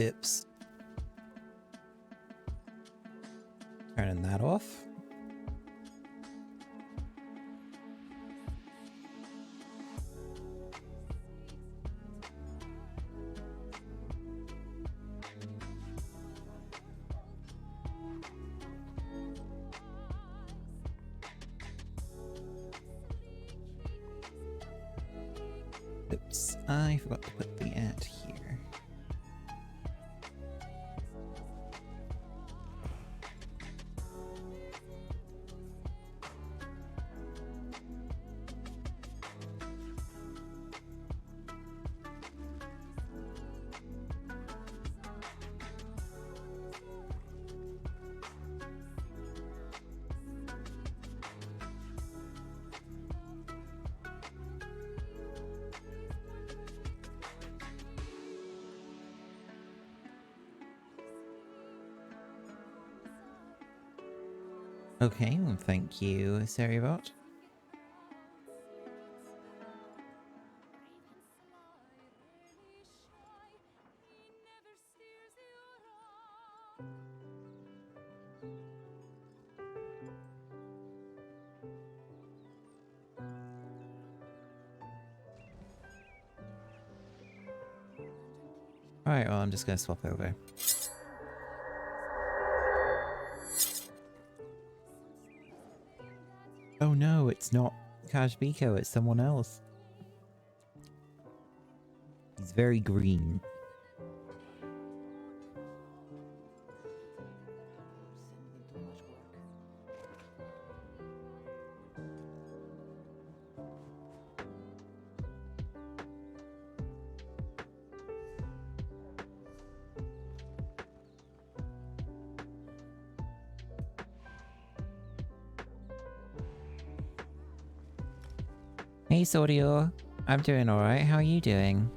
Oops. Turning that off. Oops, I forgot to put the at here. Okay, well, thank you, Seribot. Alright, well, I'm just gonna swap over. Oh no, it's not Kajbiko, it's someone else. He's very green. Hey Sordio, I'm doing alright, how are you doing?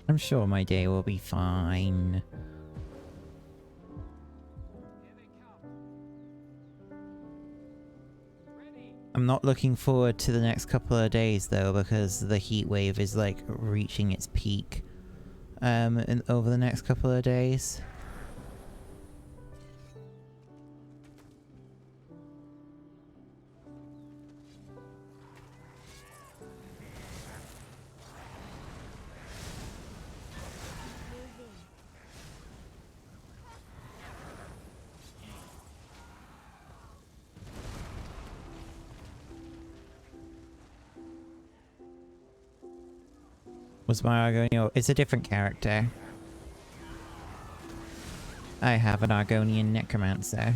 I'm sure my day will be fine. I'm not looking forward to the next couple of days though, because the heat wave is like reaching its peak over the next couple of days. Was my Argonian? It's a different character. I have an Argonian necromancer.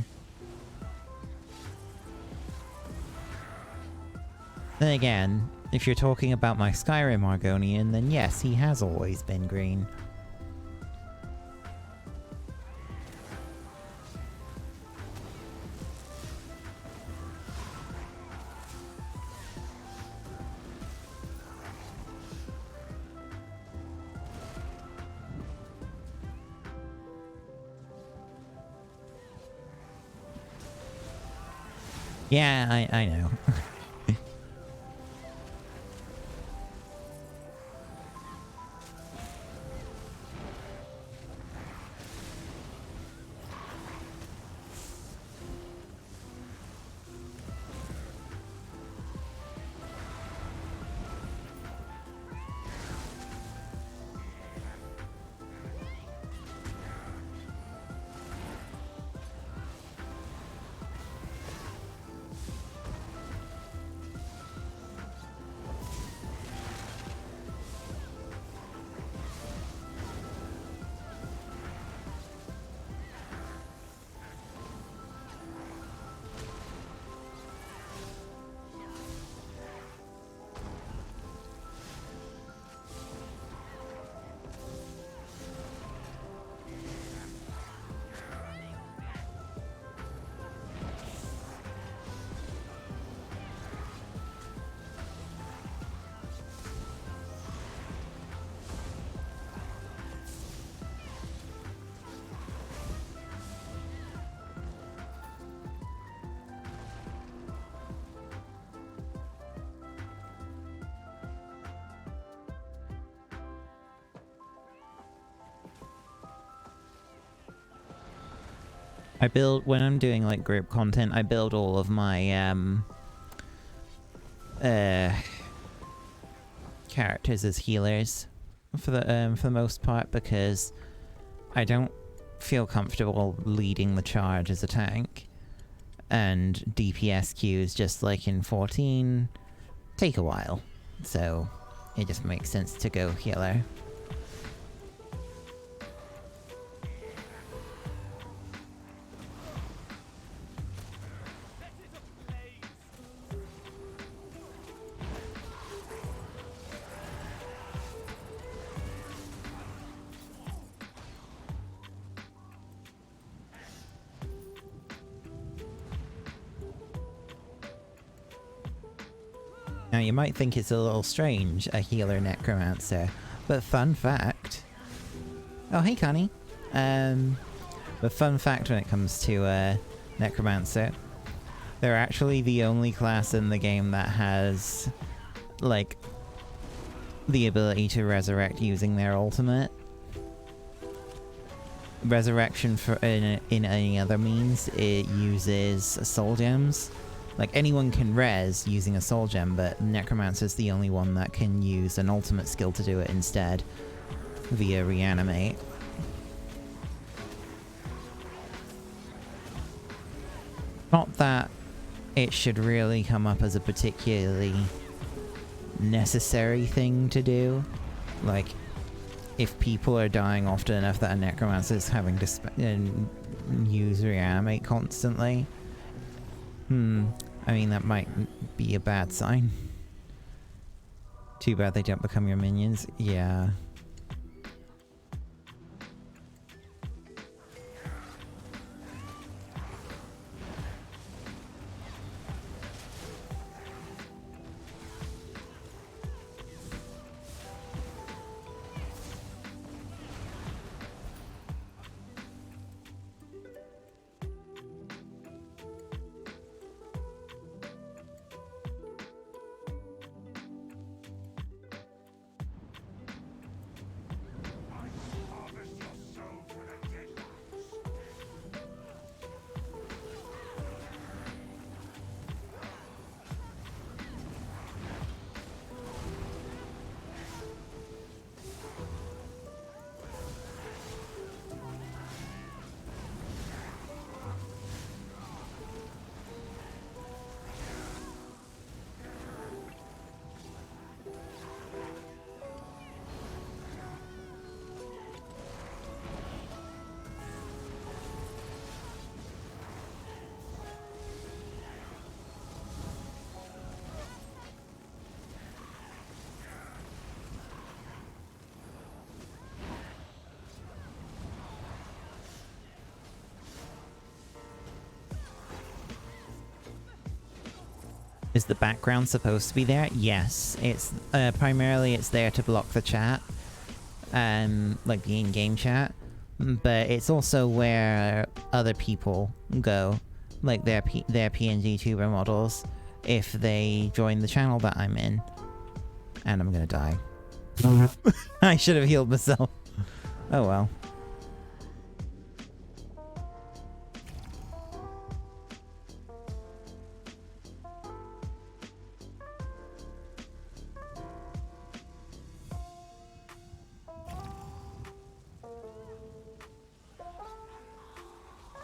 Then again, if you're talking about my Skyrim Argonian, then yes, he has always been green. Yeah, I know. I build, when I'm doing like group content, I build all of my characters as healers for the most part, because I don't feel comfortable leading the charge as a tank, and DPS queues, just like in 14, take a while, so it just makes sense to go healer. Now you might think it's a little strange, a healer necromancer, but fun fact... Oh hey Connie! But fun fact when it comes to necromancer, they're actually the only class in the game that has, like, the ability to resurrect using their ultimate. Resurrection for in any other means, it uses soul gems. Like, anyone can res using a soul gem, but Necromancer's the only one that can use an ultimate skill to do it instead, via reanimate. Not that it should really come up as a particularly necessary thing to do. Like, if people are dying often enough that a Necromancer's having to use reanimate constantly, I mean, that might be a bad sign. Too bad they don't become your minions. Yeah. Is the background supposed to be there? Yes. It's primarily it's there to block the chat, like the in-game chat, but it's also where other people go, like their PNG tuber models, if they join the channel that I'm in. And I'm gonna die. I should have healed myself. Oh well.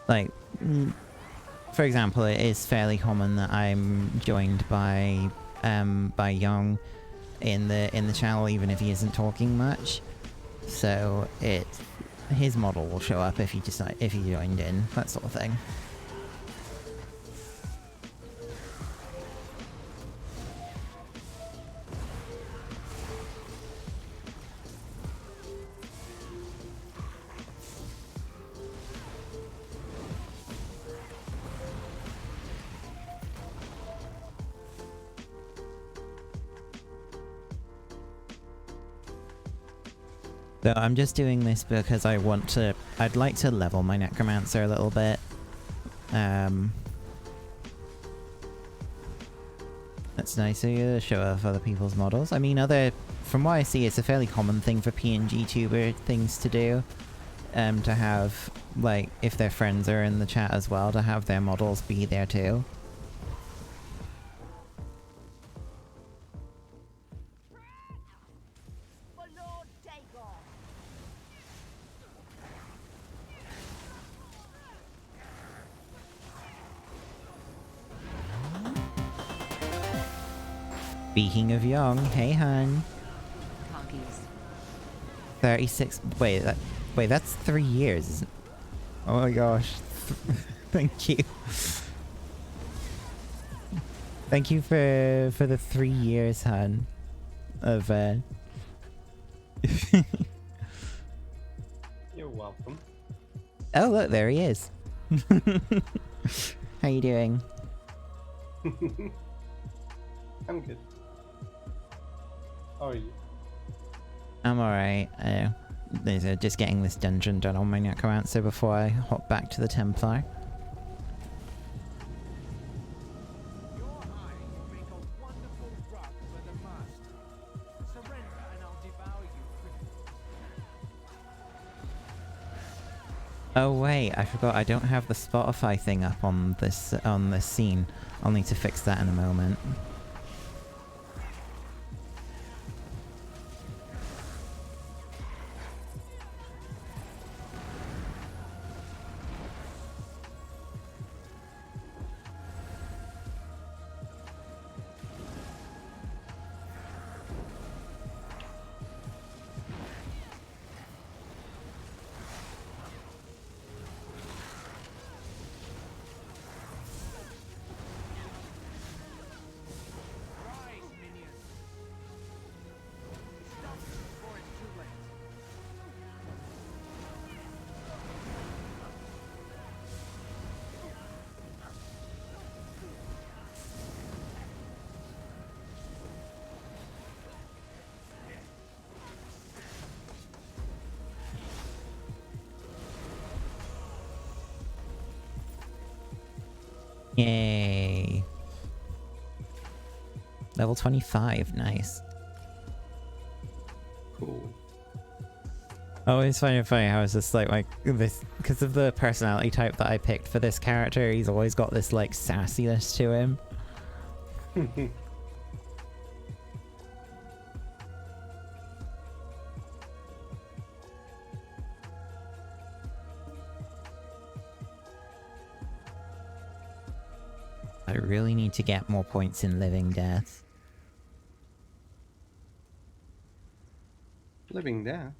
Like, for example, it is fairly common that I'm joined by Young in the channel, even if he isn't talking much. So his model will show up if he joined in, that sort of thing. So I'm just doing this because I'd like to level my Necromancer a little bit. That's nice to show off other people's models. I mean, from what I see, it's a fairly common thing for PNG tuber things to do. To have like, if their friends are in the chat as well, to have their models be there too. Speaking of young, hey hun. 36. Wait, that's 3 years. Isn't... Oh my gosh. Thank you. Thank you for the 3 years, hun. Of You're welcome. Oh look, there he is. How you doing? I'm good. How are you? I'm alright. Just getting this dungeon done on my Necromancer before I hop back to the Templar. Oh wait, I forgot I don't have the Spotify thing up on this scene. I'll need to fix that in a moment. Yay. Level 25, nice. Cool. I always find it funny how it's just like this, because of the personality type that I picked for this character, he's always got this like sassiness to him. I really need to get more points in Living Death. Living Death?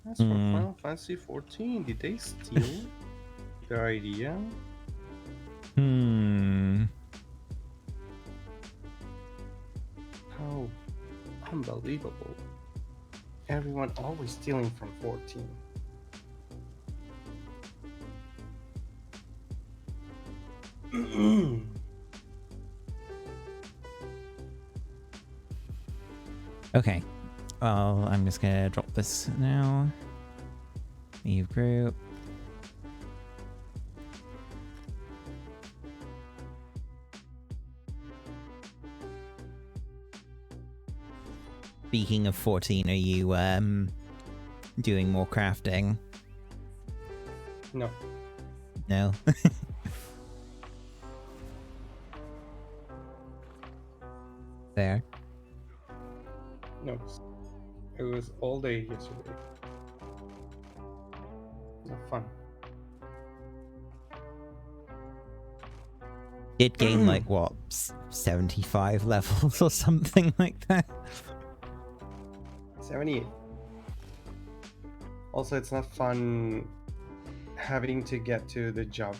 That's from Final Fantasy 14. Did they steal the idea? How unbelievable. Everyone always stealing from 14. Okay. Well, I'm just gonna drop this now. Leave group. Speaking of 14, are you doing more crafting? No. No? There. No. It was all day yesterday. Not fun. Did gain like what, 75 levels or something like that? 78. Also, it's not fun having to get to the job,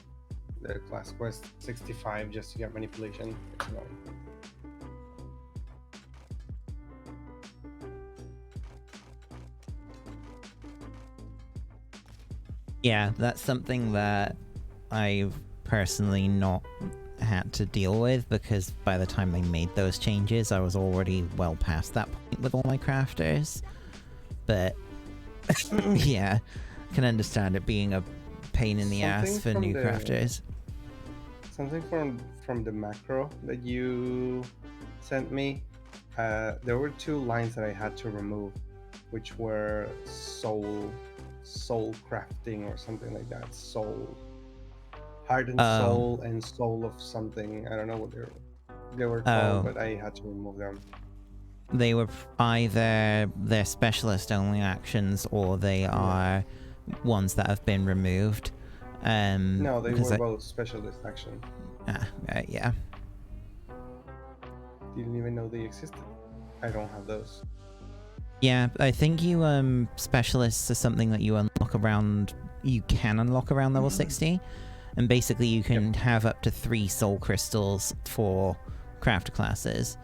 the class quest 65 just to get manipulation. It's annoying. Yeah, that's something that I've personally not had to deal with, because by the time they made those changes, I was already well past that point with all my crafters. But yeah, I can understand it being a pain in the ass for new crafters. Something from the macro that you sent me. There were 2 lines that I had to remove, which were soul soul crafting or something like that. Soul, heart and Oh, soul, and soul of something. I don't know what they were called, oh, but I had to remove them. they were either they're specialist only actions or they Yeah. are ones that have been removed. No, they Because were both specialist action. yeah. Didn't even know they existed. I don't have those. Yeah, I think you specialists are something that you unlock around. You can unlock around level 60, and basically you can have up to 3 soul crystals for craft classes.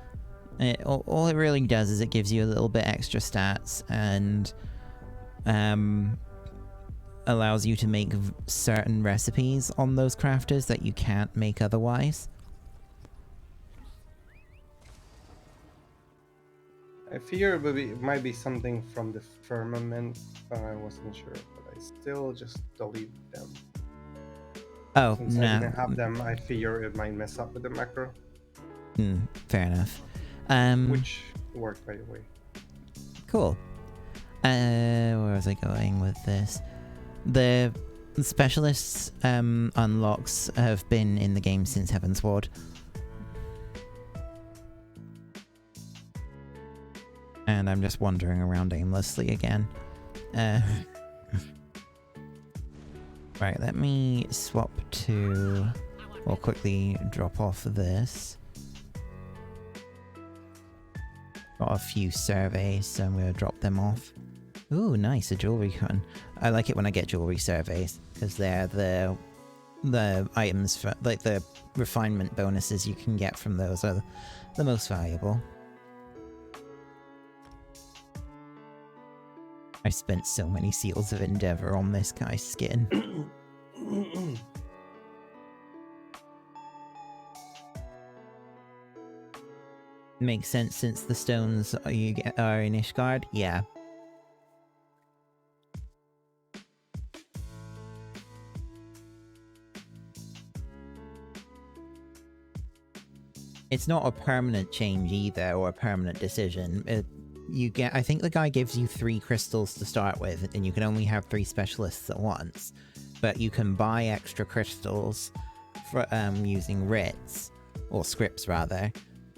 All it really does is it gives you a little bit extra stats and allows you to make certain recipes on those crafters that you can't make otherwise. I figure it might be something from the firmament, but I wasn't sure. But I still just deleted them. Oh, Since I no. didn't have them, I figure it might mess up with the macro. Fair enough. Which worked, by the way. Cool. Where was I going with this? The specialists unlocks have been in the game since Heaven's Ward. And I'm just wandering around aimlessly again. Right, let me swap to... Or quickly drop off this. Got a few surveys, so I'm going to drop them off. Ooh, nice, a jewelry one. I like it when I get jewelry surveys, because they're the items, for, like the refinement bonuses you can get from those are the most valuable. I spent so many Seals of Endeavor on this guy's skin. Makes sense since the stones you get are in Ishgard? Yeah. It's not a permanent change either, or a permanent decision. I think the guy gives you 3 crystals to start with, and you can only have 3 specialists at once. But you can buy extra crystals for using writs, or scripts rather,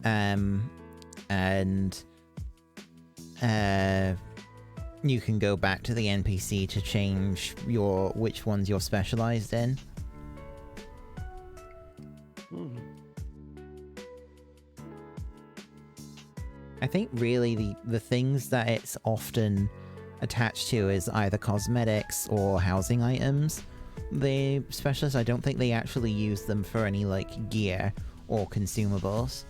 and you can go back to the NPC to change which ones you're specialized in. I think really the things that it's often attached to is either cosmetics or housing items. The specialists, I don't think they actually use them for any like gear or consumables.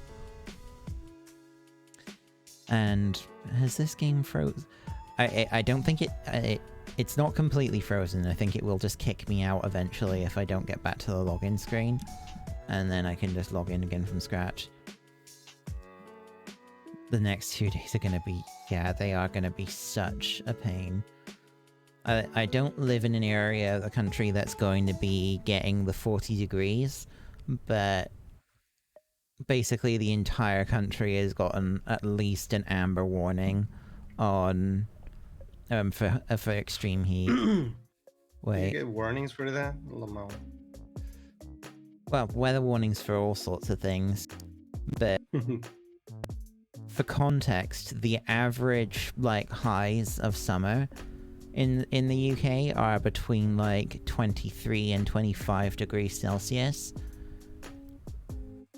And has this game frozen? I don't think it's not completely frozen. I think it will just kick me out eventually if I don't get back to the login screen. And then I can just log in again from scratch. The next 2 days are gonna be, yeah, they are gonna be such a pain. I don't live in an area of the country that's going to be getting the 40 degrees, but basically the entire country has gotten at least an amber warning on for extreme heat. Wait. You get warnings for that? Lamau. Well, weather warnings for all sorts of things, but for context, the average like highs of summer in the UK are between like 23 and 25 degrees Celsius.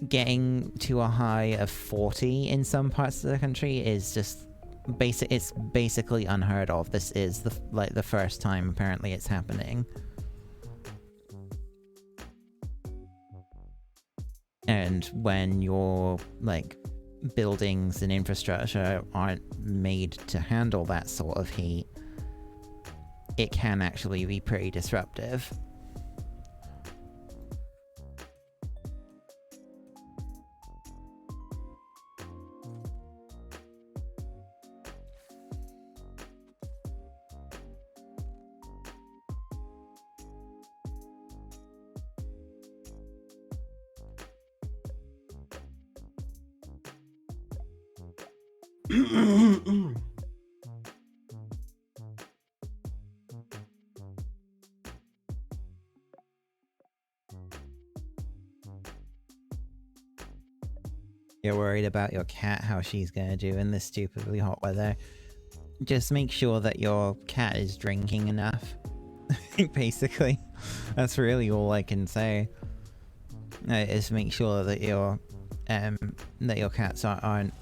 Getting to a high of 40 in some parts of the country is just it's basically unheard of. This is the first time apparently it's happening. And when your like buildings and infrastructure aren't made to handle that sort of heat, it can actually be pretty disruptive. you're worried about your cat, how she's gonna do in this stupidly hot weather. Just make sure that your cat is drinking enough. Basically, that's really all I can say. Is make sure that your cats aren't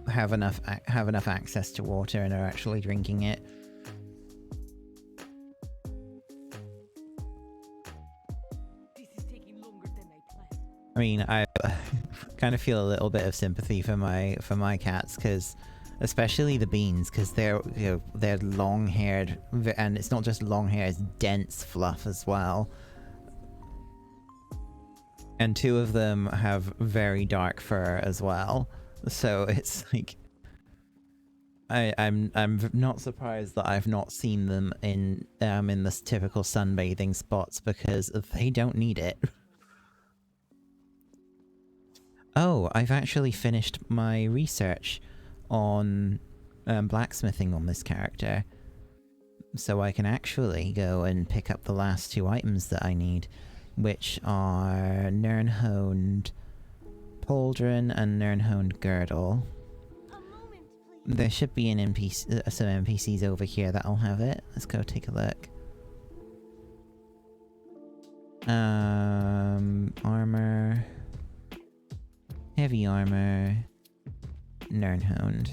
have enough access to water and are actually drinking it. This is taking longer than I planned. I mean, I kind of feel a little bit of sympathy for my cats, because especially the beans, because they're long haired, and it's not just long hair, it's dense fluff as well. And two of them have very dark fur as well, so it's like I'm not surprised that I've not seen them in this typical sunbathing spots, because they don't need it. Oh, I've actually finished my research on blacksmithing on this character, so I can actually go and pick up the last two items that I need, which are Nirnhoned Pauldron and Nirnhoned Girdle. There should be some NPCs over here that'll have it. Let's go take a look. Armor. Heavy armor. Nirnhoned.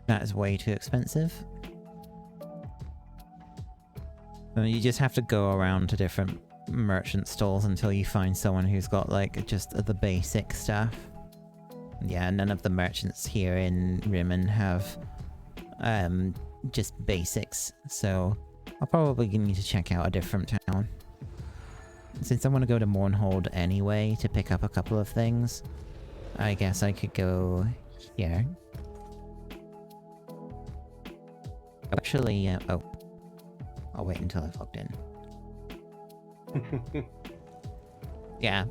That is way too expensive. You just have to go around to different merchant stalls until you find someone who's got like just the basic stuff. Yeah, none of the merchants here in Rimmen have just basics, so I'll probably need to check out a different town. Since I want to go to Mournhold anyway to pick up a couple of things, I guess I could go here. Actually, oh. I'll wait until I've logged in. Yeah,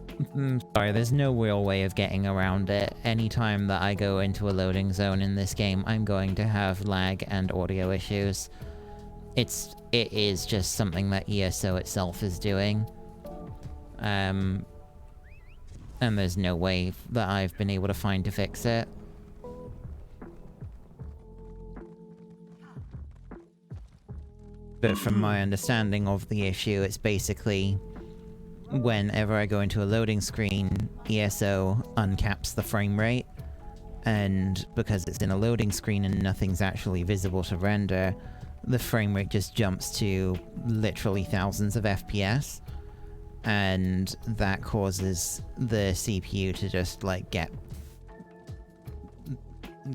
sorry, there's no real way of getting around it. Anytime that I go into a loading zone in this game, I'm going to have lag and audio issues. It is just something that ESO itself is doing. And there's no way that I've been able to find to fix it. But from my understanding of the issue, it's basically whenever I go into a loading screen, ESO uncaps the frame rate, and because it's in a loading screen and nothing's actually visible to render, the frame rate just jumps to literally thousands of FPS, and that causes the CPU to just like get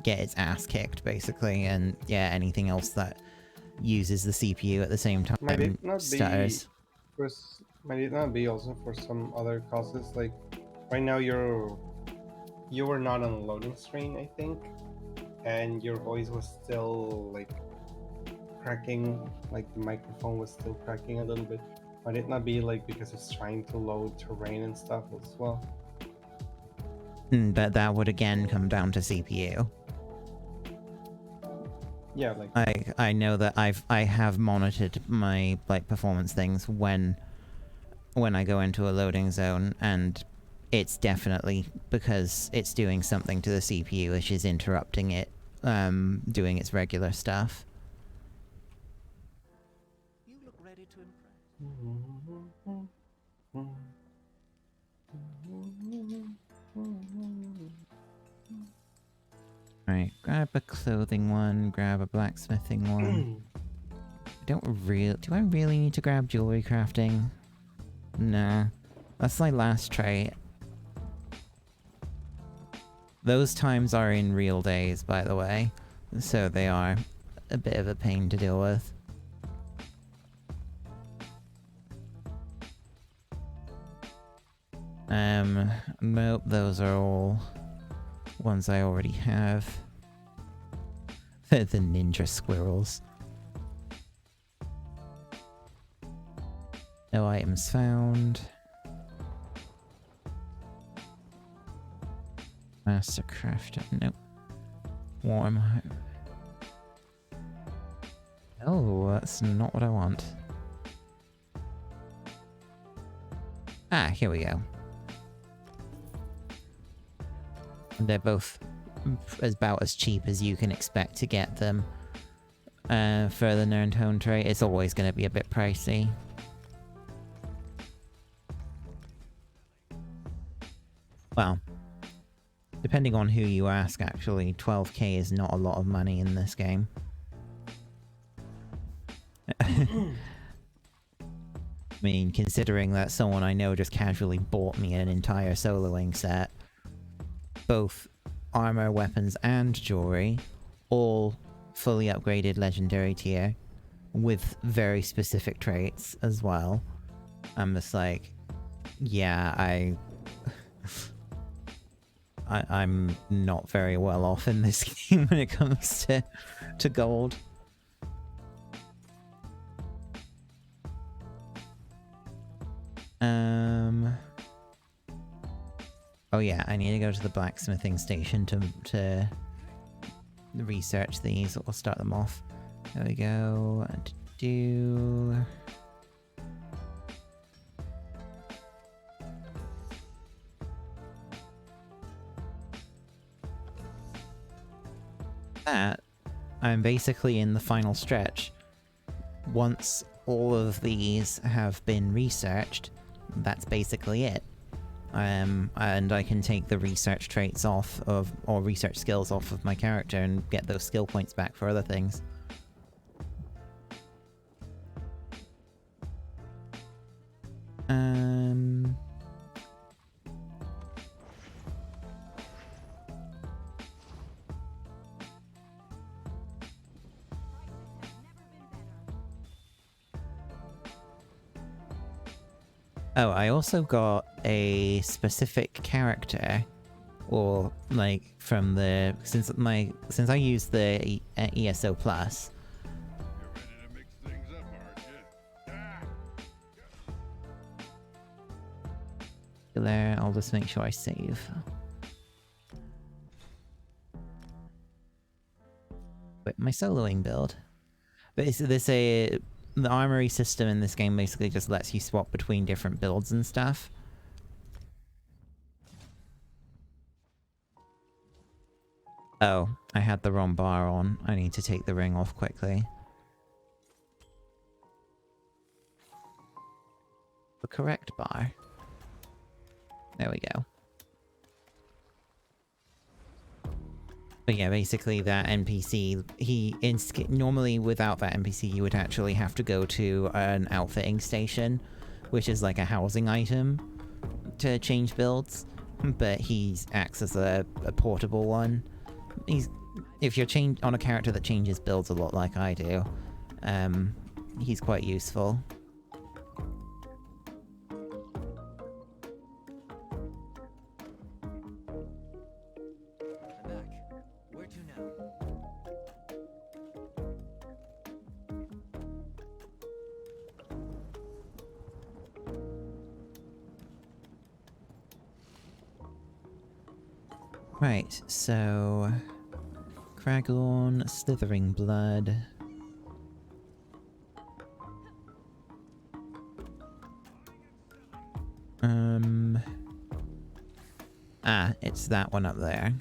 its ass kicked, basically, and yeah, anything else that uses the CPU at the same time might it not stutters. might it not be also for some other causes? Like right now you were not on a loading screen, I think, and your voice was still like cracking, like the microphone was still cracking a little bit. Might it not be like because it's trying to load terrain and stuff as well? But that would again come down to CPU. Yeah, like I know that I have monitored my like performance things when I go into a loading zone, and it's definitely because it's doing something to the CPU which is interrupting it doing its regular stuff. You look ready to impress. Right, grab a clothing one, grab a blacksmithing one. Do I really need to grab jewelry crafting? Nah. That's my last trait. Those times are in real days, by the way. So they are a bit of a pain to deal with. Nope, those are all ones I already have. The ninja squirrels. No items found. Master crafter. Nope. Warm. Oh, that's not what I want. Ah, here we go. They're both about as cheap as you can expect to get them. For the Nern Tone trait, it's always going to be a bit pricey. Well, depending on who you ask, actually, 12k is not a lot of money in this game. I mean, considering that someone I know just casually bought me an entire soloing set, both armor, weapons, and jewelry, all fully upgraded legendary tier, with very specific traits as well. I'm just like, yeah, I'm not very well off in this game when it comes to gold. Oh yeah, I need to go to the blacksmithing station to research these. We'll start them off. There we go. That, I'm basically in the final stretch. Once all of these have been researched, that's basically it. And I can take the research traits off of, or research skills off of my character and get those skill points back for other things. Oh, I also got a specific character, or like from the since I used the ESO Plus. You're ready to mix things up, aren't you? There, I'll just make sure I save. Wait, my soloing build. But the armory system in this game basically just lets you swap between different builds and stuff. Oh, I had the wrong bar on. I need to take the ring off quickly. The correct bar. There we go. But yeah, basically that NPC, normally without that NPC you would actually have to go to an outfitting station, which is like a housing item, to change builds, but he acts as a portable one. If you're on a character that changes builds a lot like I do, he's quite useful. Right, so Craglorn, Slithering Blood. It's that one up there.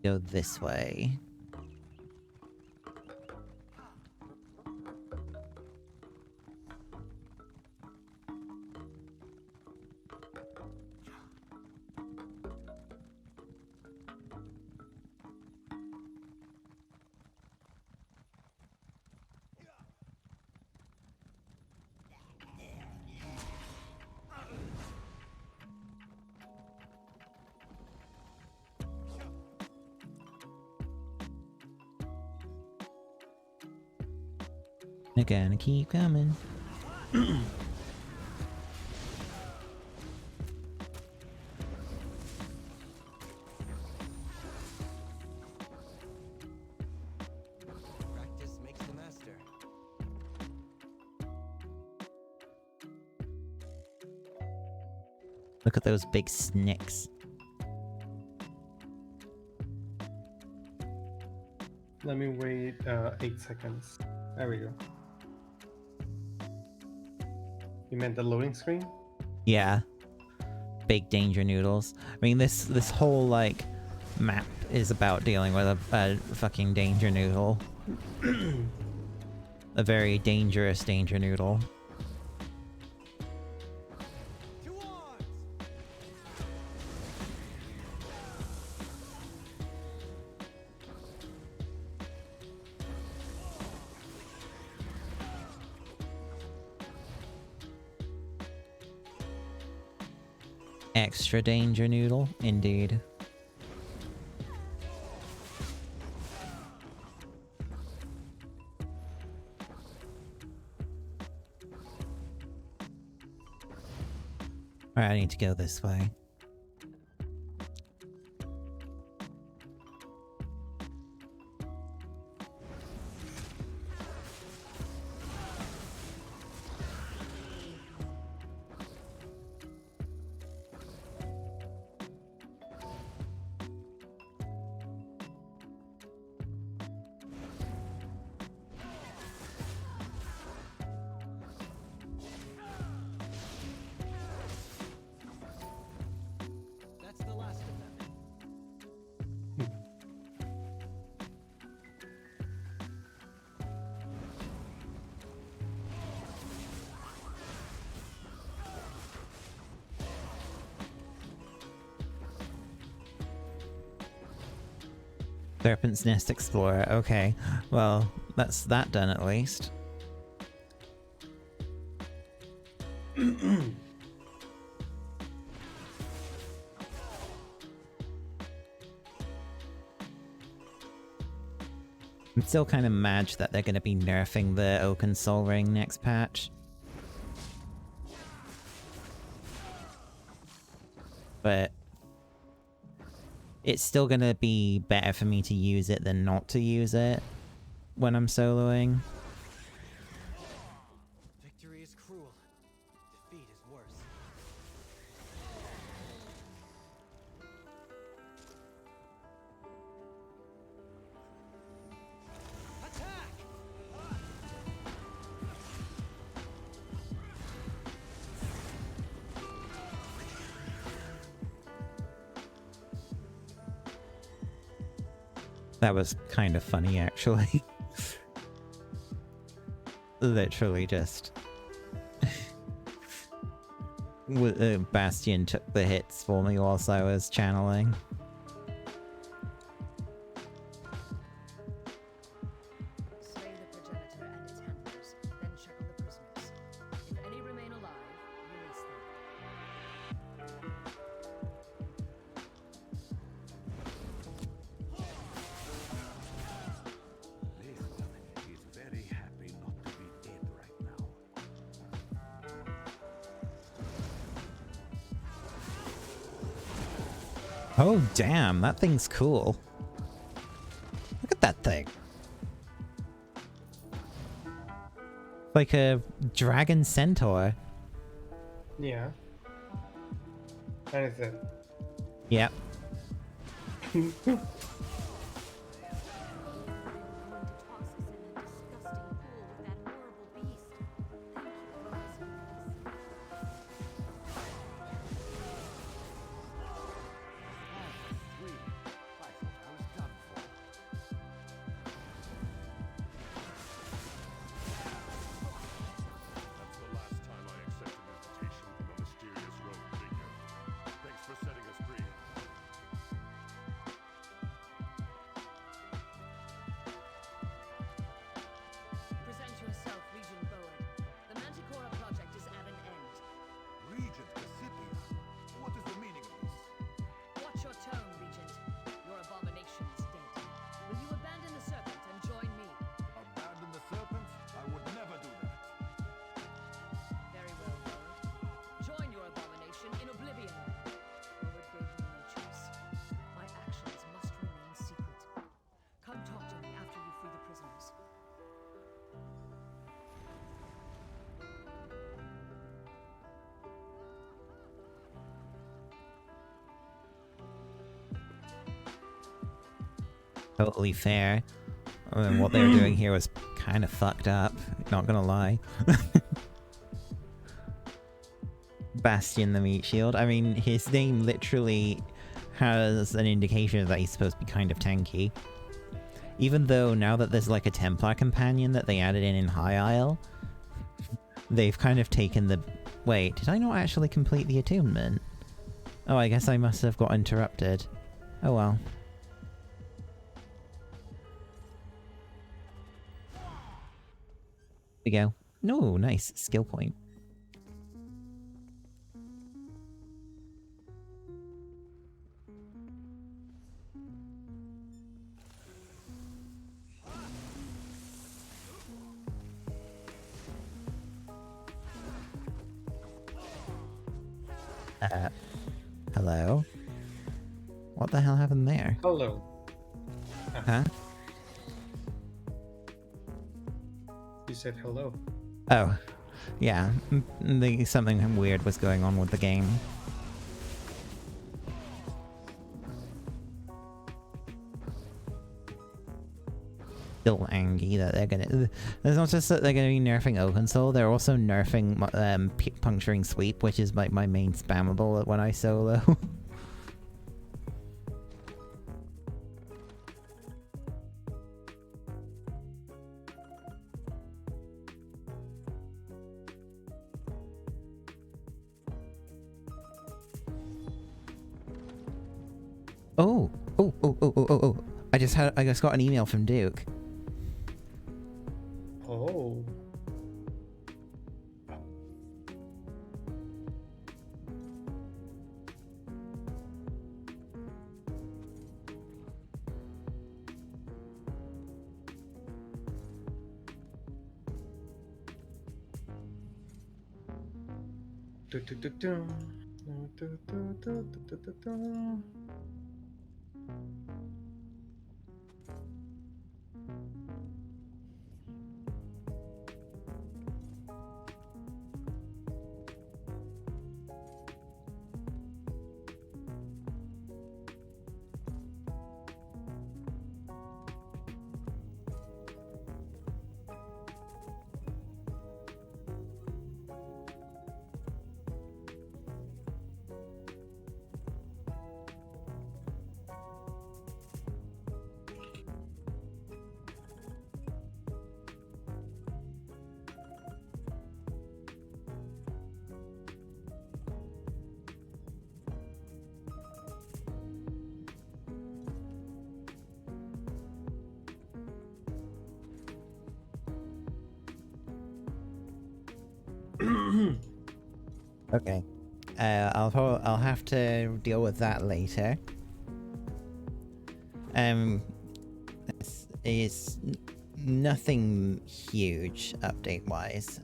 Go this way. They're gonna keep coming. Practice makes the master. Look at those big snicks. Let me wait 8 seconds. There we go. You meant the loading screen? Yeah. Big danger noodles. I mean, this whole, like, map is about dealing with a fucking danger noodle. A very dangerous danger noodle. To arms! Extra danger noodle, indeed. Alright, I need to go this way. That's the last of them. Serpent's Nest Explorer, okay. Well, that's that done at least. I'm still kind of mad that they're going to be nerfing the Oaken Soul Ring next patch. But it's still going to be better for me to use it than not to use it when I'm soloing. Victory is cruel. Defeat is worse. Attack! That was kind of funny, actually. Literally just... Bastion took the hits for me whilst I was channeling. Slay the progenitor and its handlers, then check on the prisoners. If any remain alive, release them. This one is very happy not to be dead right now. Oh damn, that thing's cool. Look at that thing. Like a dragon centaur. Yeah. That is it. Yep. Going to toss us in a disgusting pool with that horrible beast. Thank you for rescuing us. Three. I thought I was done for. That's the last time I accept an invitation from a mysterious rogue figure. Thanks for setting us free. totally fair. I mean, what they were doing here was kind of fucked up, not gonna lie. Bastion the Meat Shield. I mean, his name literally has an indication that he's supposed to be kind of tanky. Even though now that there's like a Templar companion that they added in High Isle, they've kind of taken the... Wait, did I not actually complete the attunement? Oh, I guess I must have got interrupted. Oh well. There we go. No, nice. Skill point. Hello? What the hell happened there? Hello. Huh? You said hello. Oh. Yeah. Something weird was going on with the game. Still angry that they're gonna... It's not just that they're gonna be nerfing Open Soul, they're also nerfing Puncturing Sweep, which is like my main spammable when I solo. Oh. I just got an email from Duke. Oh. Okay. I'll have to deal with that later. It's nothing huge update-wise.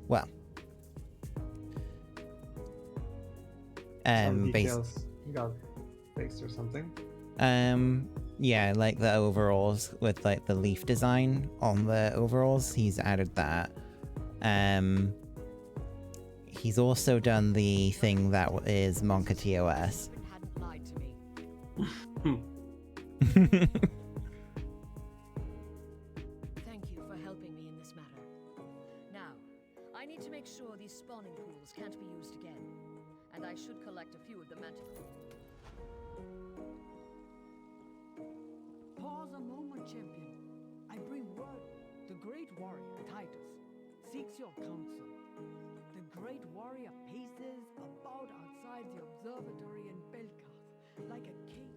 Well. Some details got fixed or something. Yeah, like the overalls with like the leaf design on the overalls, he's added that. He's also done the thing that is Monka TOS. Hadn't lied to me. Thank you for helping me in this matter. Now, I need to make sure these spawning pools can't be used again, and I should collect a few of the manticores. Pause a moment, champion. I bring word. The great warrior, Titus, seeks your counsel. The great warrior paces about outside the observatory in Belkath, like a king.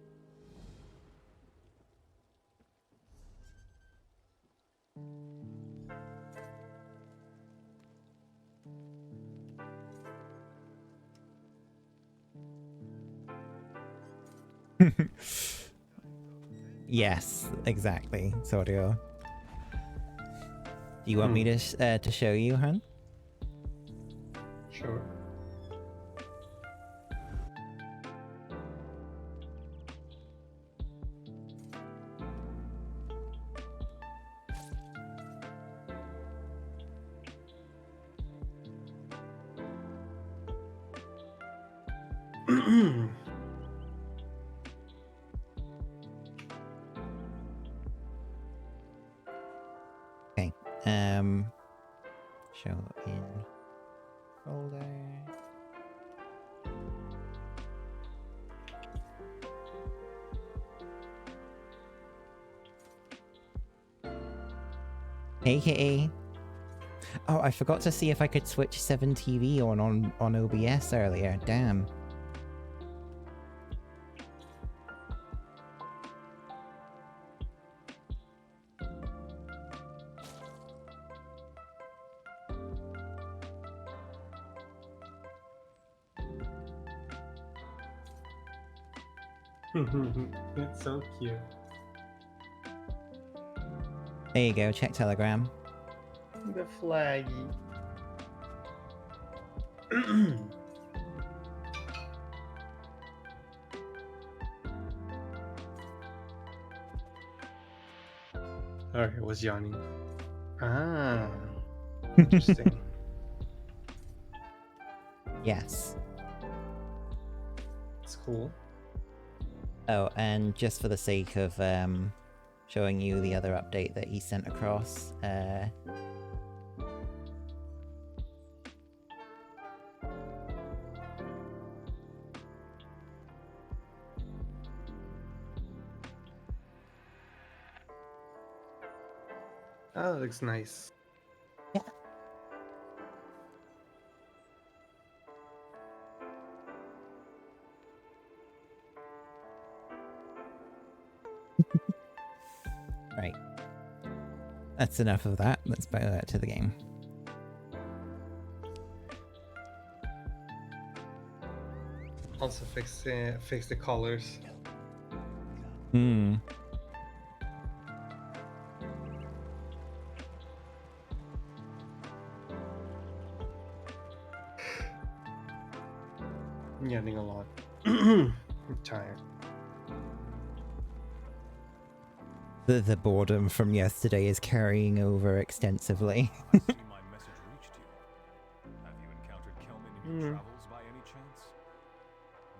Yes, exactly, Sordio. Do you want me to show you, hun? Sure. Show in folder. AKA. Oh, I forgot to see if I could switch 7TV on OBS earlier. Damn. It's so cute. There you go, check Telegram. The flaggy. Alright, I was yawning. Ah, interesting. Yes. It's cool. Oh, and just for the sake of showing you the other update that he sent across, Oh, that looks nice. Yeah. Right. That's enough of that. Let's back to the game. Also fix the colors. Hmm. I'm yawning a lot. I'm tired. The boredom from yesterday is carrying over extensively. I see my message reached you. Have you encountered Kelman in your travels by any chance?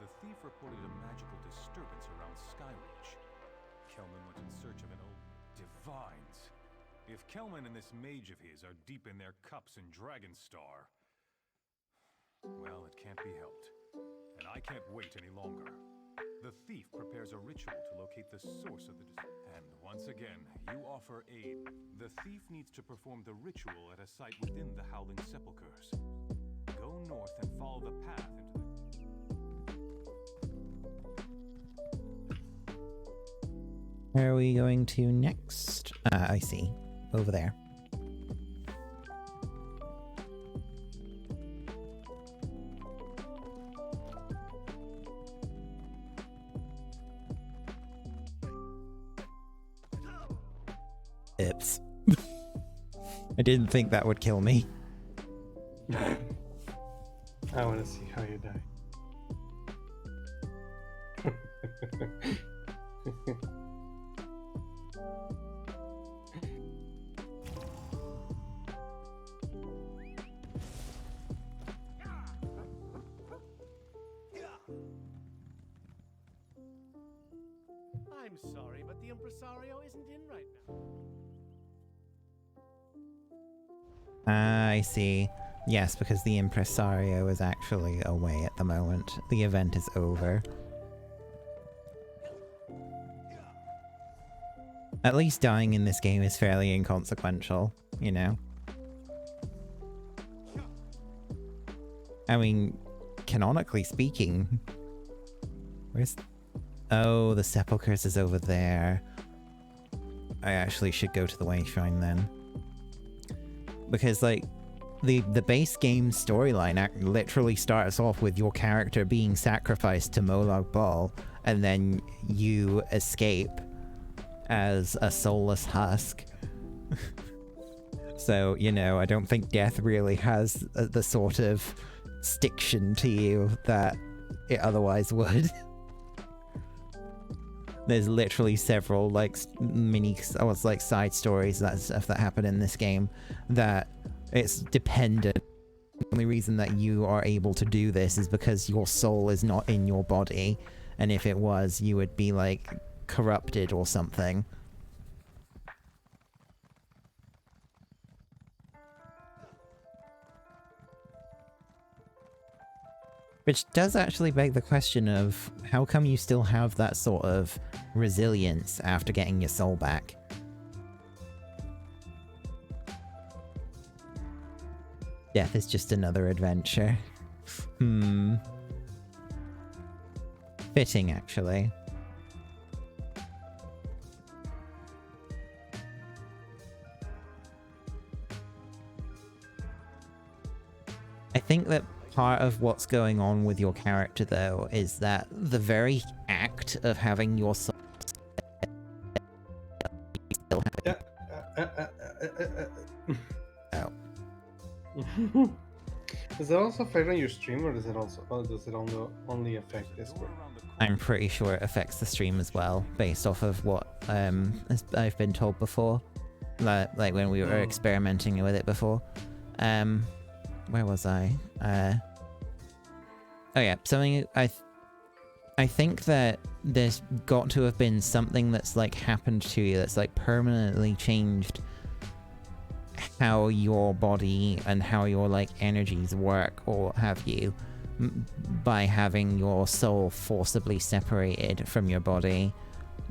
The thief reported a magical disturbance around Skyreach. Kelman went in search of an old divines. If Kelman and this mage of his are deep in their cups in Dragonstar, well, it can't be helped. And I can't wait any longer. The thief prepares a ritual to locate the source of the and once again, you offer aid. The thief needs to perform the ritual at a site within the Howling Sepulchres. Go north and follow the path into the... Where are we going to next? I see. Over there. Oops. I didn't think that would kill me. I want to see how you die. I'm sorry, but the impresario isn't in right now. I see. Yes, because the impresario is actually away at the moment. The event is over. At least dying in this game is fairly inconsequential, you know? I mean, canonically speaking... Where's... Oh, the Sepulchres is over there. I actually should go to the Way Shrine then. Because, like, the base game storyline literally starts off with your character being sacrificed to Molag Bal, and then you escape as a soulless husk. So, you know, I don't think death really has the sort of stiction to you that it otherwise would. There's literally several, like, like, side stories, that stuff that happen in this game, that it's dependent. The only reason that you are able to do this is because your soul is not in your body, and if it was, you would be, like, corrupted or something. Which does actually beg the question of how come you still have that sort of resilience after getting your soul back? Death is just another adventure. Fitting, actually. I think that part of what's going on with your character, though, is that the very act of having your soul still have oh. Does it also affect on your stream, or does it also only affect Discord? I'm pretty sure it affects the stream as well, based off of what I've been told before, like when we were experimenting with it before. Where was I? Oh yeah, something I think that there's got to have been something that's like happened to you that's like permanently changed how your body and how your like energies work, or have you, by having your soul forcibly separated from your body,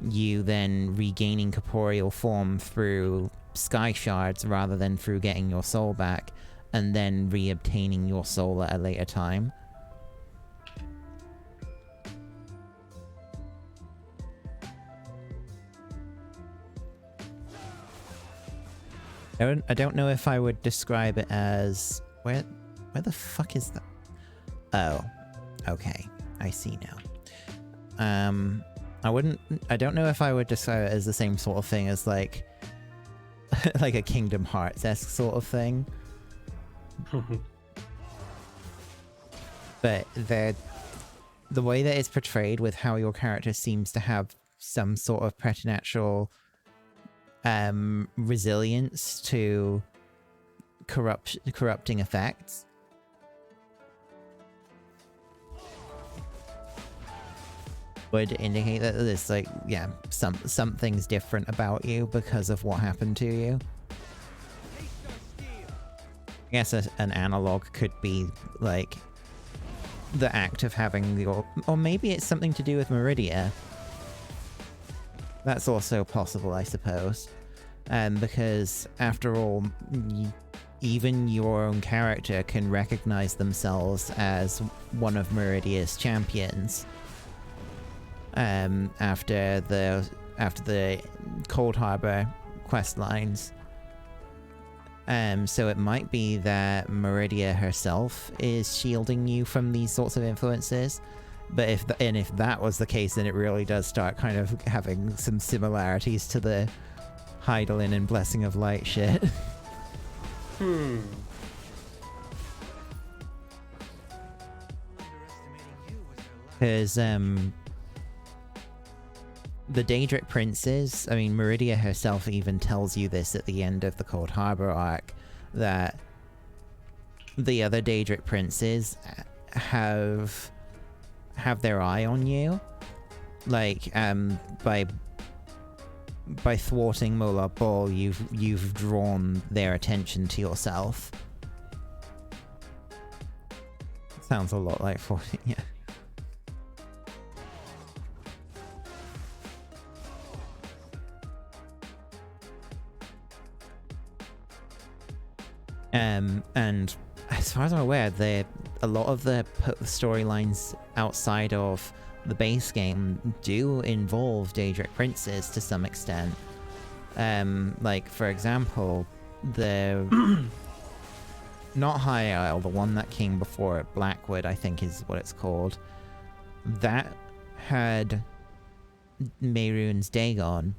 you then regaining corporeal form through sky shards rather than through getting your soul back, and then re-obtaining your soul at a later time. I don't know if I would describe it as... Where the fuck is that? Oh. Okay. I see now. I don't know if I would describe it as the same sort of thing as like... like a Kingdom Hearts-esque sort of thing. But the way that it's portrayed with how your character seems to have some sort of preternatural resilience to corrupting effects would indicate that there's like, yeah, something's different about you because of what happened to you. I guess an analog could be like the act of having your, or maybe it's something to do with Meridia. That's also possible, I suppose. Because, after all, even your own character can recognize themselves as one of Meridia's champions. After the Cold Harbor quest lines. So it might be that Meridia herself is shielding you from these sorts of influences. But if that was the case, then it really does start kind of having some similarities to the Heidelin and Blessing of Light shit. Because, the Daedric Princes, I mean, Meridia herself even tells you this at the end of the Cold Harbor arc, that the other Daedric Princes have their eye on you, like by thwarting Mola Ball, you've drawn their attention to yourself. Sounds a lot like 14, yeah. And as far as I'm aware, a lot of the storylines outside of the base game do involve Daedric Princes to some extent. Like, for example, the... not High Isle, the one that came before it, Blackwood, I think is what it's called. That had Mehrunes Dagon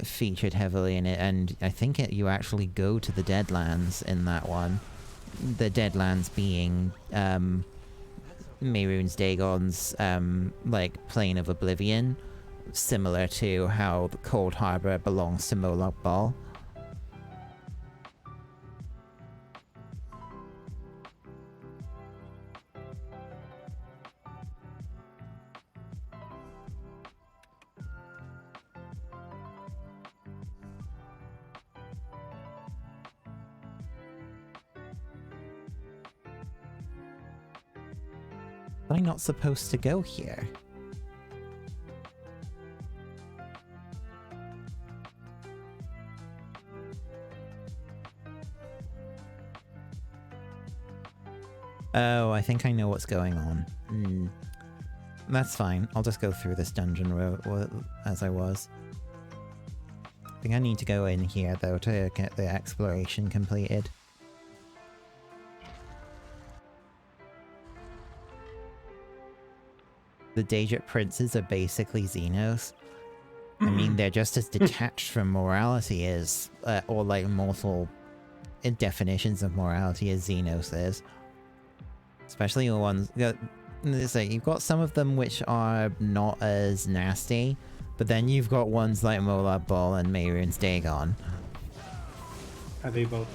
featured heavily in it, and I think you actually go to the Deadlands in that one. The Deadlands being Mehrunes Dagon's like Plane of Oblivion, similar to how the Cold Harbor belongs to Molag Bal. Am I not supposed to go here? Oh, I think I know what's going on. That's fine. I'll just go through this dungeon as I was. I think I need to go in here, though, to get the exploration completed. The Daedric princes are basically Xenos. I mean, they're just as detached from morality as, or like mortal definitions of morality as Xenos is. Especially the ones, you've got some of them which are not as nasty, but then you've got ones like Molag Bal and Mehrunes Dagon. Are they both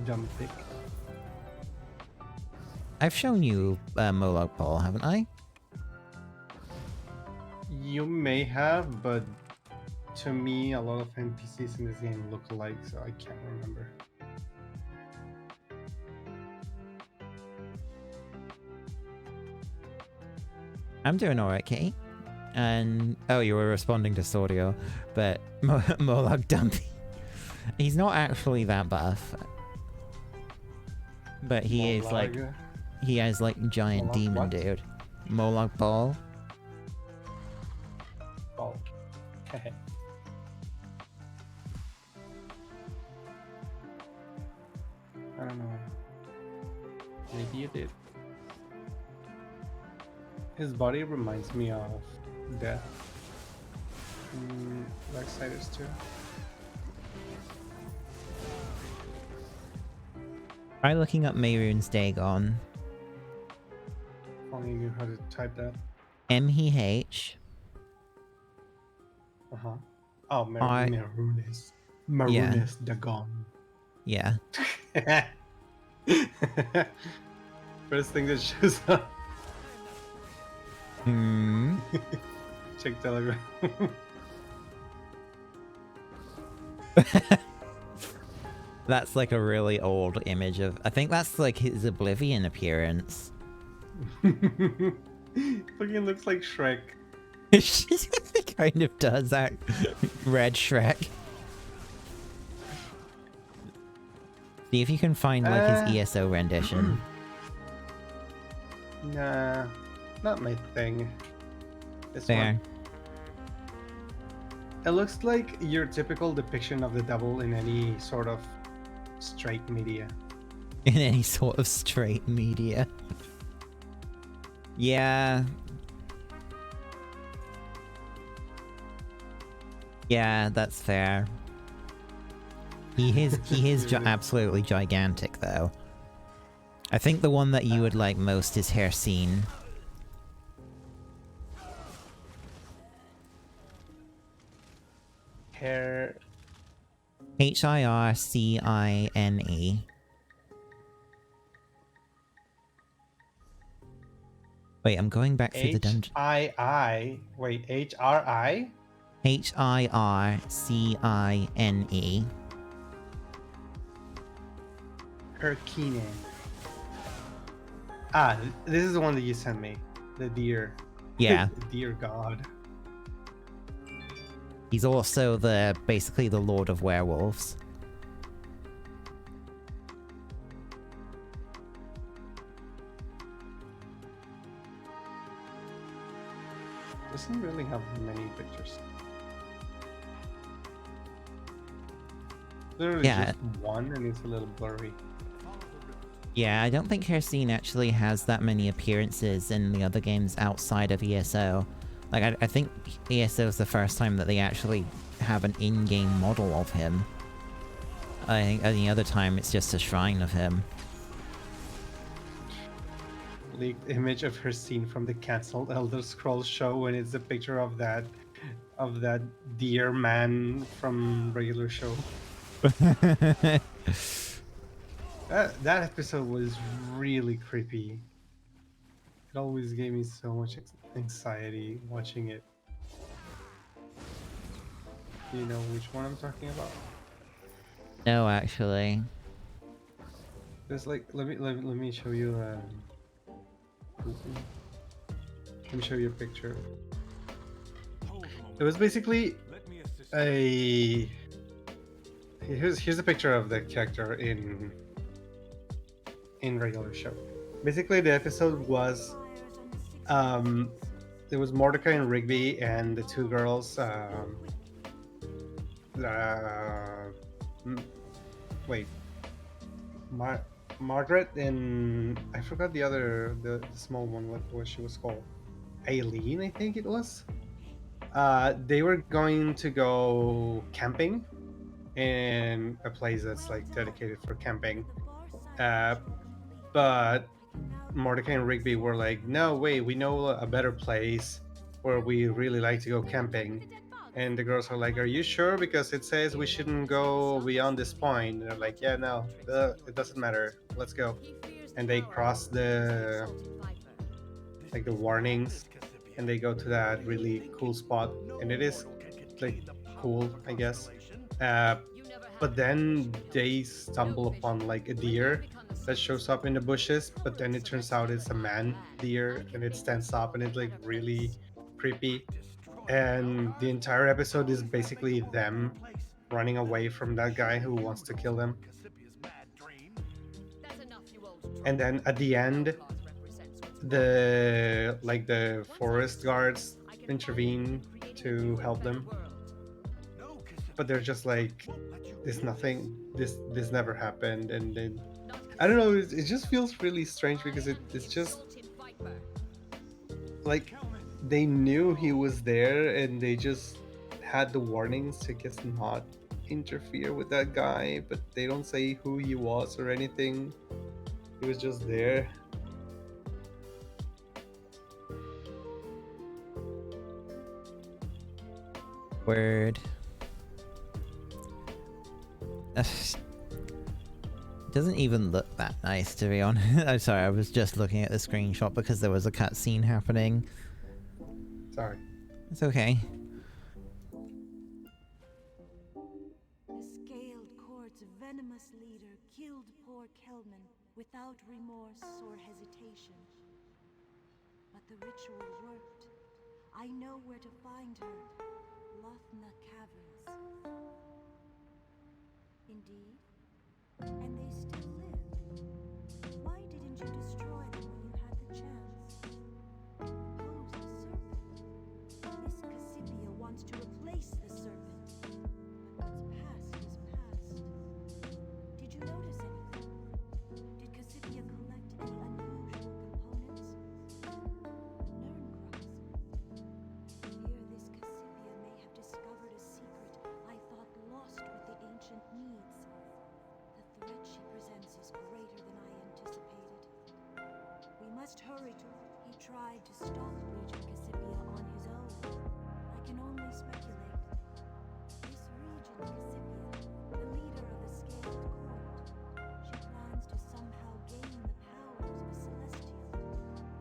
dumb thick? I've shown you Molag Bal, haven't I? You may have, but to me, a lot of NPCs in this game look alike, so I can't remember. I'm doing alright, Kitty. And oh, you were responding to Sordio, but Molag Dumpy. He's not actually that buff, but he is like, he has like giant Molag demon what? dude. Molag Bal. Oh. I don't know. Maybe you did. His body reminds me of Death. Darksiders too. Try looking up Mehrunes Dagon. If only knew how to type that. M-E-H. Uh-huh. Oh, I- Mehrunes. Yeah. Mehrunes Dagon. Yeah. First thing that shows up. Check Telegram. That's like a really old image of... I think that's like his Oblivion appearance. Fucking looks like Shrek. It kind of does, that red Shrek. See if you can find like his ESO rendition. Nah, not my thing. This There. one. It looks like your typical depiction of the devil in any sort of straight media. In any sort of straight media. Yeah. Yeah, that's fair. He is absolutely gigantic, though. I think the one that you would like most is Hircine. Hair. Hircine. Wait, I'm going back through the dungeon. H-I-I. Wait, H-R-I? Hircine. Herkine. Ah, this is the one that you sent me. The deer. Yeah. Dear God. He's also basically the Lord of Werewolves. Doesn't really have many pictures. Literally Yeah. just one, and it's a little blurry. Yeah, I don't think Hircine actually has that many appearances in the other games outside of ESO. Like, I think ESO is the first time that they actually have an in-game model of him. I think any other time it's just a shrine of him. Leaked image of her scene from the cancelled Elder Scrolls show, and it's a picture of that deer man from regular show. That episode was really creepy. It always gave me so much anxiety watching it. Do you know which one I'm talking about? No, actually. There's like, let me show you. me show you a picture. Hold a moment. It was basically Let me assist a. Here's a picture of the character in regular show. Basically, the episode was it was Mordecai and Rigby and the two girls. Wait, Margaret and I forgot the small one. What she was called? Aileen, I think it was. They were going to go camping in a place that's like dedicated for camping. But Mordecai and Rigby were like, no, wait, we know a better place where we really like to go camping. And the girls are like, are you sure? Because it says we shouldn't go beyond this point. And they're like, yeah, no, it doesn't matter. Let's go. And they cross the warnings, and they go to that really cool spot. And it is like cool, I guess. But then they stumble upon like a deer that shows up in the bushes, but then it turns out it's a man deer, and it stands up, and it's like really creepy. And the entire episode is basically them running away from that guy who wants to kill them. And then at the end, the forest guards intervene to help them, but they're just like, this never happened. And then I don't know, it just feels really strange because it's just like they knew he was there and they just had the warnings to just not interfere with that guy, but they don't say who he was or anything. He was just there. Word. Doesn't even look that nice, to be honest. I'm sorry, I was just looking at the screenshot because there was a cutscene happening. Sorry. It's okay. The scaled court's venomous leader killed poor Kelman without remorse or hesitation. But the ritual worked. I know where to find her. Lothna Caverns. Indeed. And they still live. Why didn't you destroy them when you had the chance? Oppose the serpent. This Cassipia wants to replace the serpent. But what's past is past. Did you notice anything? Did Cassipia collect any unusual components? Nerncross. Fear this Cassipia may have discovered a secret I thought lost with the ancient needs. The threat she presents is greater than I anticipated. We must hurry to... He tried to stop Regent Cassipia on his own. I can only speculate. This Regent Cassipia, the leader of the Scaled Court, she plans to somehow gain the powers of a Celestial.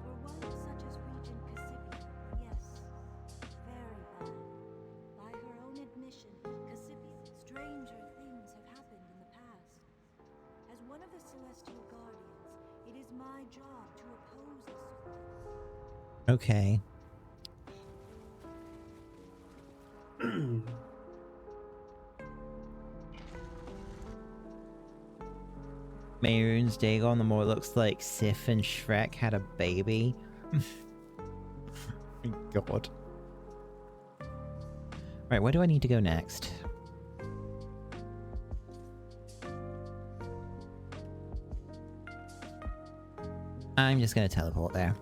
For one such as Regent Cassipia, yes, very bad. By her own admission, Cassipia, stranger things have happened in the past. As one of the Celestial Guardians, it is my job to oppose this. Okay. Mayrune's Dagon, the more it looks like Sif and Shrek had a baby. God. Right, where do I need to go next? I'm just gonna teleport there.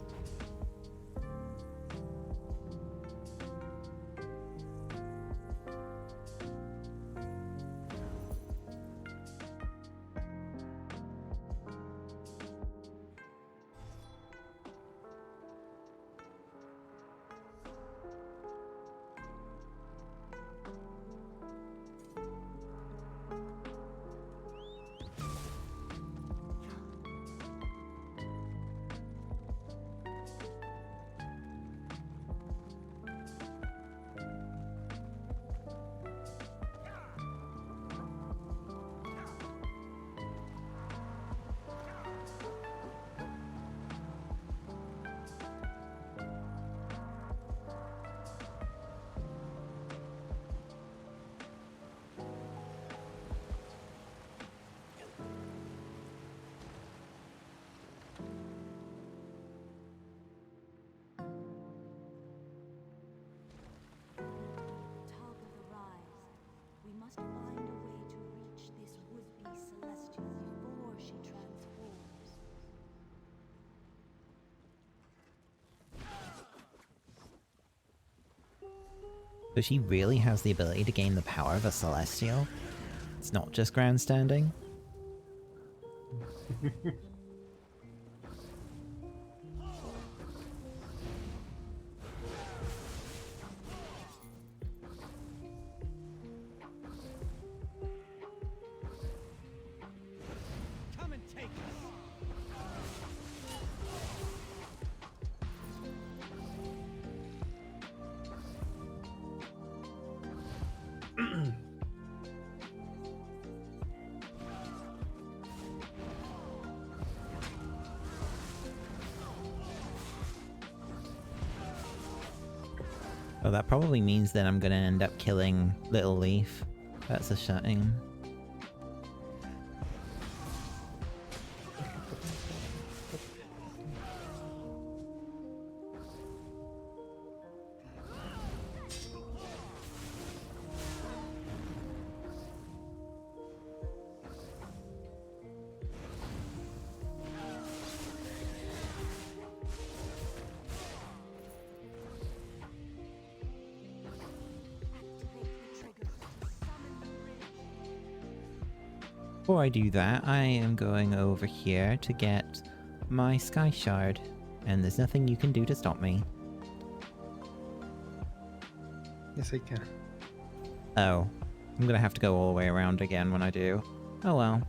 But she really has the ability to gain the power of a Celestial. It's not just grandstanding. Come and take us. Oh, that probably means that I'm gonna end up killing Little Leaf. That's a shame. Before I do that, I am going over here to get my Sky Shard, and there's nothing you can do to stop me. Yes, I can. Oh, I'm gonna have to go all the way around again when I do. Oh well.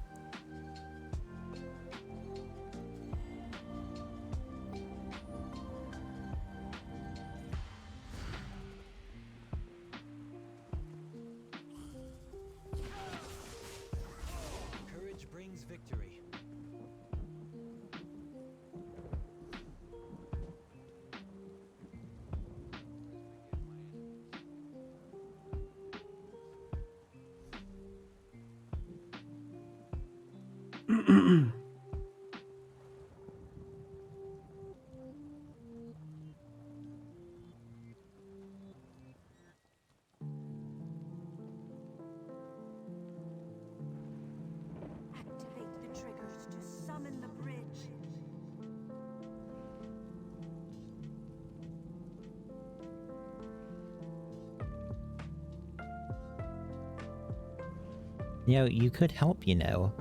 Courage brings victory. Activate the triggers to summon the bridge. You know, you could help, you know.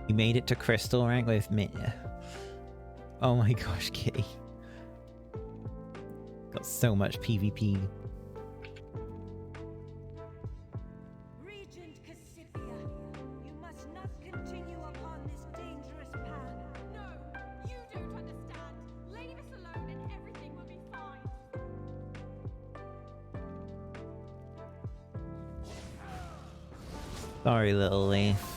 You made it to Crystal rank with me. Oh my gosh, Kitty. Got so much PvP. Regent Cassipia, you must not continue upon this dangerous path. No, you don't understand. Leave us alone and everything will be fine. Sorry, Little Leaf.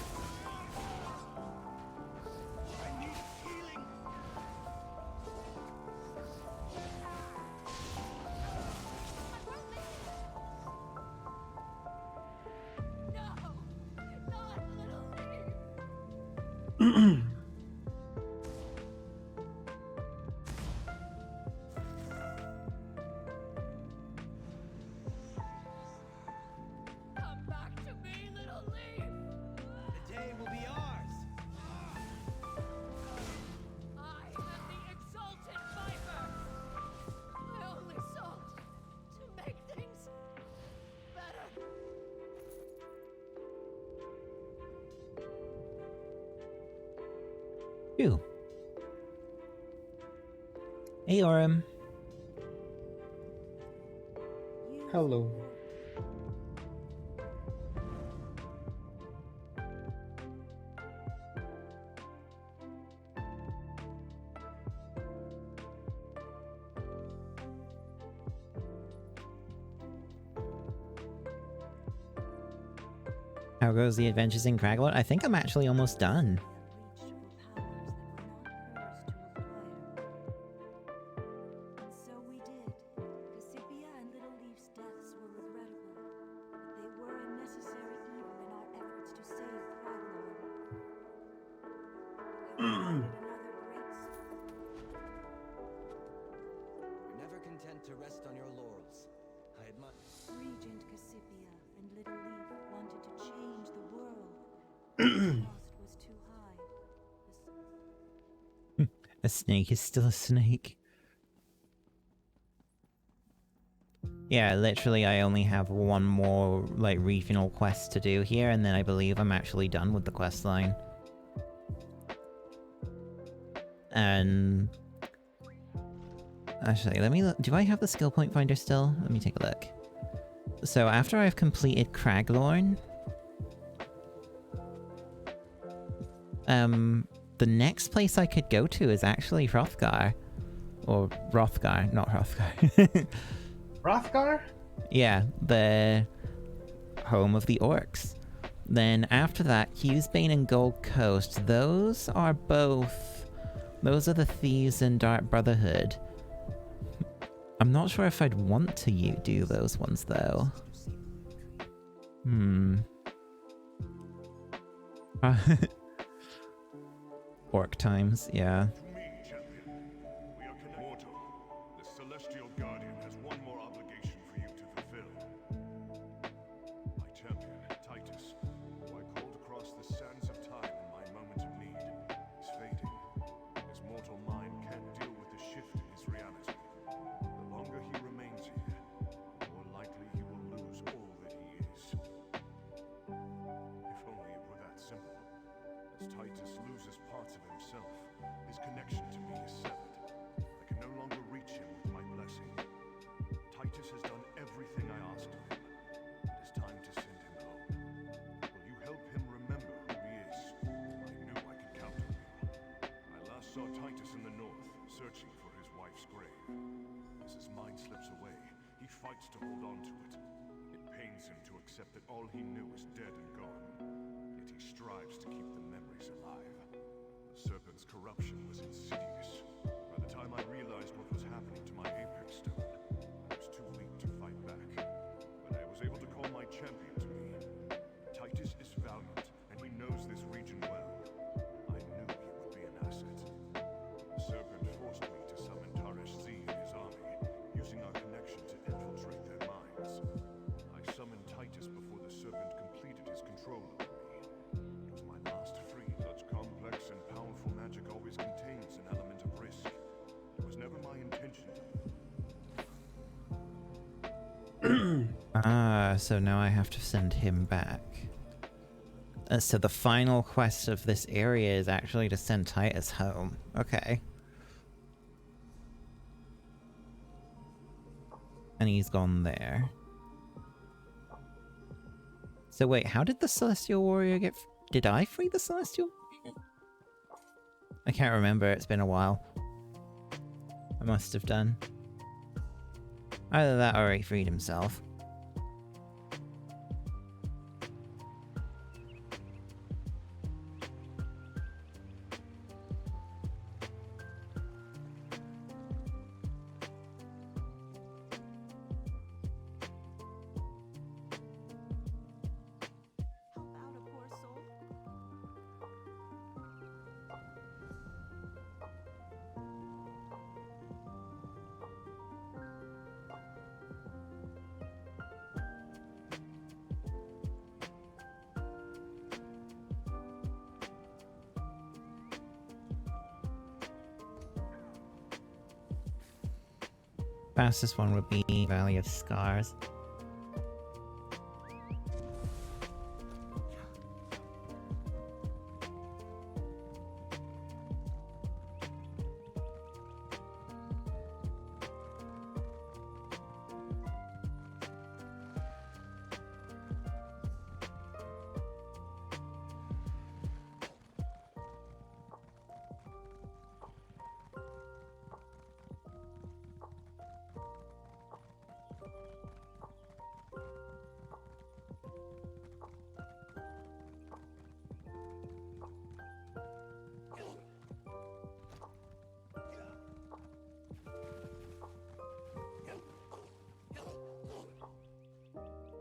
No, not little Leaf. Come back to me, little Leaf. The day will be ours. I am the exalted Viper. I only sought to make things better. Phew. Hey, Orem. Hello. How goes the adventures in Craglorn? I think I'm actually almost done. You're never content to rest on your laurels. I admire. Regent Cassipia and Little Leaf wanted to change the world. The cost was too high. A snake is still a snake. Yeah, literally I only have one more, like, regional quest to do here, and then I believe I'm actually done with the quest line. And... actually, let me look. Do I have the skill point finder still? Let me take a look. So after I've completed Craglorn... the next place I could go to is actually Hrothgar. Or Hrothgar, not Hrothgar. Hrothgar? Yeah, the home of the orcs. Then after that, Hughesbane and Gold Coast. Those are both... those are the Thieves and Dark Brotherhood. I'm not sure if I'd want to do those ones, though. Orc times, yeah. To me, champion. We are connected. The Celestial Guardian has one more obligation for you to fulfill. My champion, Titus, who I called across the sands of time in my moment of need, is fading. His mortal mind can't deal with the shift in his reality. The longer he remains here, the more likely he will lose all that he is. If only it were that simple. As Titus loses parts of himself, his connection to me is severed. I can no longer reach him with my blessing. Titus has done everything I asked of him. It is time to send him home. Will you help him remember who he is? I knew I could count on you. I last saw Titus in the north, searching for his wife's grave. As his mind slips away, he fights to hold on to it. It pains him to accept that all he knew is dead and gone. Yet he strives to keep the memories alive. The serpent's corruption was insidious. By the time I realized what was happening to my Apex Stone, I was too weak to fight back. But I was able to call my champion to me. Titus is valiant, and he knows this region well. I knew he would be an asset. The serpent forced me to summon Taresh Z and his army, using our connection to infiltrate their minds. I summoned Titus before the serpent completed his control over me. It was my last free. Such complex and powerful magic always contains an element of risk. It was never my intention. So now I have to send him back. So the final quest of this area is actually to send Titus home. Okay. And he's gone there. So wait, how did the Celestial Warrior get... did I free the Celestial? I can't remember, it's been a while. I must have done. Either that or he freed himself. Help out a poor soul? Fastest one would be Valley of Scars.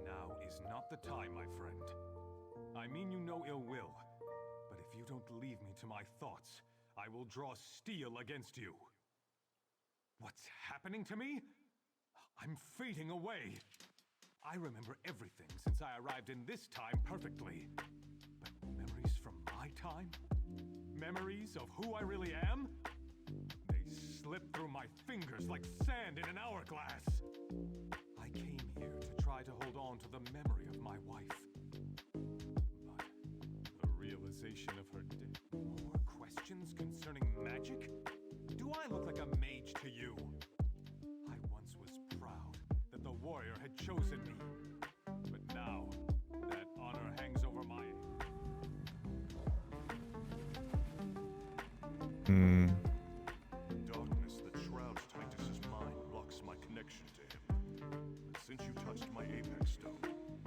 Now is not the time, my friend. I mean you no ill will, but if If you don't leave me to my thoughts, I will draw steel against you. What's happening to me? I'm fading away. I remember everything since I arrived in this time perfectly. But memories from my time? Memories of who I really am? They slip through my fingers like sand in an hourglass. I came here to try to hold on to the memory of my wife. But the realization of her death. More questions concerning magic? Do I look like a mage to you? I once was proud that the warrior had chosen me. But now, that honor hangs over my... Darkness that shrouds Titus's mind blocks my connection to him. But since you touched my apex stone,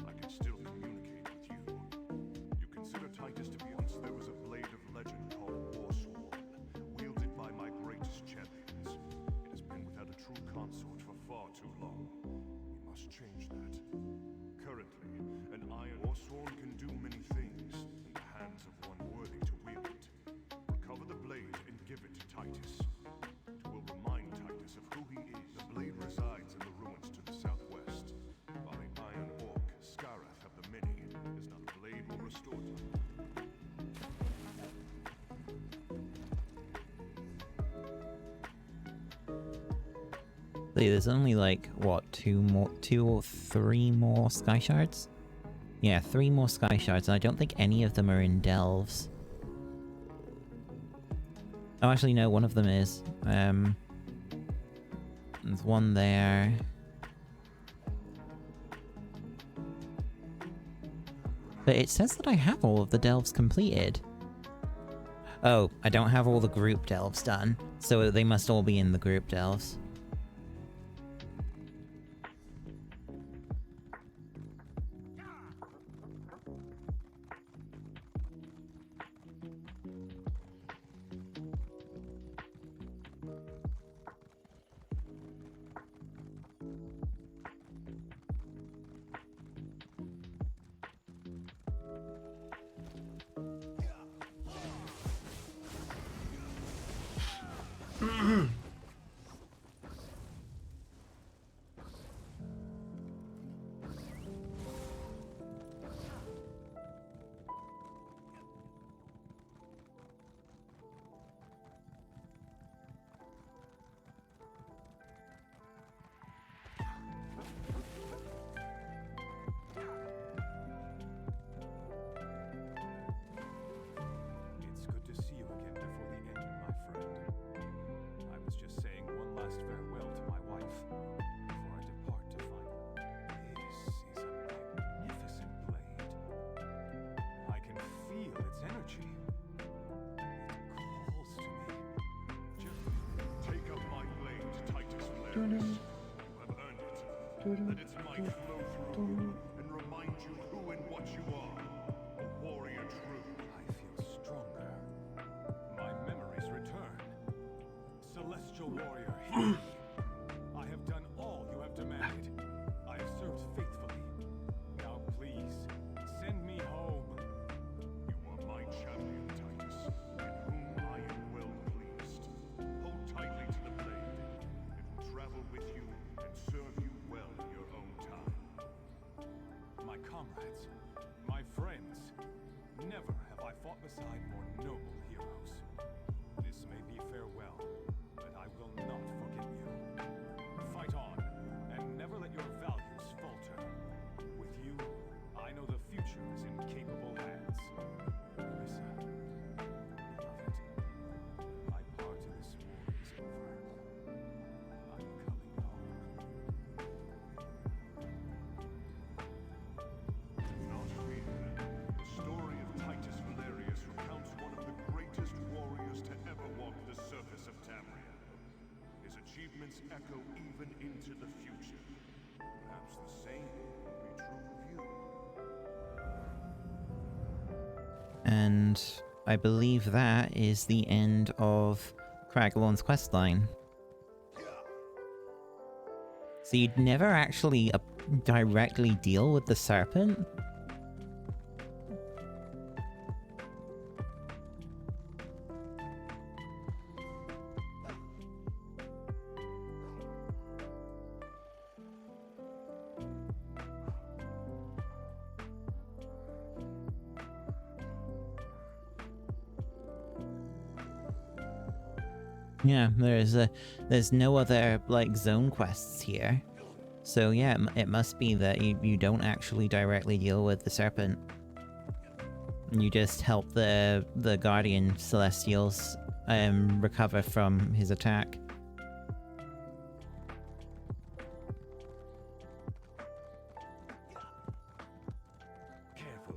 I can still communicate with you. You consider Titus to be once there was a blade of legend called Warsworn, wielded by my greatest champions. It has been without a true consort for far too long. We must change that. Currently, an iron Warsworn can do many things in the hands of one worthy to wield it. Recover the blade and give it to Titus. It will remind Titus of who he is. The blade resides in the ruins to the southwest. While the Iron Orc, Skarath of the Many, is not a blade will restore time. There's only like, what, two or three more sky shards? Yeah, 3 more sky shards, and I don't think any of them are in delves. Oh, actually, no, one of them is. There's one there. But it says that I have all of the delves completed. Oh, I don't have all the group delves done, so they must all be in the group delves. It's good to see you again before the end, my friend. I was just saying one last farewell to my wife before I depart to find... This is a magnificent blade. I can feel its energy. It calls to me. Just Take up my blade, Titus Valerius. You have earned it. Let its might flow through you and remind you who and what you are. A warrior true. I feel stronger. My memories return. Celestial warrior, hear me. I have done all you have demanded. I have served faithfully. Now please, send me home. You are my champion, Titus, in whom I am well pleased. Hold tightly to the blade. It will travel with you and serve you well in your own time. My comrades, my friends, never have I fought beside more noble heroes. This may be farewell, but I will not forget you. Fight on, and never let your values falter. With you, I know the future is in capable hands. Marissa, beloved, my part in this war is over. I'm coming home. Not fear. The story of Titus Valerius recounts one of the greatest warriors to ever walk the surface of Tamria. His achievements echo even into the future. Perhaps the same will be true of you. And I believe that is the end of Craglorn's questline. So you'd never actually directly deal with the serpent? Yeah, there's no other, like, zone quests here. So yeah, it must be that you don't actually directly deal with the serpent. You just help the Guardian Celestials recover from his attack. Careful.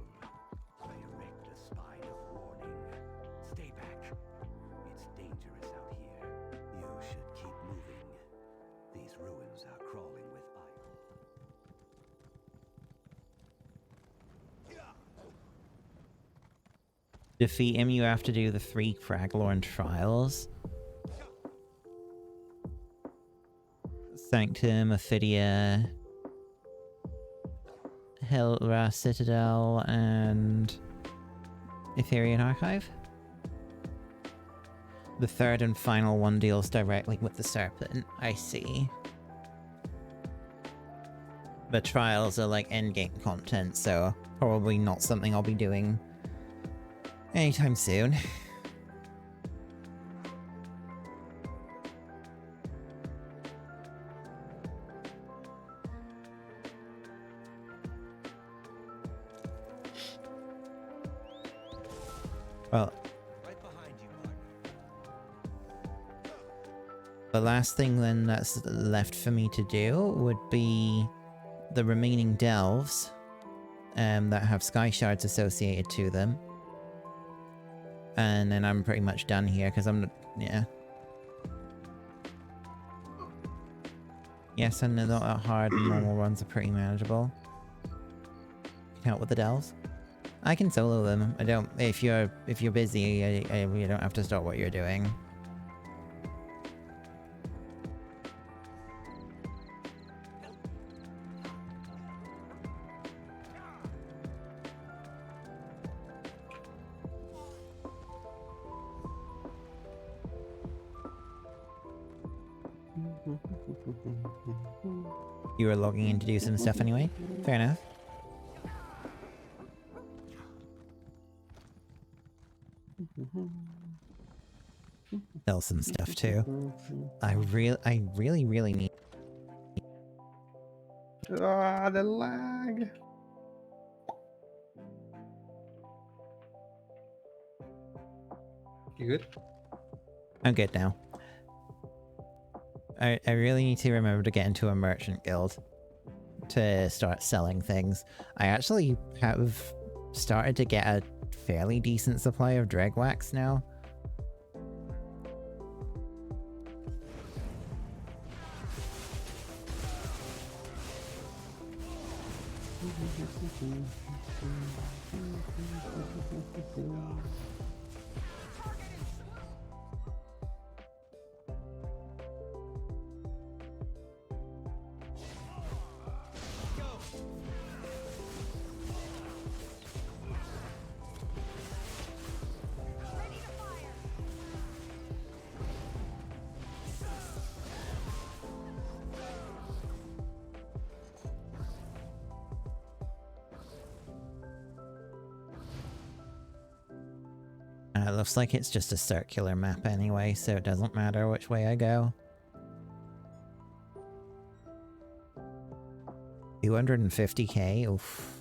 I erect a spine of warning. Stay back. It's dangerous out here. You should keep moving. These ruins are crawling with Defeat him, you have to do the 3 Craglorn trials. Sanctum, Ophidia, Helra Citadel, and Ethereal Archive. The 3rd and final one deals directly with the Serpent, I see. The trials are like endgame content, so probably not something I'll be doing anytime soon. Well, Right behind you, partner. the last thing then that's left for me to do would be the remaining delves that have sky shards associated to them. And then I'm pretty much done here, because I'm... yeah. Yes, and they're not that hard, and normal runs are pretty manageable. Can help with the delves. I can solo them. I don't... If you're busy, you don't have to stop what you're doing. You were logging in to do some stuff anyway? Fair enough. Sell some stuff too. I really need... Ah, the lag. You good? I'm good now. I really need to remember to get into a merchant guild to start selling things. I actually have started to get a fairly decent supply of dreg wax now. It looks like it's just a circular map anyway, so it doesn't matter which way I go. 250k? Oof.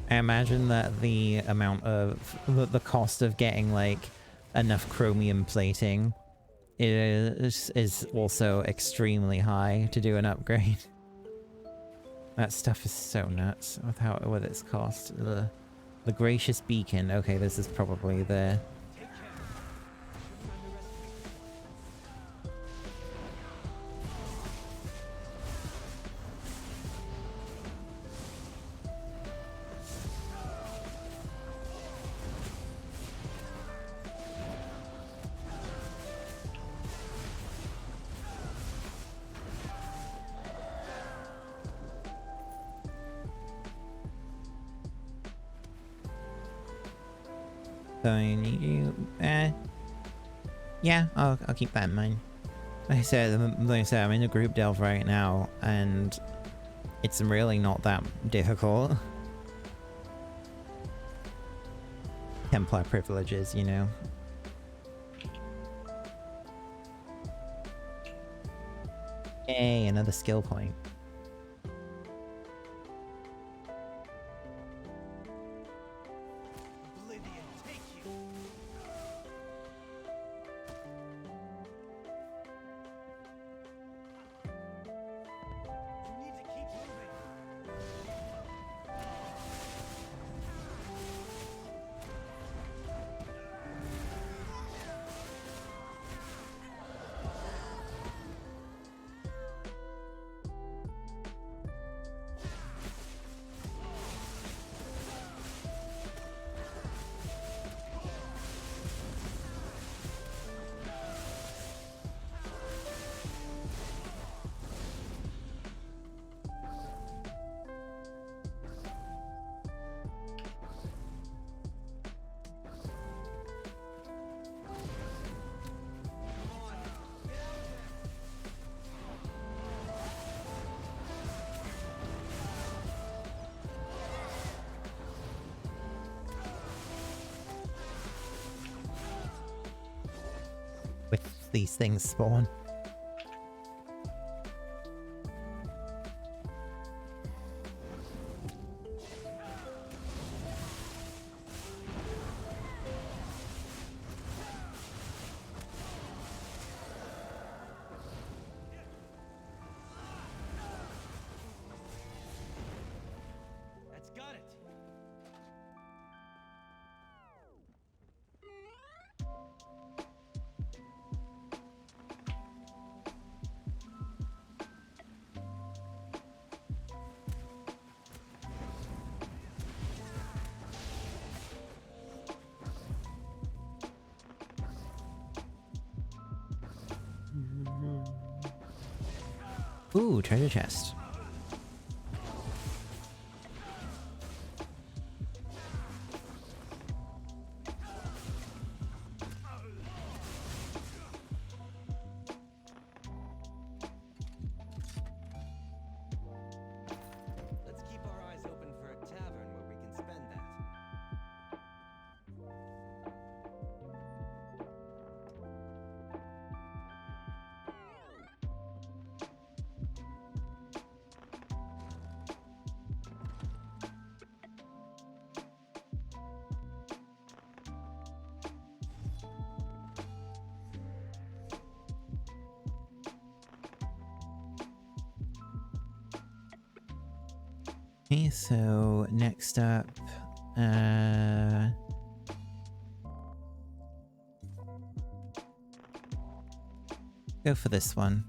I imagine that the amount of the cost of getting like enough chromium plating is also extremely high to do an upgrade. That stuff is so nuts with its cost. Ugh. The Gracious Beacon. Okay, this is probably the... So I need you... yeah, I'll keep that in mind. Like I said, I'm in a group delve right now, and it's really not that difficult. Templar privileges, you know. Yay, another skill point. With these things spawn. That's got it. Ooh, treasure chest. Let's keep our eyes open for a tavern where we can spend that. Okay, so next up, go for this one.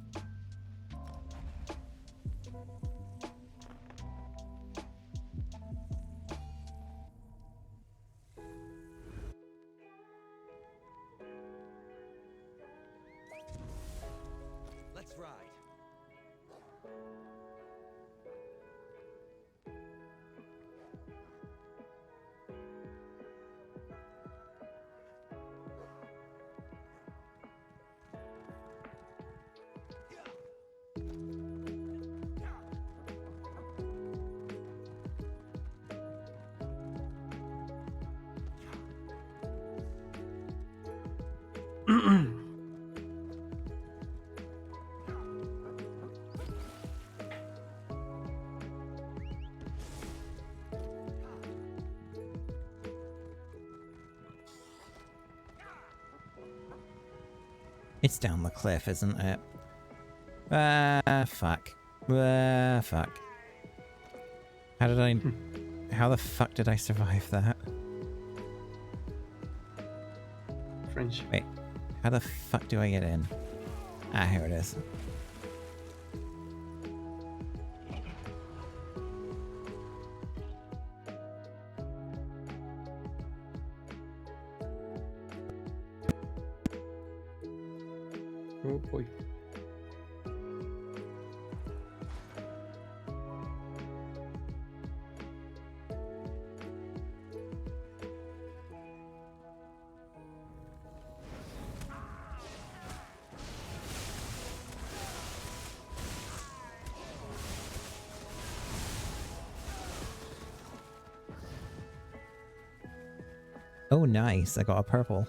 Let's ride. It's down the cliff, isn't it? Fuck. Fuck. How did I... How the fuck did I survive that? French. Wait, how the fuck do I get in? Ah, here it is. Oh boy. Oh, nice. I got a purple.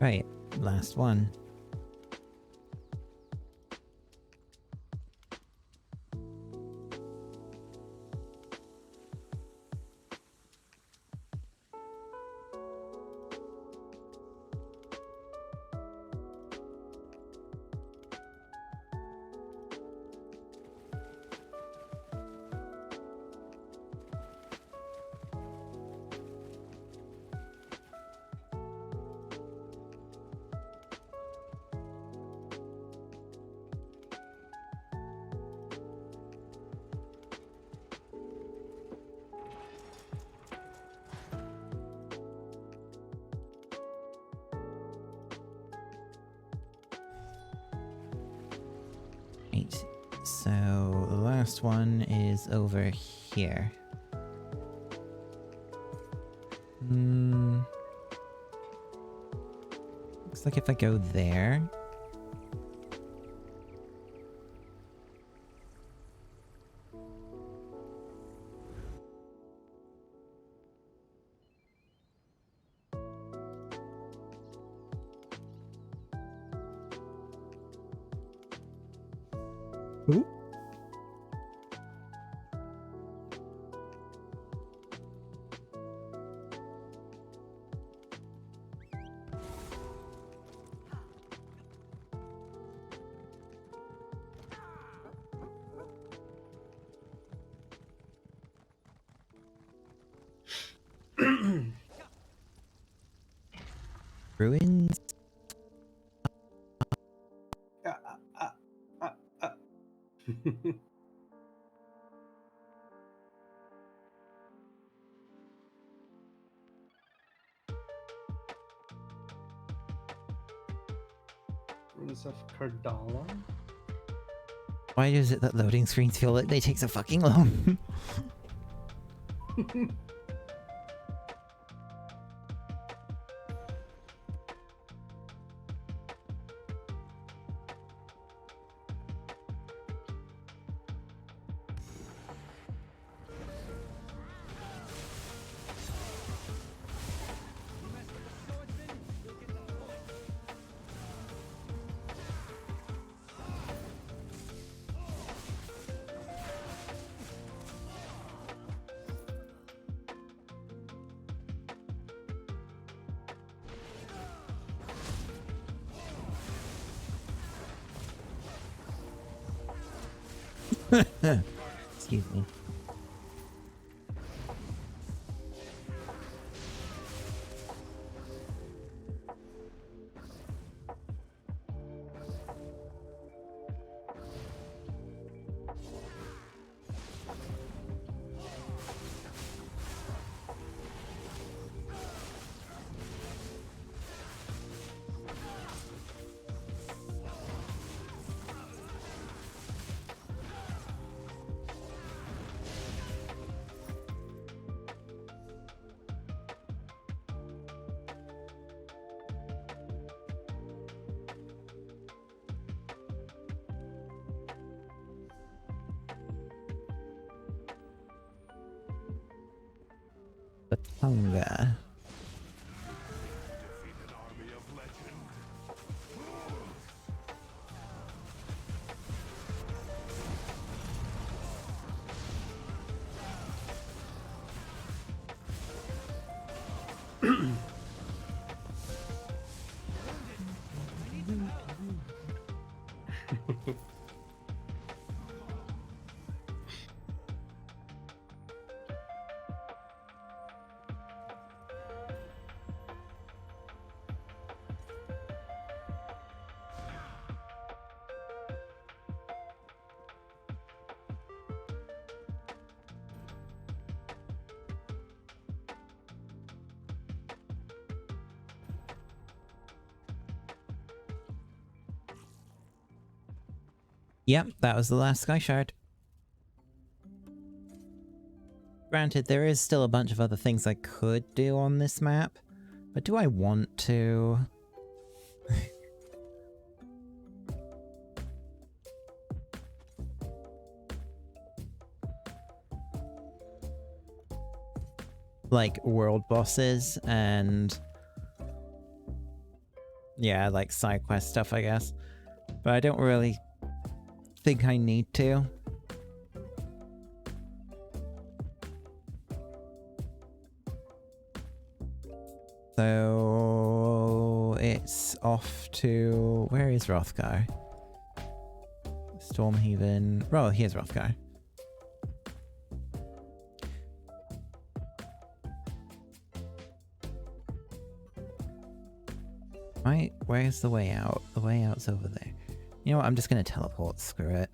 Right, last one. Right, so the last one is over here. Looks like if I go there... Ooh. Ruins? Ruins of Cardala? Why is it that loading screens feel like they take so fucking long? Excuse me. The Tonga. Defeated army of legend. Yep, that was the last Sky Shard. Granted, there is still a bunch of other things I could do on this map, but do I want to? Like world bosses and yeah, like side quest stuff, I guess. But I don't really think I need to. So it's off to... where is Rothgar? Stormhaven... oh, here's Rothgar. Right, where's the way out? The way out's over there. You know what, I'm just gonna teleport, screw it.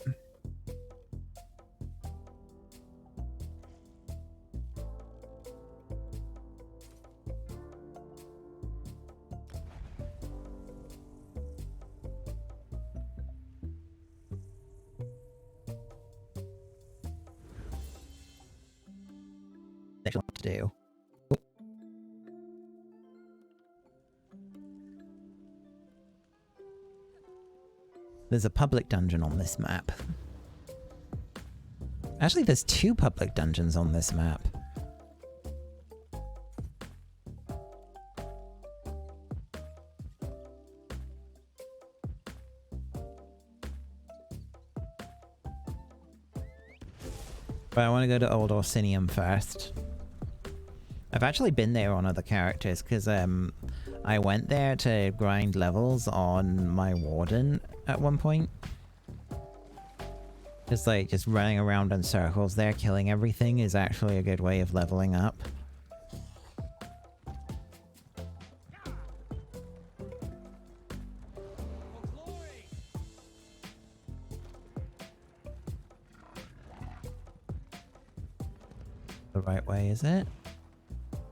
There's a lot to do. There's a public dungeon on this map. Actually, there's 2 public dungeons on this map. But I want to go to Old Orsinium first. I've actually been there on other characters, because I went there to grind levels on my Warden at one point. Just running around in circles there, killing everything is actually a good way of leveling up. The right way, is it?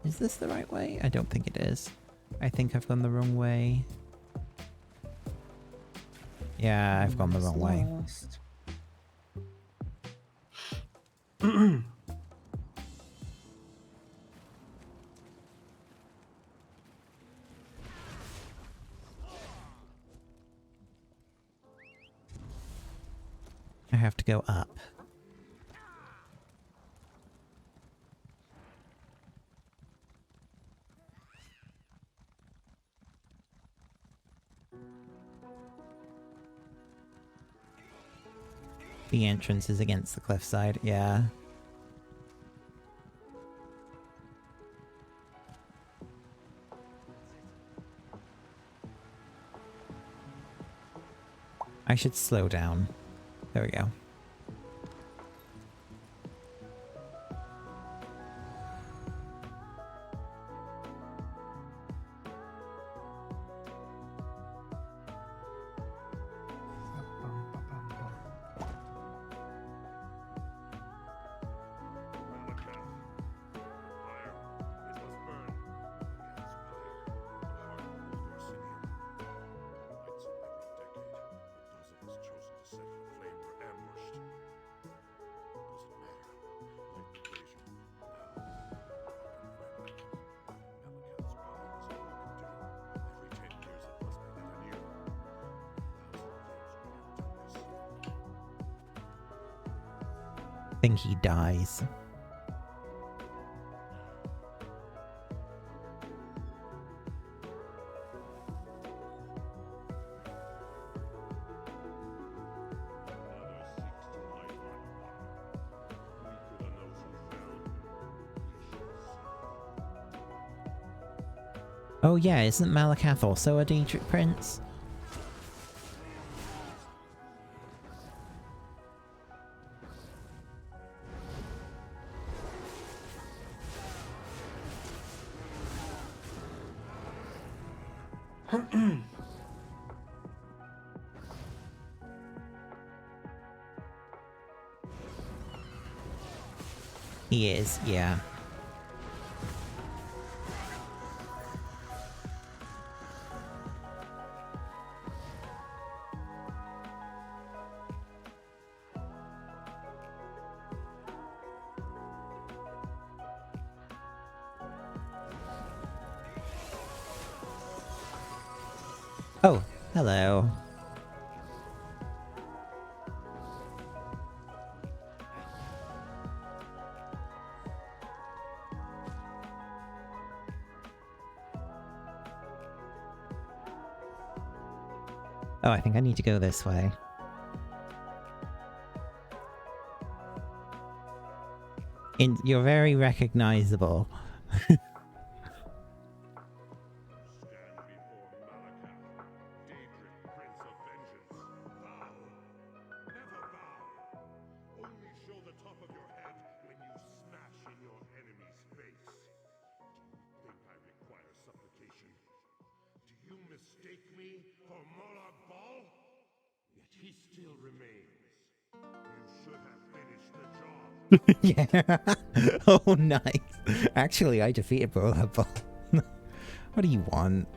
Is this the right way? I don't think it is. I think I've gone the wrong way. Yeah, I've gone the wrong way. I have to go up. The entrance is against the cliffside, yeah. I should slow down. There we go. think he dies. Oh yeah, isn't Malakath also a Daedric prince? He is, yeah. Oh, hello. Oh, I think I need to go this way. You're very recognizable. Yeah. Oh, nice. Actually, I defeated Bolabol. What do you want?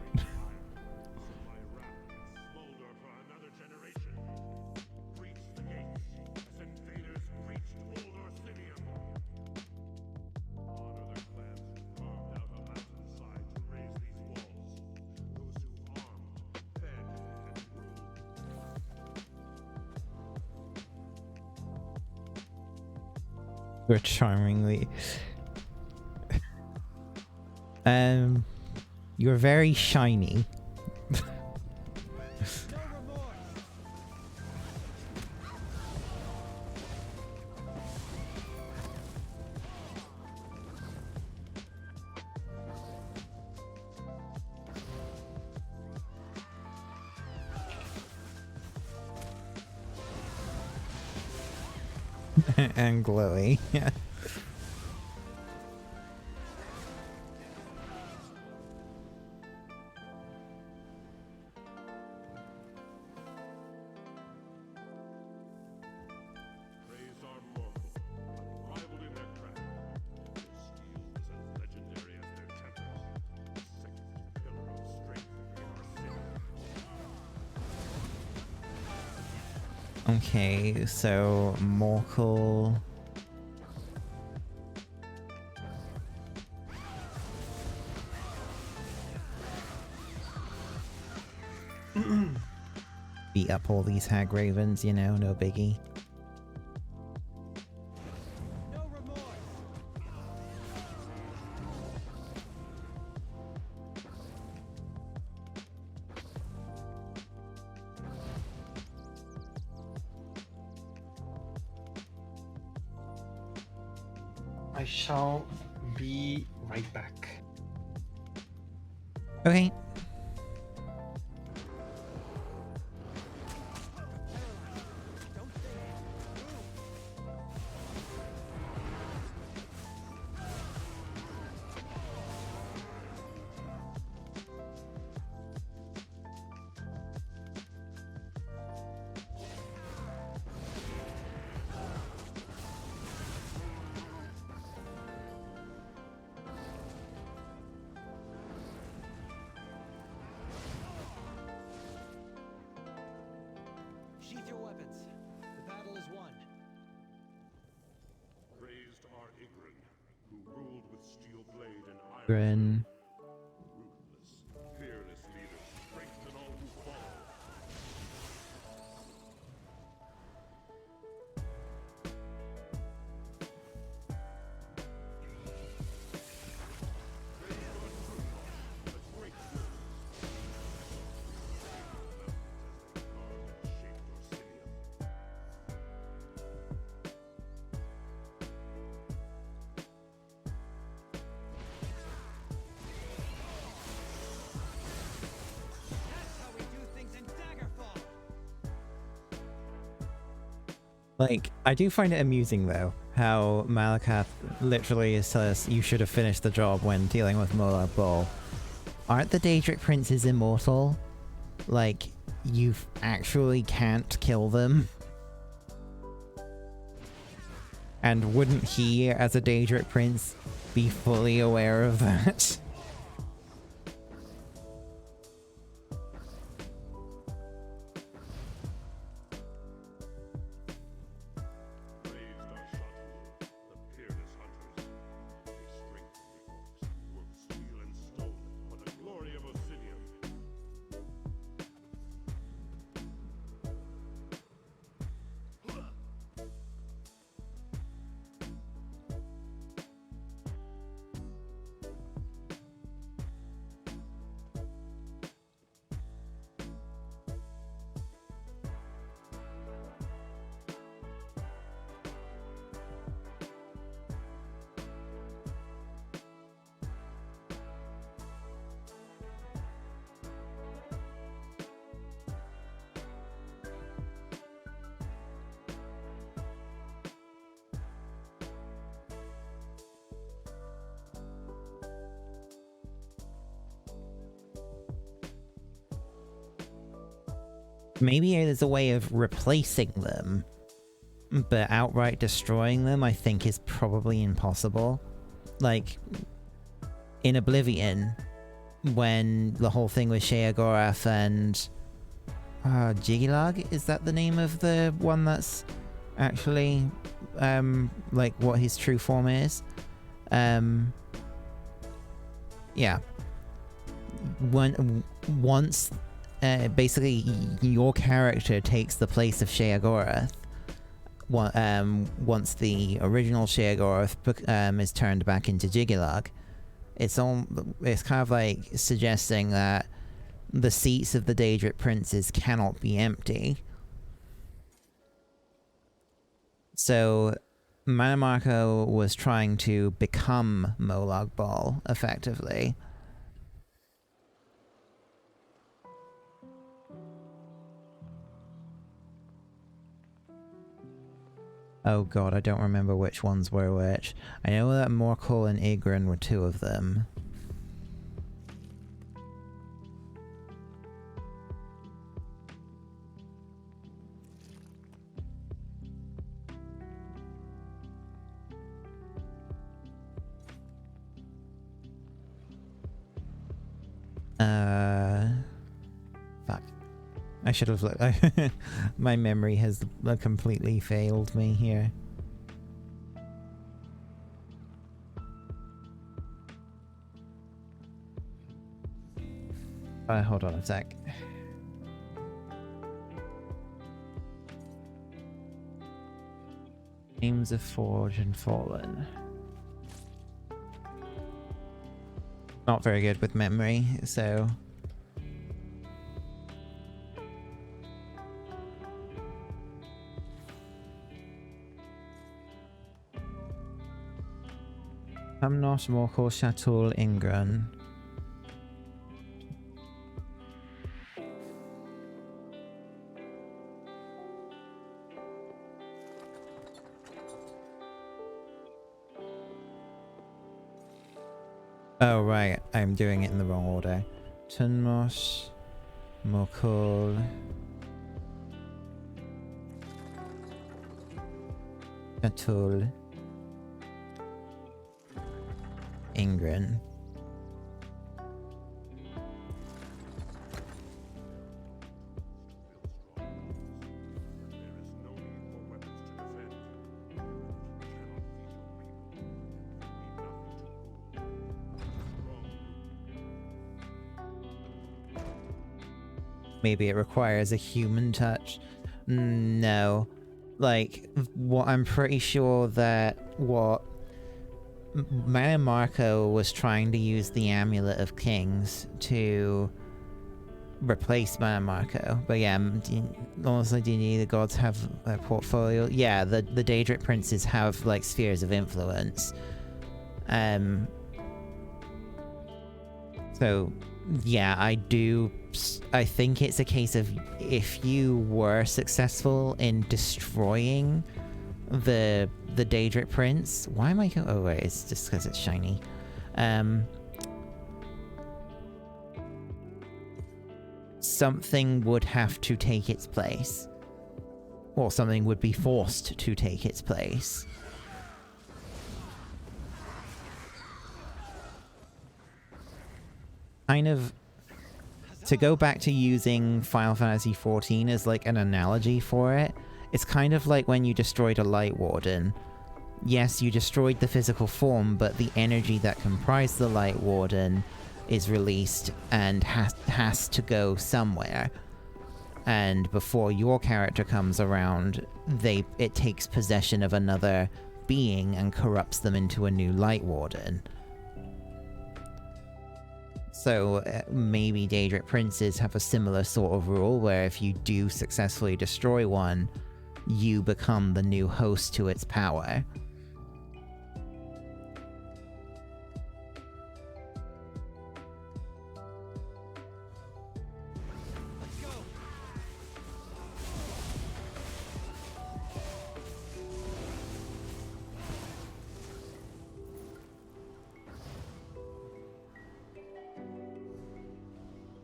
You're charmingly. You're very shiny. And glowy. Yeah. Okay, so Morkel. Beat up all these hag ravens, you know, no biggie. I shall be right back. Okay. Sheath your weapons. The battle is won. Praised are Igrin, who ruled with steel blade and iron. Grin. Ruthless, fearless leader, strengthen all who follow. Like, I do find it amusing though, how Malakath literally says you should have finished the job when dealing with Molag Bal. Aren't the Daedric Princes immortal? Like, you actually can't kill them? And wouldn't he, as a Daedric Prince, be fully aware of that? Maybe there's a way of replacing them, but outright destroying them I think is probably impossible. Like, in Oblivion, when the whole thing with Sheogorath and... Jigilag? Is that the name of the one that's actually, like, what his true form is? Yeah. Once... basically, your character takes the place of Sheogorath. Once the original Sheogorath is turned back into Jigilag, it's kind of like suggesting that the seats of the Daedric Princes cannot be empty. So, Manamarco was trying to become Molag Bal, effectively. Oh god, I don't remember which ones were which. I know that Morkul and Igrin were two of them. Fuck. I should have looked. My memory has completely failed me here. Hold on a sec. Names of Forge and Fallen. Not very good with memory, so... Hamnos, Morkul, Shatul, Ingran. Oh right, I'm doing it in the wrong order. Tunmos, Morkul, Shatul, Ingran. Maybe it requires a human touch. No. Like, what I'm pretty sure that what Manamarco was trying to use the Amulet of Kings to replace Manamarco. But yeah, honestly, do the gods have a portfolio? Yeah, the Daedric Princes have, like, spheres of influence. So, Yeah, I do. I think it's a case of if you were successful in destroying the Daedric Prince. Why am I? Oh wait, it's just because it's shiny. Something would have to take its place, or something would be forced to take its place. Kind of, to go back to using Final Fantasy XIV as like an analogy for it, it's kind of like when you destroyed a Light Warden. Yes, you destroyed the physical form, but the energy that comprised the Light Warden is released and has to go somewhere. And before your character comes around, it takes possession of another being and corrupts them into a new Light Warden. So maybe Daedric Princes have a similar sort of rule where if you do successfully destroy one, you become the new host to its power.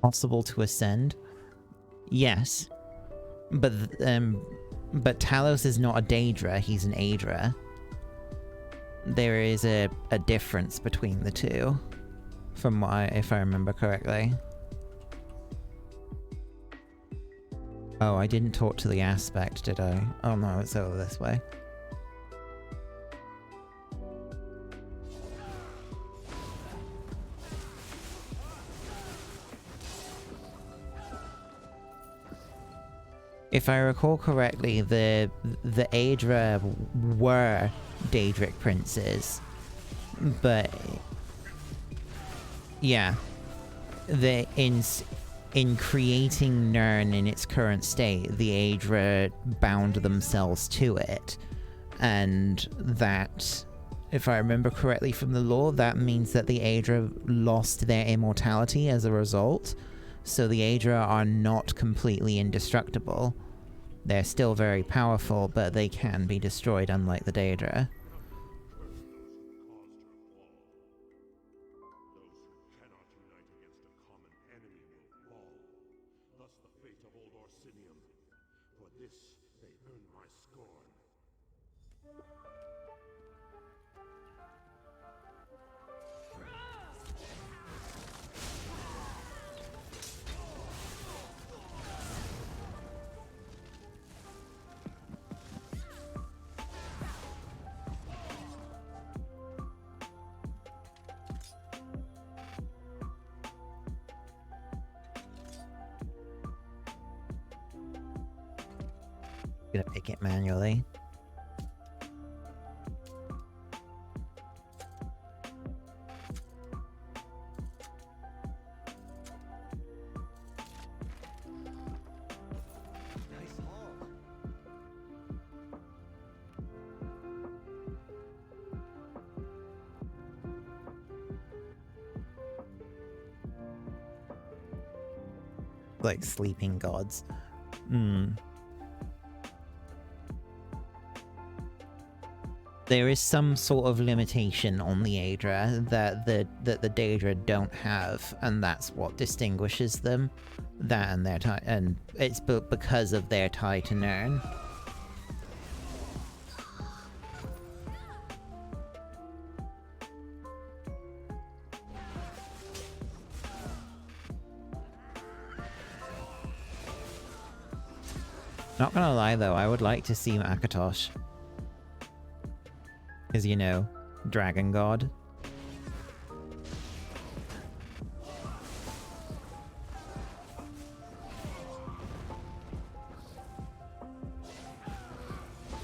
Possible to ascend? Yes. But Talos is not a Daedra, he's an Aedra. There is a difference between the two, from what if I remember correctly. Oh, I didn't talk to the aspect, did I? Oh no, it's over this way. If I recall correctly, the Aedra were Daedric Princes, but yeah, in creating Nirn in its current state, the Aedra bound themselves to it, and that, if I remember correctly from the lore, that means that the Aedra lost their immortality as a result. So the Aedra are not completely indestructible. They're still very powerful, but they can be destroyed, unlike the Daedra. Gonna pick it manually. Nice haul. Like sleeping gods. There is some sort of limitation on the Aedra that the Daedra don't have, and that's what distinguishes them. That and their tie, and it's because of their tie to Nirn. Not gonna lie though, I would like to see Akatosh. Because, you know, Dragon God.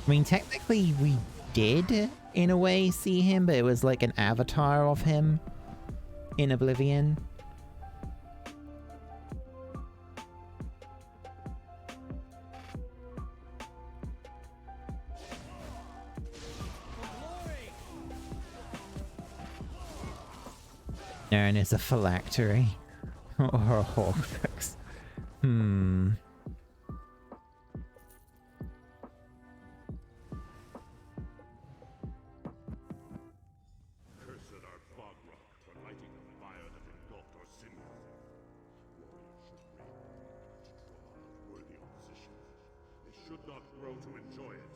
I mean, technically we did, in a way, see him, but it was like an avatar of him in Oblivion. Nirn is a phylactery. Or a Horcrux. Cursed are bog rock for lighting a fire that engulfed our sinews. Warriors should reign to draw out worthy opposition. They should not grow to enjoy it.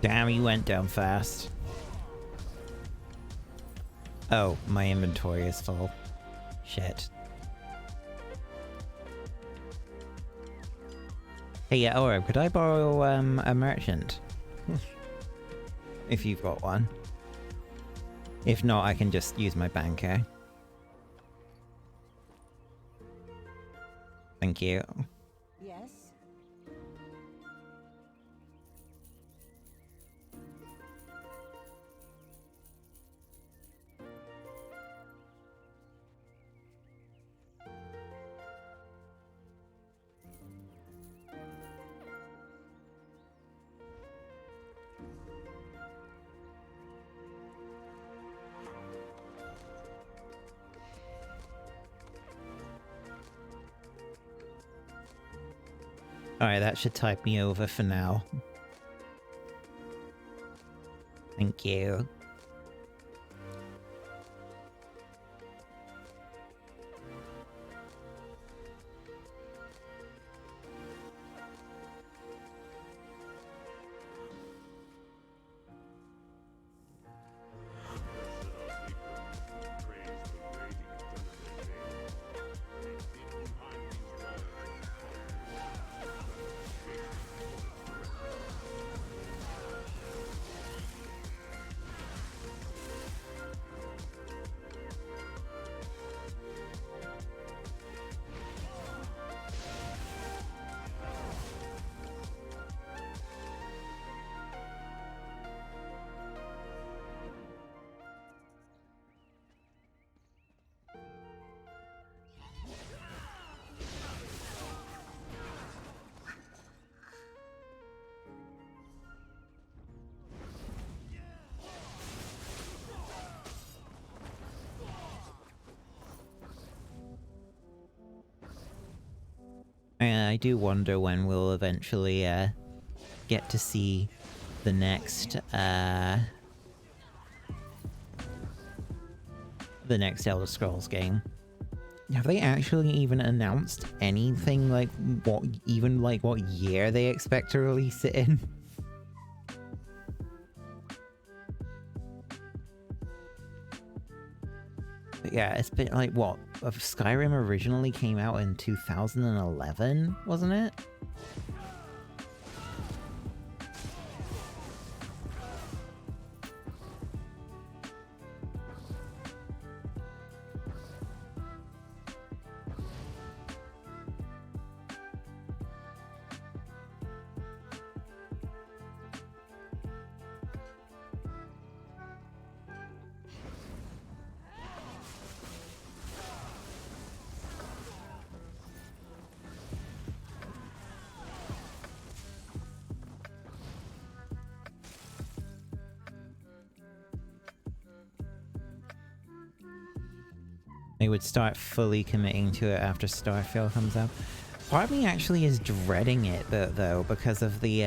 Damn, he went down fast. Oh, my inventory is full. Shit. Hey, yeah, Orb, could I borrow a merchant? If you've got one. If not, I can just use my banker. Thank you. Yes? Alright, that should tide me over for now. Thank you. I do wonder when we'll eventually get to see the next Elder Scrolls game. Have they actually even announced anything like what year they expect to release it in? But yeah, it's been like what? Skyrim originally came out in 2011, wasn't it? They would start fully committing to it after Starfield comes out. Part of me actually is dreading it though because of the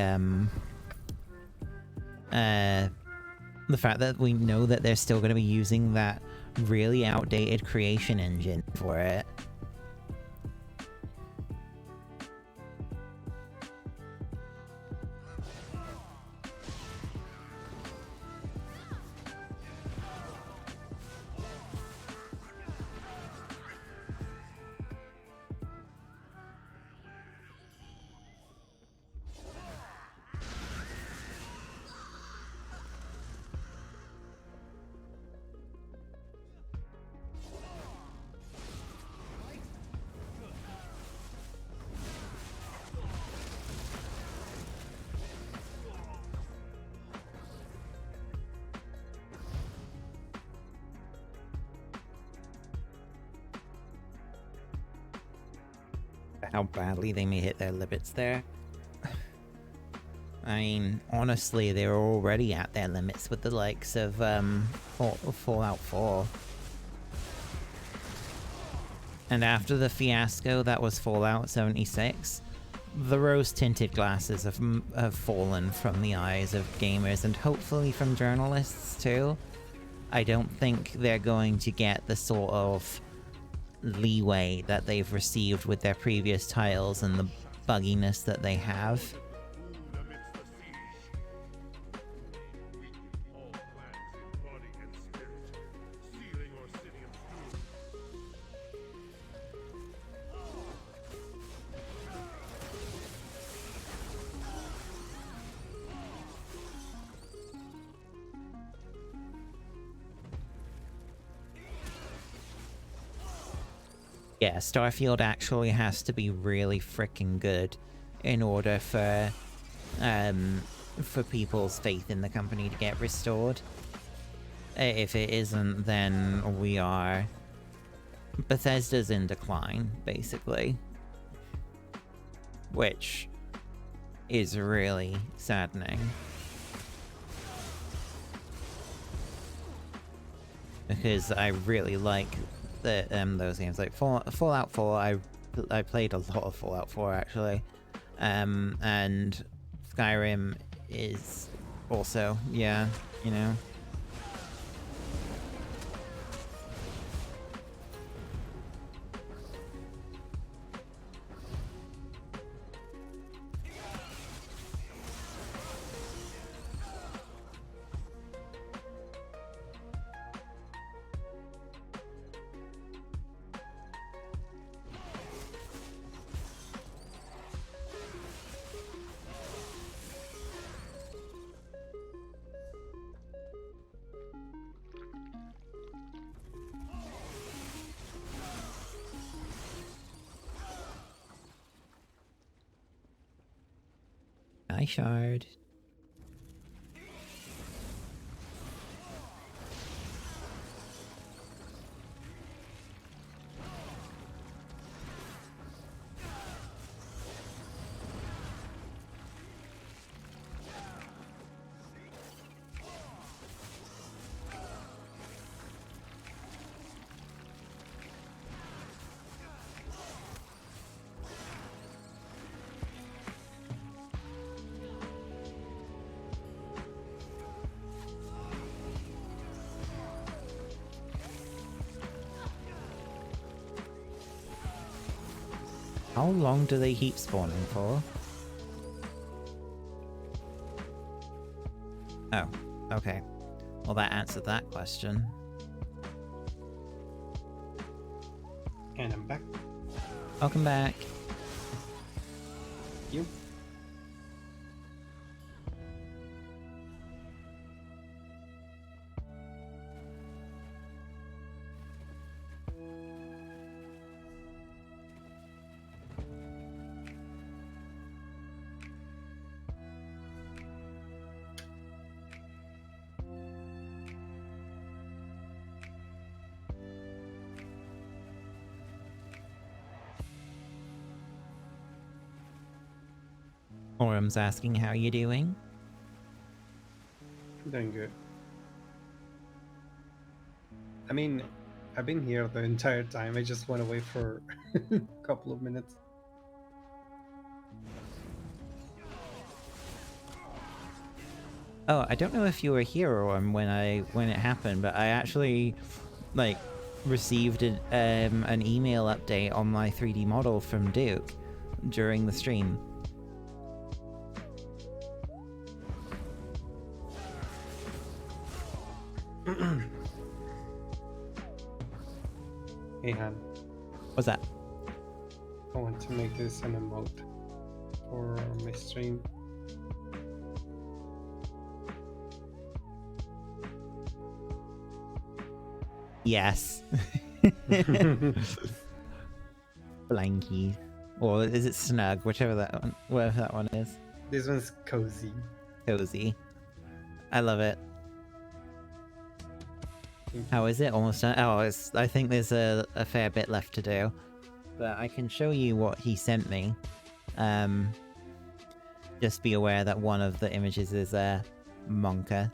fact that we know that they're still going to be using that really outdated creation engine for it. How badly they may hit their limits there. I mean, honestly, they were already at their limits with the likes of Fallout 4. And after the fiasco that was Fallout 76, the rose-tinted glasses have fallen from the eyes of gamers and hopefully from journalists too. I don't think they're going to get the sort of leeway that they've received with their previous titles and the bugginess that they have. Yeah, Starfield actually has to be really freaking good in order for people's faith in the company to get restored. If it isn't, then we are... Bethesda's in decline, basically. Which is really saddening. Because I really like those games, like Fallout 4. I played a lot of Fallout 4 actually, and Skyrim is also, yeah, you know. Hi, Shard. How long do they keep spawning for? Oh, okay. Well, that answered that question. And I'm back. Welcome back. You? Orum's asking how you doing. Doing good. I mean, I've been here the entire time. I just went away for a couple of minutes. Oh, I don't know if you were here Orm when it happened, but I actually like received an email update on my 3D model from Duke during the stream. Hey, Han. What's that? I want to make this an emote for my stream. Yes. Blanky. Or is it Snug? Whatever that one is. This one's cozy. Cozy. I love it. How is it? Almost done? Oh, I think there's a fair bit left to do. But I can show you what he sent me. Just be aware that one of the images is Monka.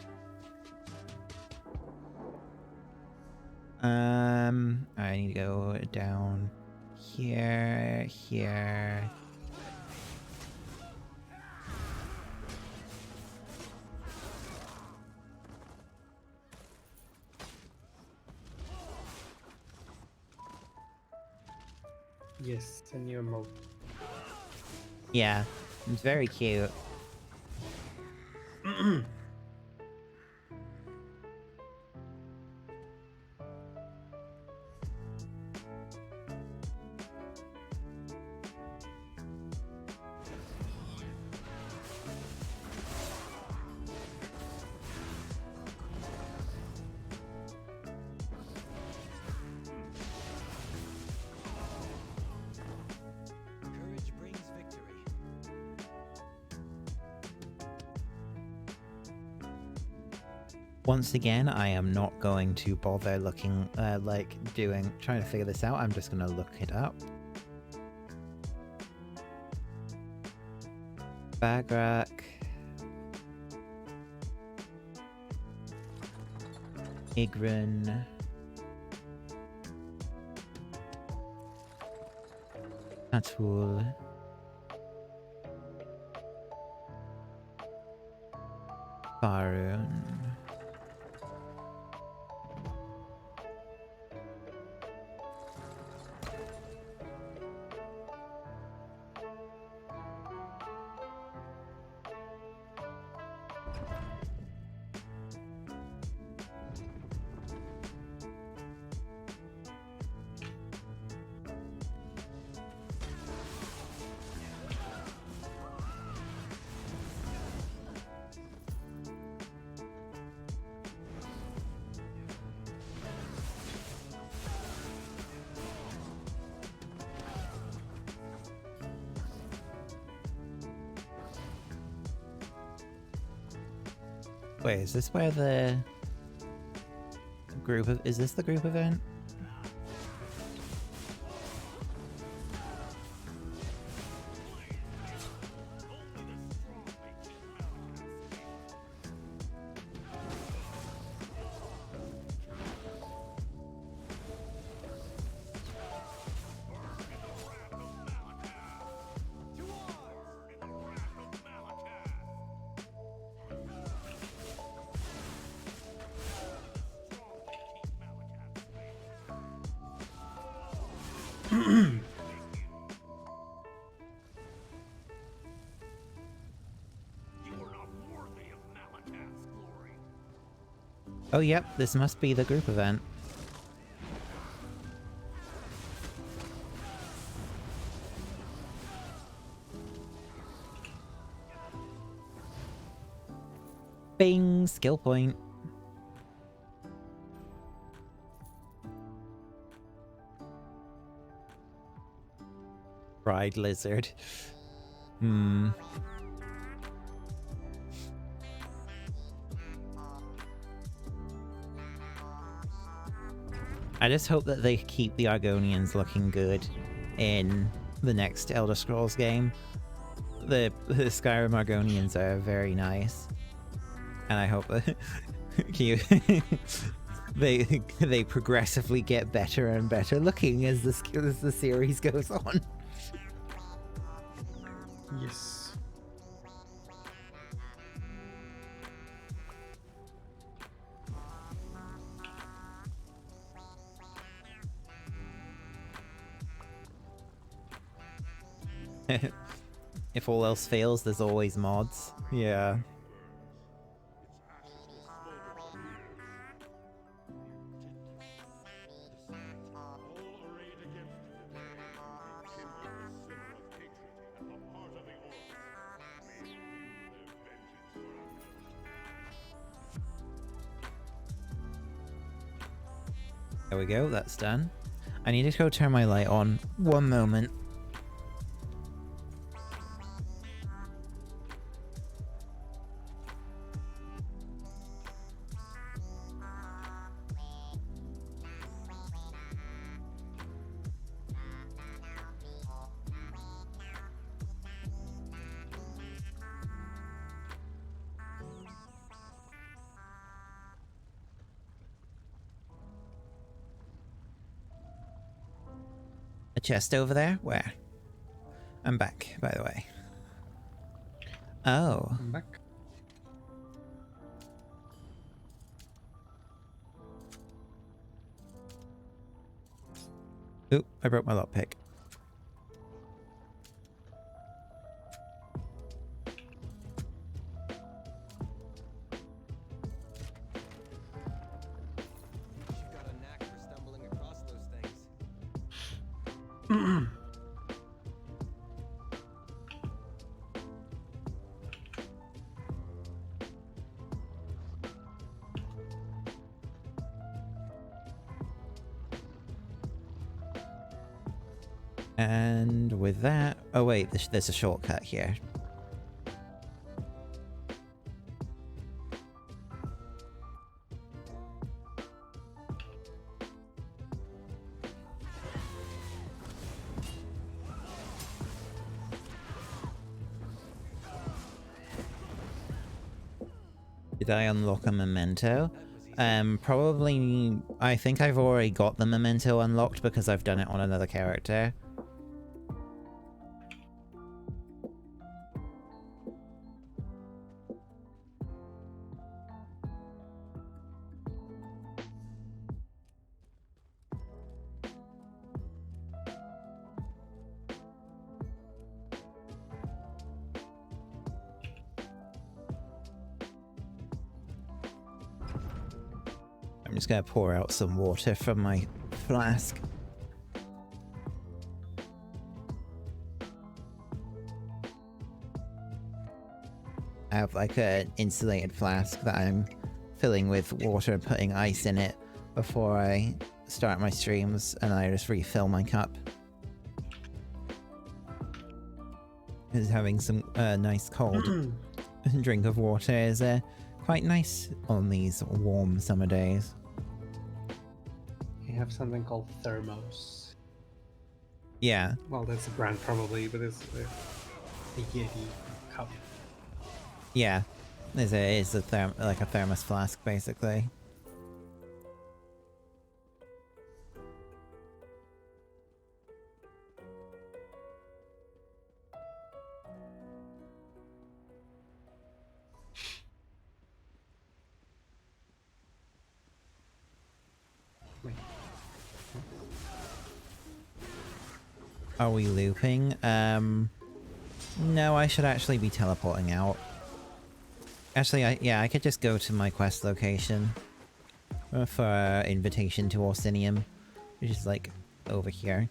I need to go down here, here. Yes, a new emote. Yeah, it's very cute. Courage brings victory. Once again, I am not going to bother looking, trying to figure this out. I'm just gonna look it up. Bagrak. Igrin. Atul. Farun. Wait, is this where the group of... Is this the group event? Oh yep, this must be the group event. Bing! Skill point. Fried lizard. Hmm. I just hope that they keep the Argonians looking good in the next Elder Scrolls game. The Skyrim Argonians are very nice. And I hope that they progressively get better and better looking as the series goes on. Yes. If all else fails, there's always mods. Yeah. There we go, that's done. I need to go turn my light on. One moment. A chest over there? Where? I'm back, by the way. Oh. I'm back. Oop, I broke my lockpick. You've got a knack for stumbling across those things. And with that... Oh wait, there's a shortcut here. Did I unlock a memento? Probably... I think I've already got the memento unlocked because I've done it on another character. I'm just gonna pour out some water from my flask. I have like an insulated flask that I'm filling with water and putting ice in it before I start my streams, and I just refill my cup. Because having some nice cold drink of water is quite nice on these warm summer days. You have something called Thermos. Yeah. Well, that's a brand probably, but it's a Yeti cup. Yeah. It's a like a thermos flask, basically. Are we looping? No, I should actually be teleporting out. Actually, I could just go to my quest location. for Invitation to Orsinium, which is like over here.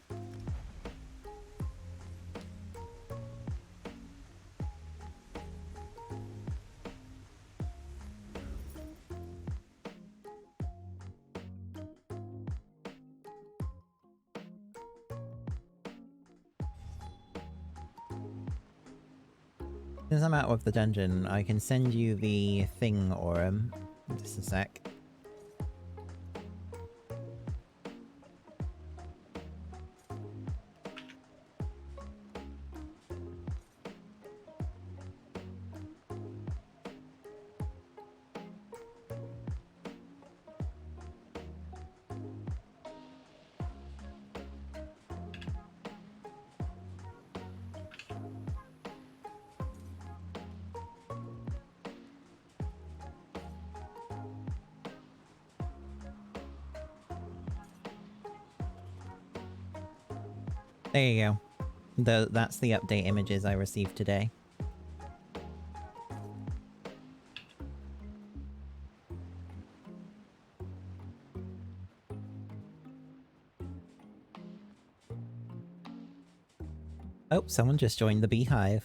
Since I'm out of the dungeon, I can send you the thing Aurum. Just a sec. There you go. That's the update images I received today. Oh, someone just joined the Beehive.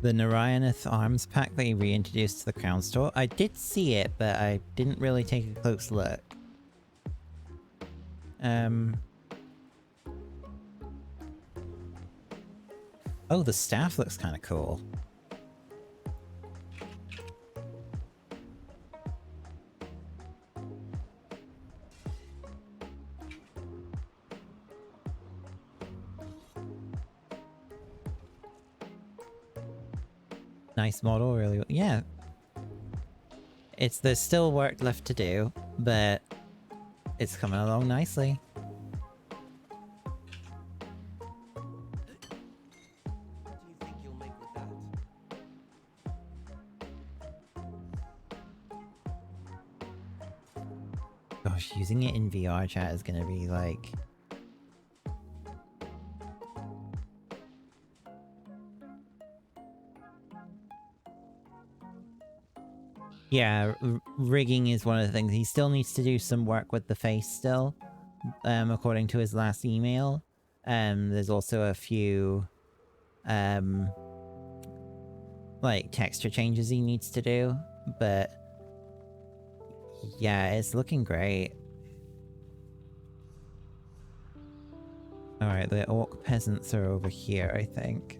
The Narayanath Arms pack they reintroduced to the Crown Store. I did see it, but I didn't really take a close look. Oh, the staff looks kind of cool. Nice model, really. Yeah. There's still work left to do, but it's coming along nicely. Gosh, using it in VR chat is gonna be like... Yeah, rigging is one of the things. He still needs to do some work with the face still, according to his last email. There's also a few, like, texture changes he needs to do, but... yeah, it's looking great. Alright, the orc peasants are over here, I think.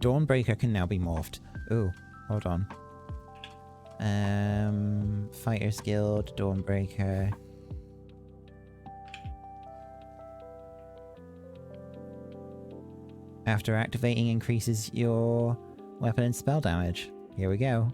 Dawnbreaker can now be morphed. Ooh, hold on. Fighters Guild, Dawnbreaker. After activating increases your weapon and spell damage. Here we go.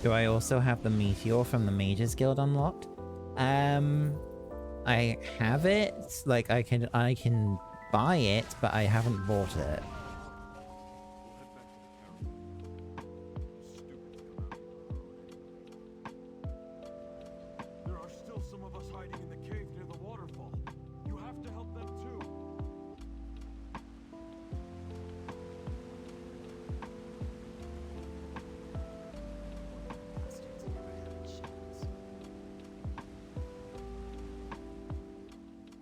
Do I also have the Meteor from the Mages Guild unlocked? I have it. Like, I can buy it, but I haven't bought it. There are still some of us hiding in the cave near the waterfall. You have to help them too.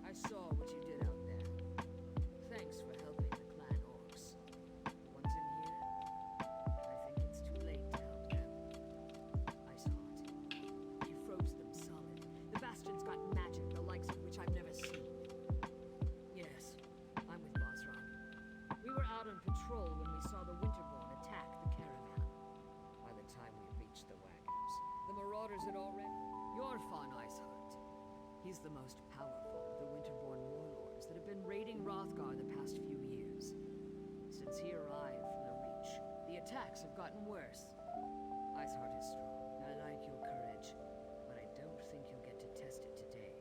I saw what you did out there. Thanks for helping the clan orcs. marauders had already... You're Fawn Iceheart. He's the most powerful of the Winterborn warlords that have been raiding Rothgar the past few years. Since he arrived from the Reach, the attacks have gotten worse. Iceheart is strong. I like your courage, but I don't think you'll get to test it today.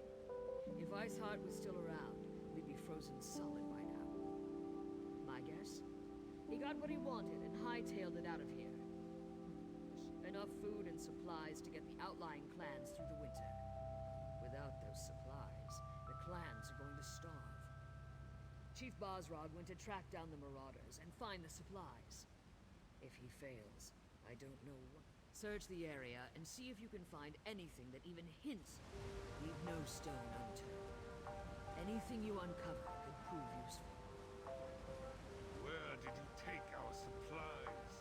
If Iceheart was still around, we'd be frozen solid by now. My guess? He got what he wanted and hightailed it out of here. Enough food and supplies to get the outlying clans through the winter. Without those supplies, the clans are going to starve. Chief Bosrog went to track down the marauders and find the supplies. If he fails, I don't know what. Search the area and see if you can find anything that even hints. Leave no stone unturned. Anything you uncover could prove useful. Where did he take our supplies?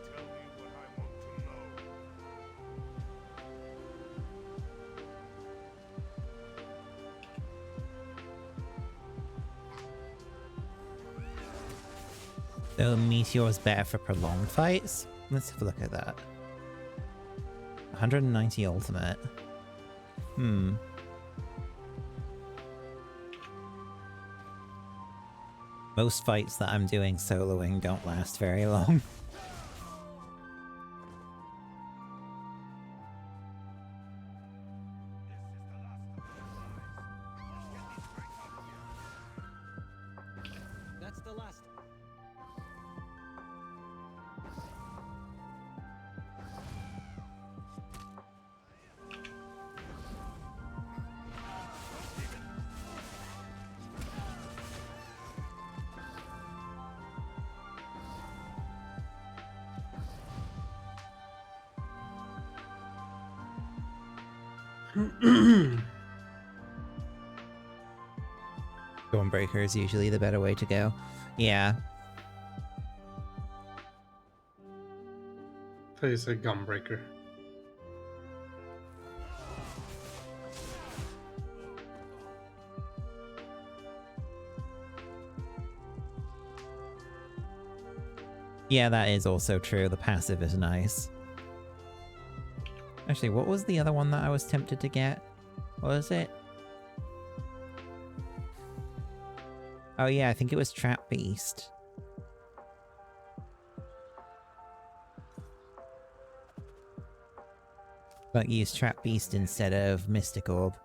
Tell me what I want to know. So Meteor's better for prolonged fights? Let's have a look at that. 190 ultimate. Most fights that I'm doing soloing don't last very long. That's the last. Dawnbreaker is usually the better way to go. Yeah. I thought you said Gunbreaker. Yeah, that is also true. The passive is nice. Actually, what was the other one that I was tempted to get? What was it? Oh yeah, I think it was Trap Beast. But use Trap Beast instead of Mystic Orb.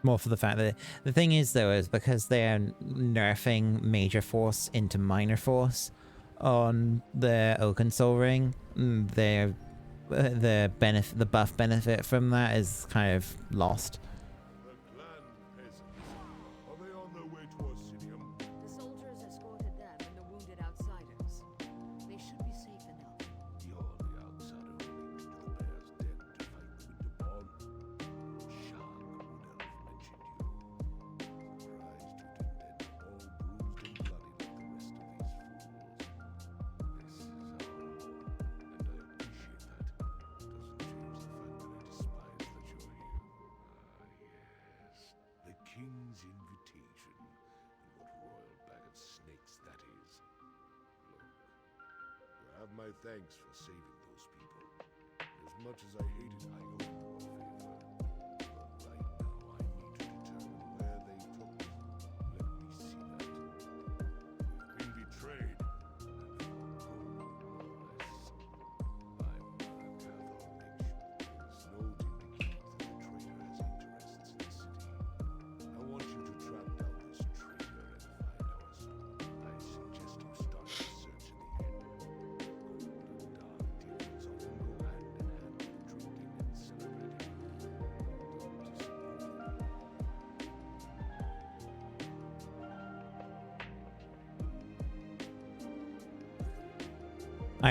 More for the fact that the thing is though is because they're nerfing Major Force into Minor Force on the Oaken Soul Ring, the buff benefit from that is kind of lost. The clan peasants. Are they on their way to Orsinium? The soldiers escorted them and the wounded outsiders. They should be safe enough. You're the outsider who leaped into the bear's den to fight the Winterborn. Shark would have mentioned you. Surprised you didn't end up all bruised and bloody like the rest of these fools. This is our home, and I appreciate that. Doesn't change the fact that I despise that you're here. Ah, yes. The king's invitation. And what royal bag of snakes that is. Look, you have my thanks for saving those people. As much as I hate it, I owe you a favor. But right now, I need to determine where they took me. Let me see that. We've been betrayed. And for gold, no less. I'm Cathar Ridge. There's no indicate that the traitor has interests in the city. I want you to track down this traitor and find our stone. I suggest you start the search in the inn. Gold and dark dealings often go hand in hand with drinking and celebrating.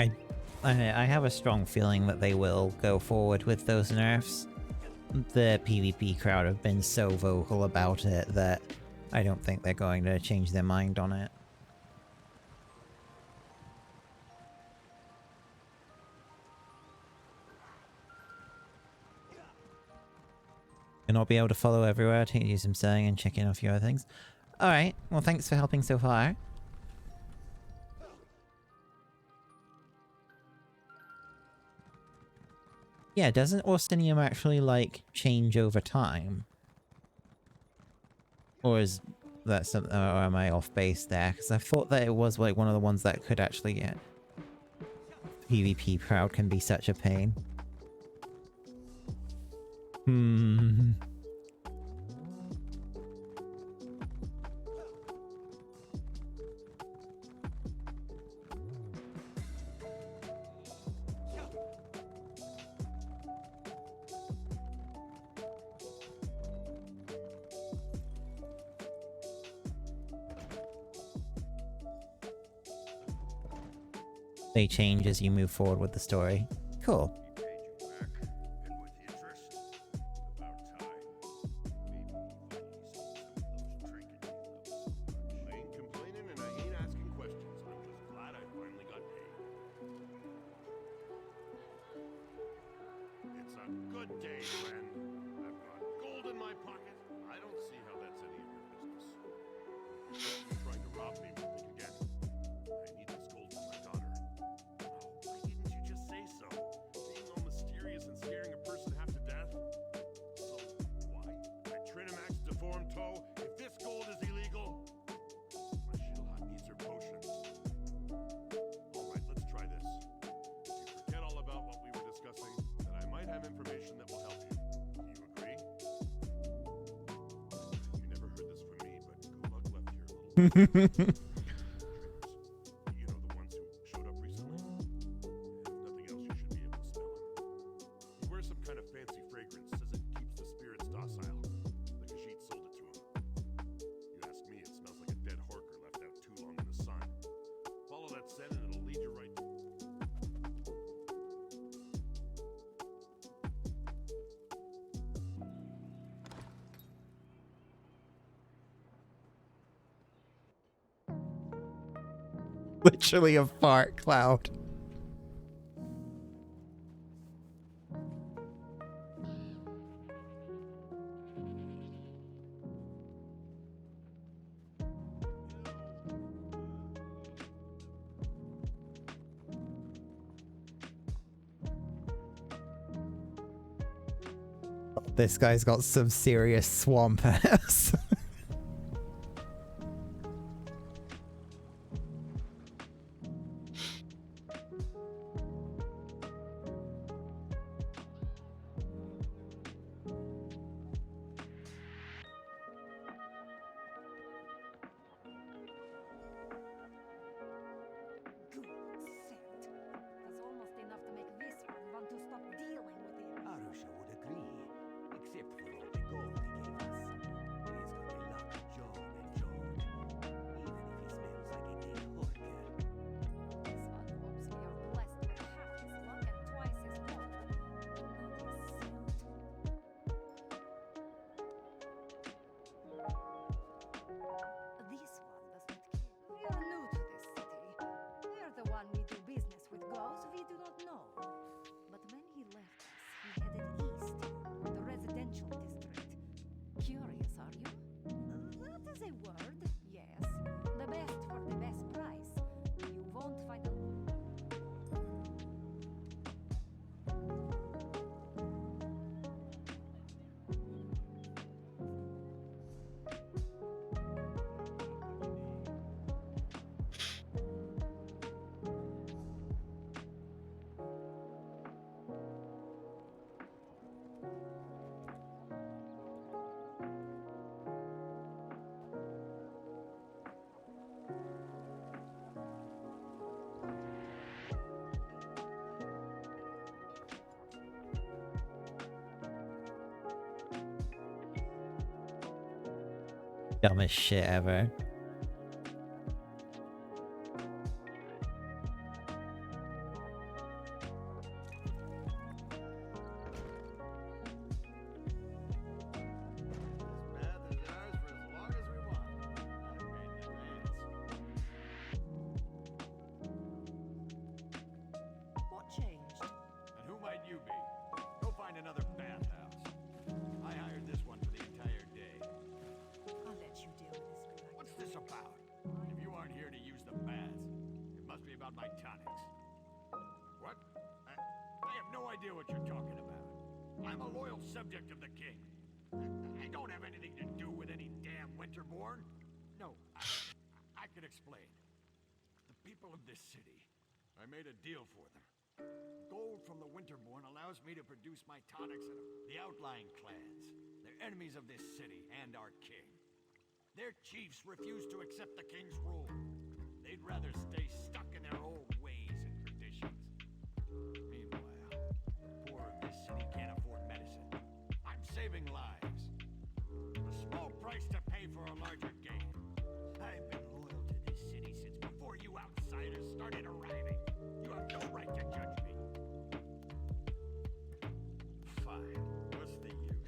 Don't disappoint. I have a strong feeling that they will go forward with those nerfs. The PvP crowd have been so vocal about it that I don't think they're going to change their mind on it. You'll not be able to follow everywhere to do some selling and checking off your other things. Alright, well thanks for helping so far. Yeah, doesn't Austinium actually, like, change over time? Or is that something, or am I off base there? Because I thought that it was, like, one of the ones that could actually get... PvP crowd can be such a pain. Hmm... They change as you move forward with the story. Cool. I ain't complaining and I ain't asking questions. I'm just glad I finally got paid. It's a good day, friend. I've got gold in my pocket. I don't see how that's any of your business. You're trying to rob me, but think again. I need this gold for my daughter. Oh, why didn't you just say so? Being all mysterious and scaring a person half to death? So, why? I Trinamax deformed toe? If this gold is illegal, my Shieldhut needs her potions. Alright, let's try this. If you forget all about what we were discussing, then I might have information that will help you. Do you agree? You never heard this from me, but good luck left here, little triggers. You know the ones who showed up recently? If nothing else, you should be able to smell them. He wears some kind of fancy fragrance, says it keeps the spirits docile. The Khajiit sold it to him. You ask me, it smells like a dead horker left out too long in the sun. Follow that scent and it'll lead you right... Literally a fart cloud. This guy's got some serious swamp ass. Good scent. That's almost enough to make this one want to stop dealing with him. Arusha would agree, except for all the gold he gave us. He's got a lot of John and George, even if he smells like a dead horker. This one hopes we are blessed with half his luck and twice his gold. Not his scent. This one does not care. We are new to this city. Where the one we do business with goes, we do not know. But when he left us, he headed east, the residential district. Curious, are you? That is a word, yes. The best for the best price. You won't find a... Dumbest shit ever. Path is ours for as long as we want. Not paid in advance. What changed? And who might you be? Go find another bathhouse. I hired this my tonics. What? I have no idea what you're talking about. I'm a loyal subject of the king. I don't have anything to do with any damn Winterborn. No, I can explain. The people of this city, I made a deal for them. Gold from the Winterborn allows me to produce my tonics and the outlying clans. They're enemies of this city and our king. Their chiefs refuse to accept the king's rule. They'd rather stay stuck in their old ways and traditions. Meanwhile, the poor of this city can't afford medicine. I'm saving lives. A small price to pay for a larger gain. I've been loyal to this city since before you outsiders started arriving. You have no right to judge me. Fine. What's the use?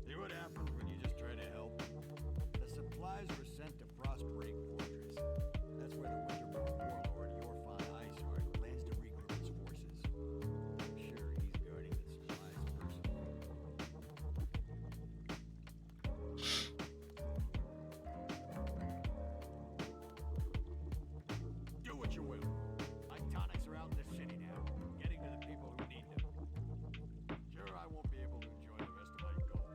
See what happens when you just try to help? The supplies were sent to Frostbreak Fortress. That's where the Winterborn warlord, Yorfon Iceheart, plans to regroup his forces. I'm sure he's guarding the supplies personally. Do what you will. My tonics are out in the city now, getting to the people who need them. Sure, I won't be able to enjoy the rest of my gold.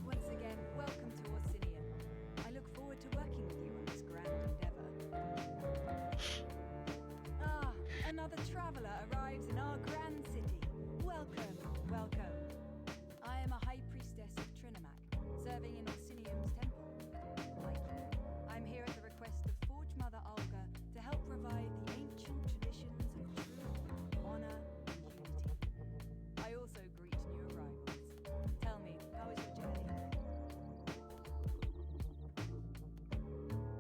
Once again, welcome to Orsinium. I look forward to working with you on this grand endeavor. Ah, another traveler arrives in our grand city. Welcome, welcome. I am a high priestess of Trinimac, serving in Orsinium's temple. Like you, I'm here at the request of Forge Mother Olga to help revive the ancient traditions of truth, honor, and unity. I also greet new arrivals. Tell me, how was your journey?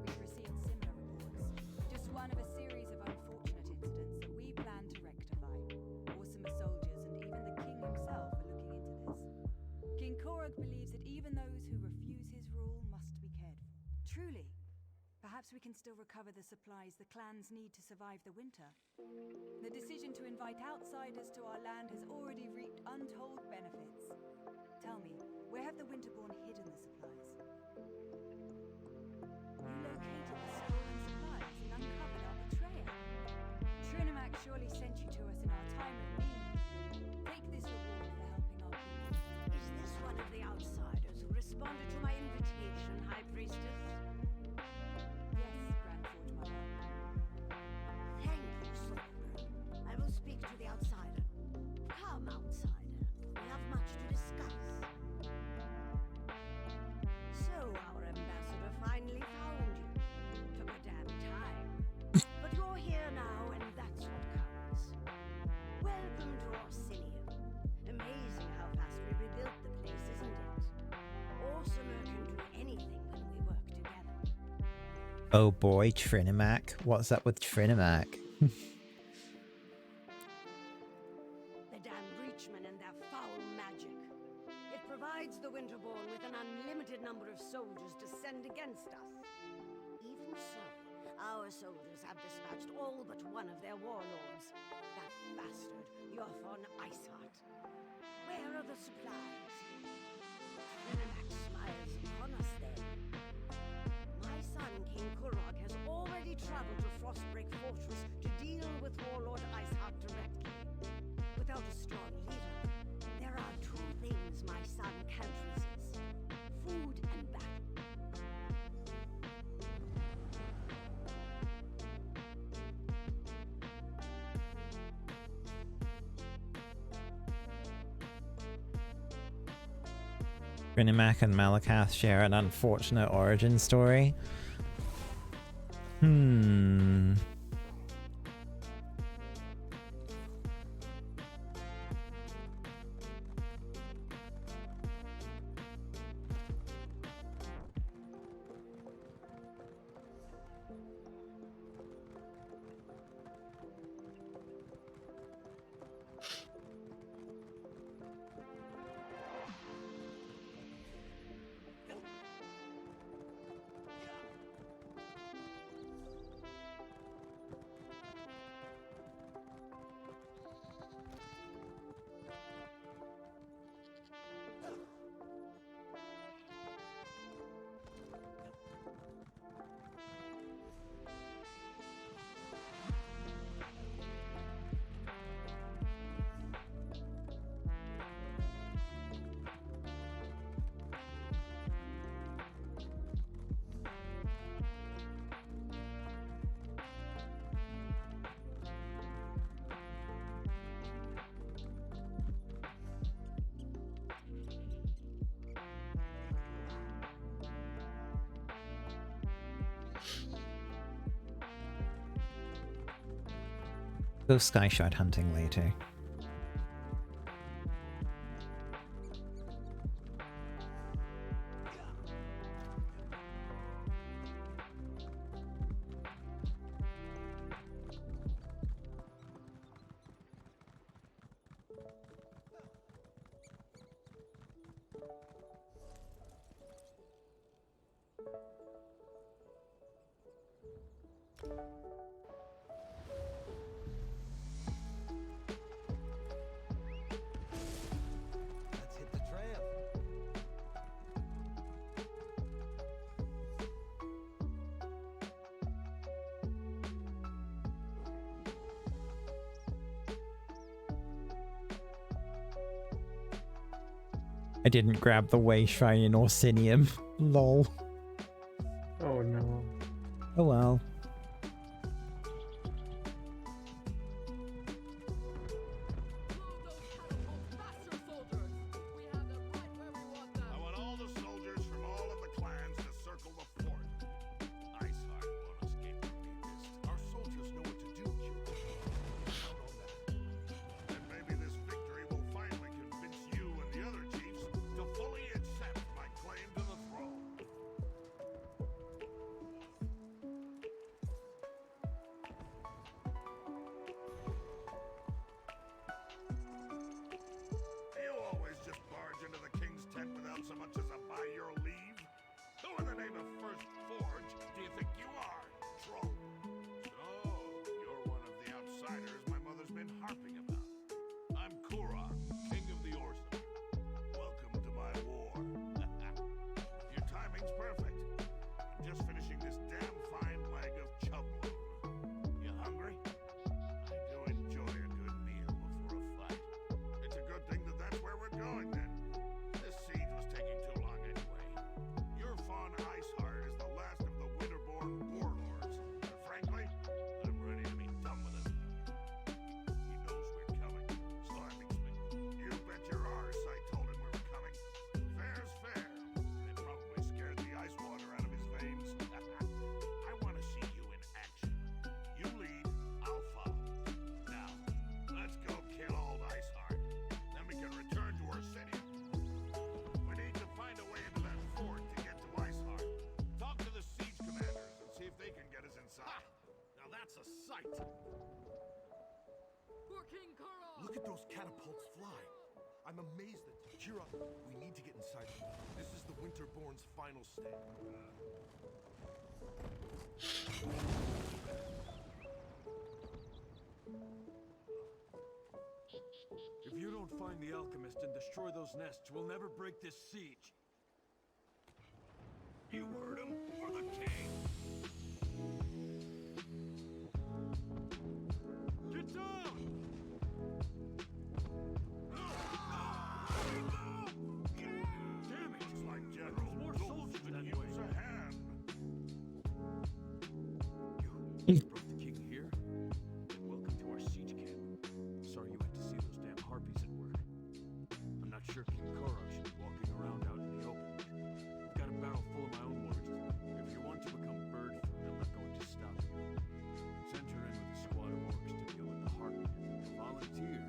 We've received similar reports. Just one of a series of unfortunate incidents that we plan to rectify. Awesome soldiers and even the king himself are looking into this. King Korog believes that even those who refuse his rule must be cared for. Truly. Perhaps we can still recover the supplies the clans need to survive the winter. The decision to invite outsiders to our land has already reaped untold benefits. Tell me, where have the Winterborn hidden the supplies? You located the stolen supplies and uncovered our betrayer. Trinimac surely sent you to us in our time of need. Take this reward for helping our people. Is this one of the outsiders who responded to my invitation, High Priestess? Yes, Grand Forge Mother. Thank you, Songbird. I will speak to the outsider. Come, outsider. We have much to discuss. So, our ambassador finally found you. Took a damn time. But you're here now, and that's what counts. Welcome to Orsinium. Amazing how fast we rebuilt the place, isn't it? Awesomer can do anything when we work together. Oh boy, Trinimac. What's up with Trinimac? The damn breachmen and their foul magic. It provides the Winterborn with an unlimited number of soldiers to send against us. Even so, our soldiers have dispatched all but one of their warlords. That bastard, Yorfon Iceheart. Where are the supplies? Trinimac smiles upon us then. My son, King Kurog, has already traveled to Frostbreak Fortress to deal with Warlord Iceheart directly. Without a strong leader, there are two things my son can't resist. Food and battle. Trinimac and Malakath share an unfortunate origin story. Go skyshard hunting later. Let's hit the trail. I didn't grab the way shrine in Orsinium. Lol. Oh no. Oh well. I want all the soldiers from all of the clans to circle the fort. Iceheart won't escape from being missed. Our soldiers know what to do, Kira. Count on that. And maybe this victory will finally convince you and the other chiefs to fully accept my claim to the throne. You always just barge into the king's tent without so much as a by your leave? Who in the name of First Forge do you think you are, troll? So, you're one of the outsiders my mother's been harping about. I'm Kurog, king of the Orson. Welcome to my war. Your timing's perfect. I'm just finishing this damn fine leg of chubloon. You hungry? I do enjoy a good meal before a fight. It's a good thing that that's where we're going then. This siege was taking too long anyway. Your Fawn Iceheart is the last of the Winterborn warlords. And frankly, I'm ready to be done with him. He knows we're coming, so I'm expecting. You bet your arse I told him we were coming. Fair's fair. It probably scared the ice water out of his veins. I want to see you in action. You lead, I'll follow. Now, let's go kill old Iceheart. Then we can return to our city. We need to find a way into that fort to get to Iceheart. Talk to the siege commanders and see if they can get us inside. Now that's a sight. For King Kurog! Look at those catapults fly. I'm amazed that Kira. We need to get inside. This is the Winterborn's final stand. If you don't find the alchemist and destroy those nests, we'll never break this siege. You heard him, for the king. Get down! Damn it! Looks like General More Wolf soldiers could that use way. a hand. You brought the king here? Then welcome to our siege camp. Sorry you had to see those damn harpies at work. I'm not sure King Korok should be walking around out in the open. I've got a barrel full of my own warriors. If you want to become bird food, I'm not going to stop you. Send her in with a squad of orcs to deal with the harpy. Volunteer.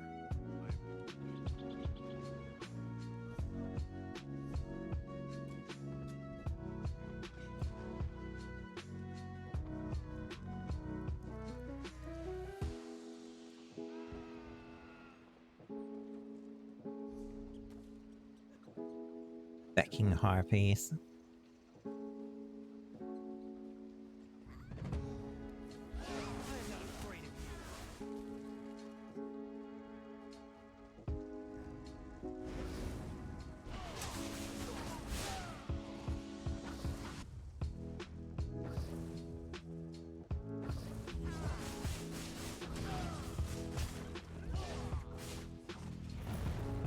Becking harpies.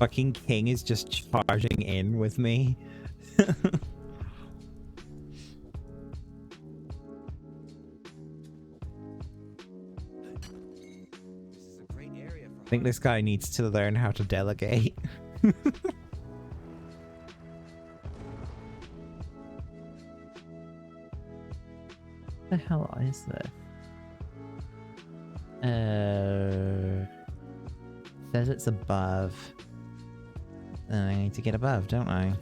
Fucking king is just charging in with me. I think this guy needs to learn how to delegate. The hell is this? Says it's above. Then I need to get above, don't I?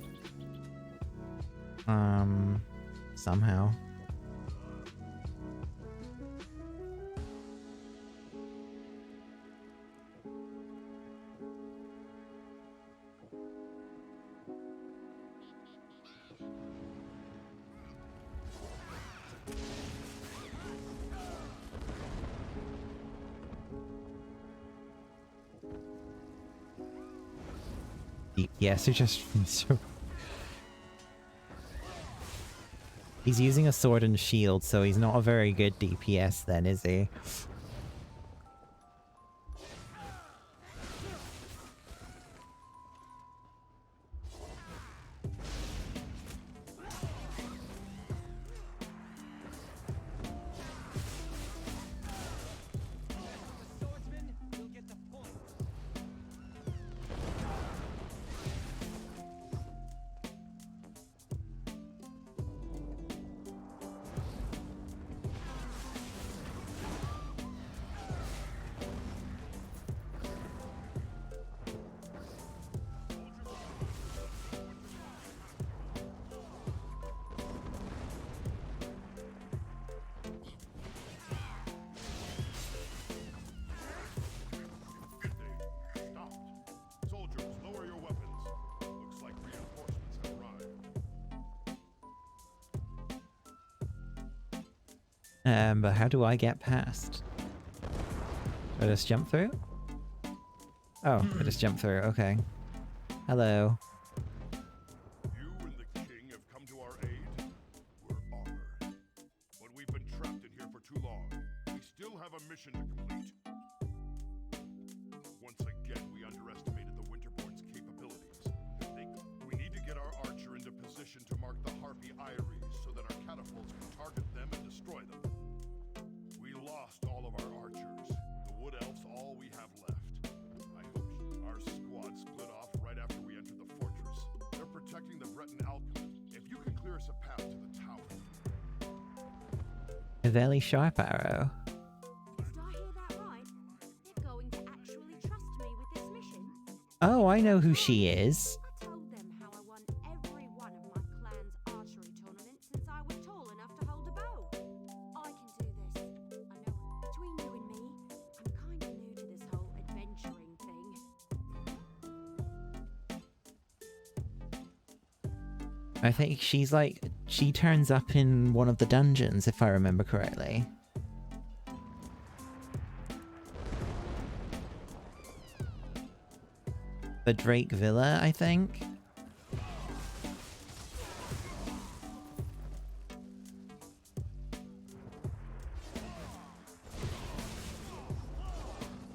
Somehow. Yes, you're just so... He's using a sword and shield, so he's not a very good DPS then, is he? But how do I get past? Do I just jump through? Oh, I just jump through, okay. Hello. You and the king have come to our aid. We're honored. But we've been trapped in here for too long. We still have a mission to complete. Once again, we underestimated the Winterborn's capabilities. We need to get our archer into position to mark the Harpy Eyries so that our catapults can target them and destroy them. We lost all of our archers. The Wood Elves all we have left. I hope our squad split off right after we entered the fortress. They're protecting the Breton alchemist. If you can clear us a path to the tower. A very sharp arrow. Did I hear that right? They're going to actually trust me with this mission? Oh, I know who she is. I told them how I won every one of my clan's archery tournaments since I was tall enough to hold a bow. I can do this. I know. Between you and me, I'm kind of new to this whole adventuring thing. I think she's like... She turns up in one of the dungeons, if I remember correctly. The Drake Villa, I think?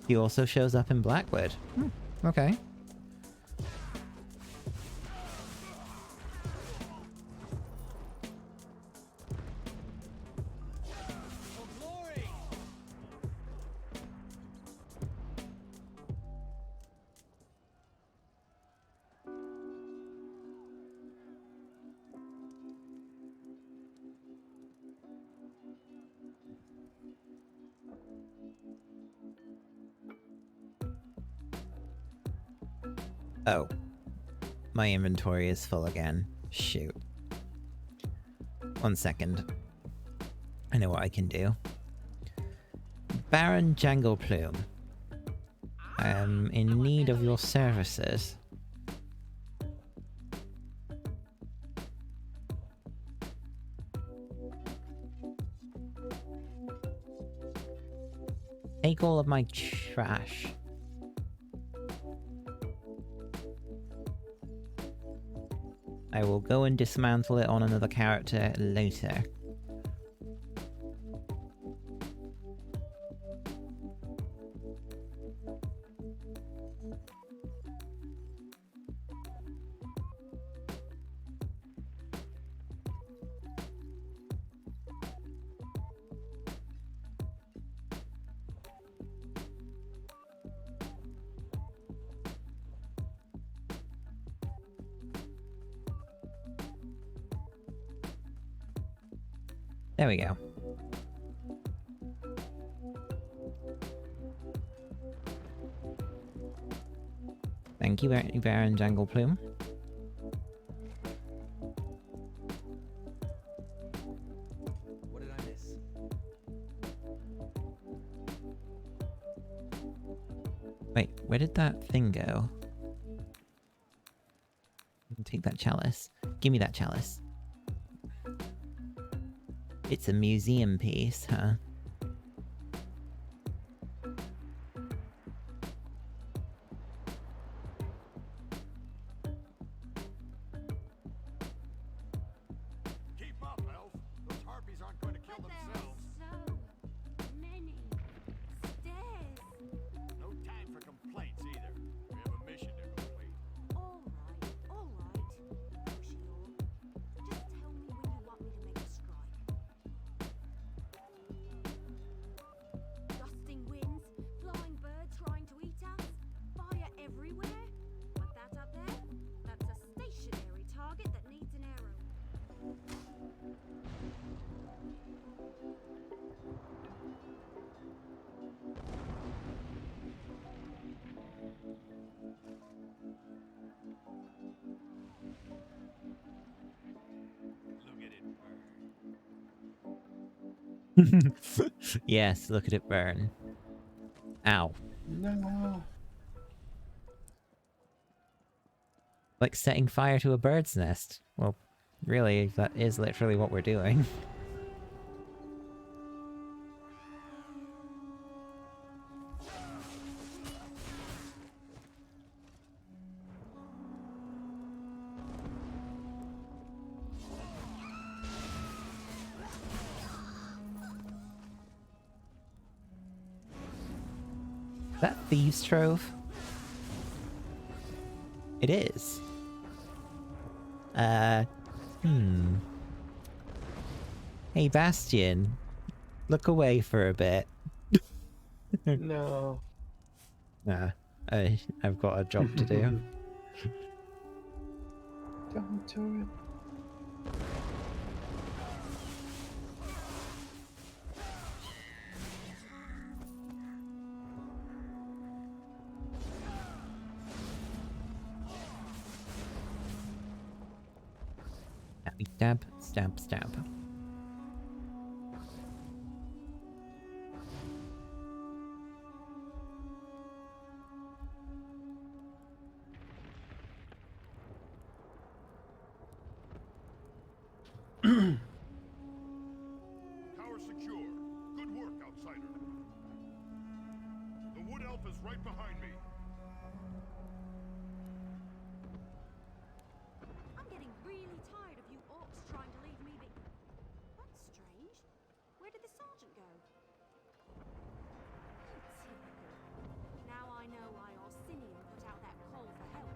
He also shows up in Blackwood. Okay. Oh. My inventory is full again. Shoot. 1 second. I know what I can do. Baron Jangleplume. I am in need of your services. Take all of my trash. I will go and dismantle it on another character later. There we go. Thank you, Baron Jungle Plume. What did I miss? Wait, where did that thing go? Take that chalice. Give me that chalice. It's a museum piece, huh? Keep up, Elf. Those harpies aren't going to kill themselves. So many stairs. No time for complaints either. We have a mission to complete. All right, Pushy Orc. Just tell me when you want me to make a strike. Gusting winds, flying birds trying to eat us, fire everywhere. But that up there, that's a stationary target that needs an arrow. Look at it burn. Yes, look at it burn. Ow. No. Like setting fire to a bird's nest. Well, really, that is literally what we're doing. That Thieves' Trove? It is. Hey, Bastion. Look away for a bit. No. Nah, I've got a job to do. Don't do it. Stab, stab, stab. Tower secure. Good work, outsider. The wood elf is right behind me. I'm getting really tired of you orcs trying to leave me be. That's strange. Where did the sergeant go? Typical. Now I know why Orsinian put out that call for help.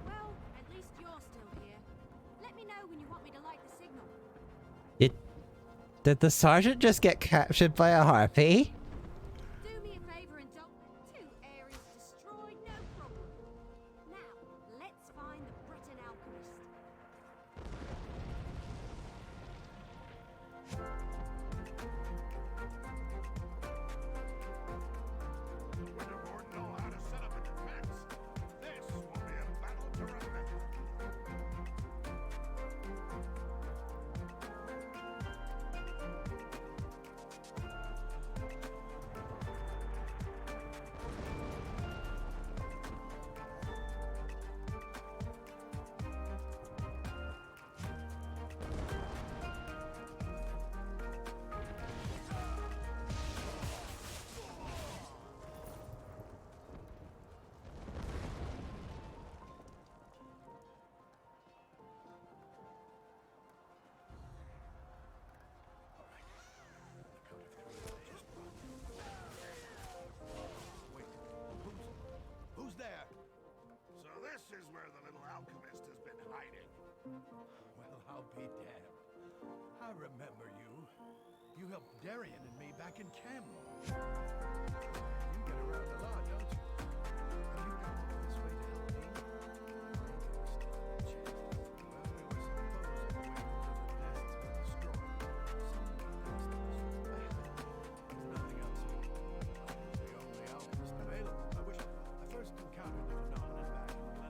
Well, at least you're still here. Let me know when you want me to light the signal. Did the sergeant just get captured by a harpy? Do me a favor and don't. 2 areas destroyed, no problem. Now, let's find the Breton alchemist. Winterborn know how to set up a defense. This will be a battle to remember. Wait, who's there? So this is where the little alchemist has been hiding. Well, I'll be damned. I remember you. You helped Darian and me back in Camlon. You get around a lot, don't you? Have you come all this way to help me? Interesting. Well, we were supposed to wait until the nests were destroyed. Nothing else. I was the only alchemist available. I wish I first encountered the phenomenon back in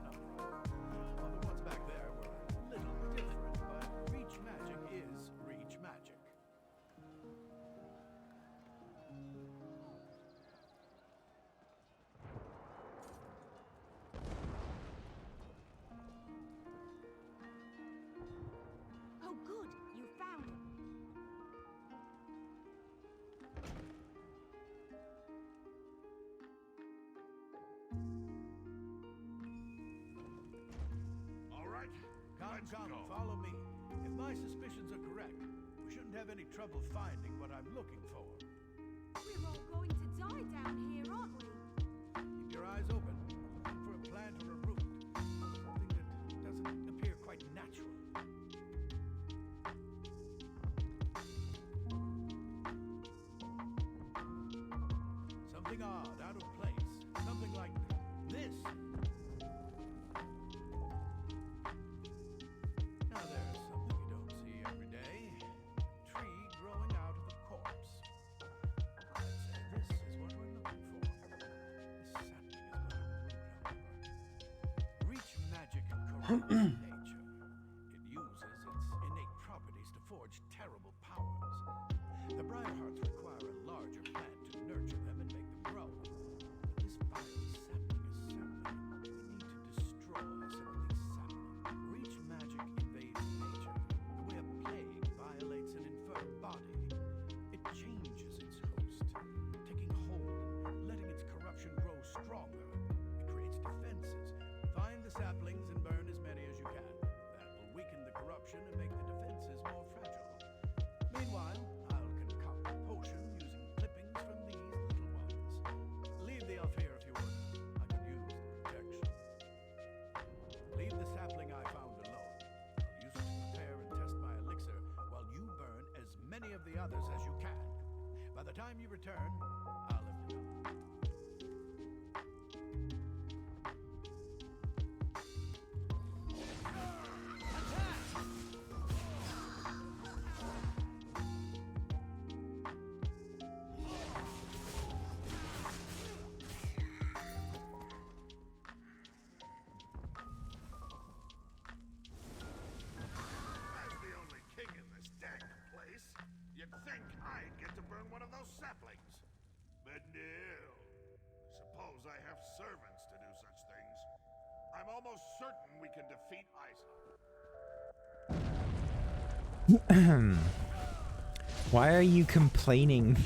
Come, follow me. If my suspicions are correct, we shouldn't have any trouble finding what I'm looking for. We're all going to die down here, aren't we? Keep your eyes open. Look for a plant or a root. Something that doesn't appear quite natural. Something odd, out of place. Something like this. Now there's something you don't see every day. A tree growing out of a corpse. I'd say this is what we're looking for. This sapling is but a root, however. Reach magic corrupts nature. It uses its innate properties to forge terrible powers. The Briarhearts require a larger plant to nurture them and make them grow. But this vile sapling is certain. We need to destroy some of these saplings. Reach magic invades nature, the way a plague violates an infirm body. It changes its host, taking hold and letting its corruption grow stronger. It creates defenses. Find the saplings and burn as many as you can. That will weaken the corruption and make the defenses more fragile. Meanwhile, I'll concoct a potion using clippings from these little ones. Leave the elf here if you would. I can use the protection. Leave the sapling I found alone. I'll use it to prepare and test my elixir while you burn as many of the others as you can. By the time you return, I'll have done. As the only king in this dang place, you'd think I'd get to burn one of those saplings. But no. Suppose I have servants to do such things. I'm almost certain we can defeat Isla. Why are you complaining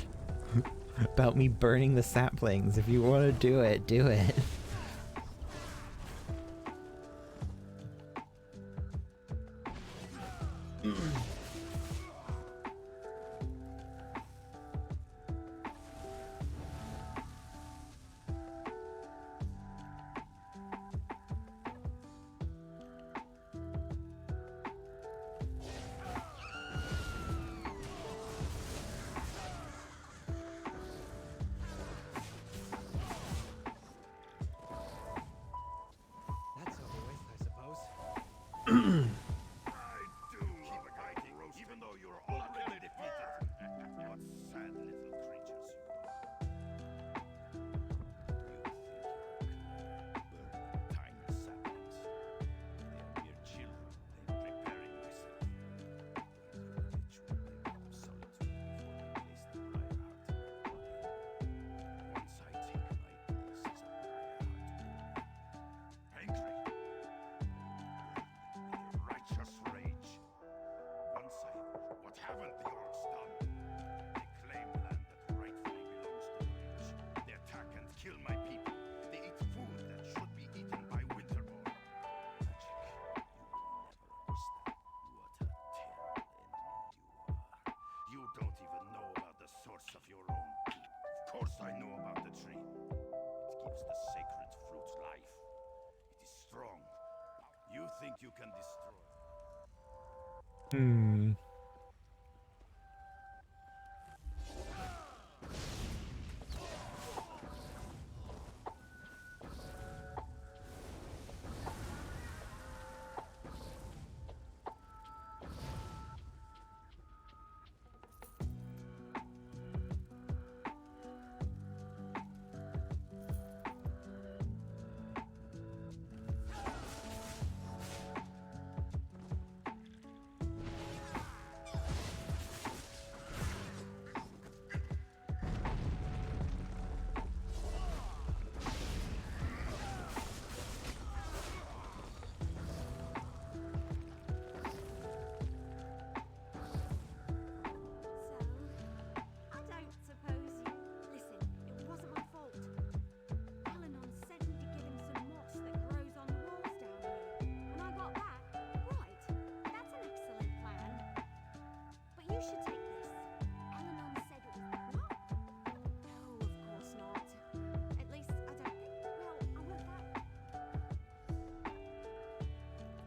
about me burning the saplings? If you want to do it, do it. That's over with, I suppose. I do love a guy to roast, even though you're already defeated. What sad little creatures you are. Burn tiny saplings. They are mere children. They're preparing myself. These are a ritual they call solitude before they place the Briarheart. Once I take my place as a Briarheart, angry, with righteous rage. Once what haven't the orcs done? They claim land that rightfully belongs to the rich. They attack and kill my people. They eat food that should be eaten by Winterborn. Magic, you will never understand what a terrible enemy you are. You don't even know about the source of your own poop. Of course I know about the tree. It gives the sacred fruit life. It is strong. You think you can destroy?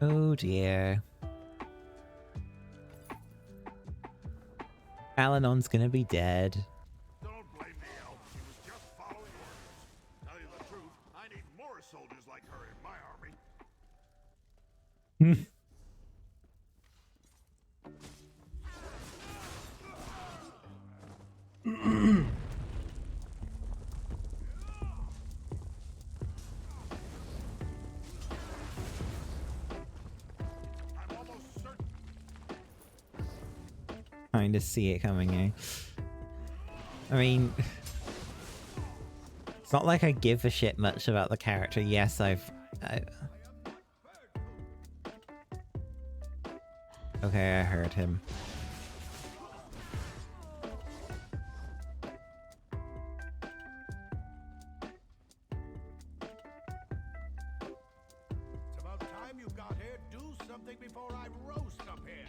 Oh dear. Alanon's gonna be dead. Don't blame the elf. He was just following orders. Tell you the truth, I need more soldiers like her in my army. I'm almost certain. Kind of see it coming, eh? I mean, it's not like I give a shit much about the character. Yes, Okay, I heard him. It's about time you got here. Do something before I roast up here.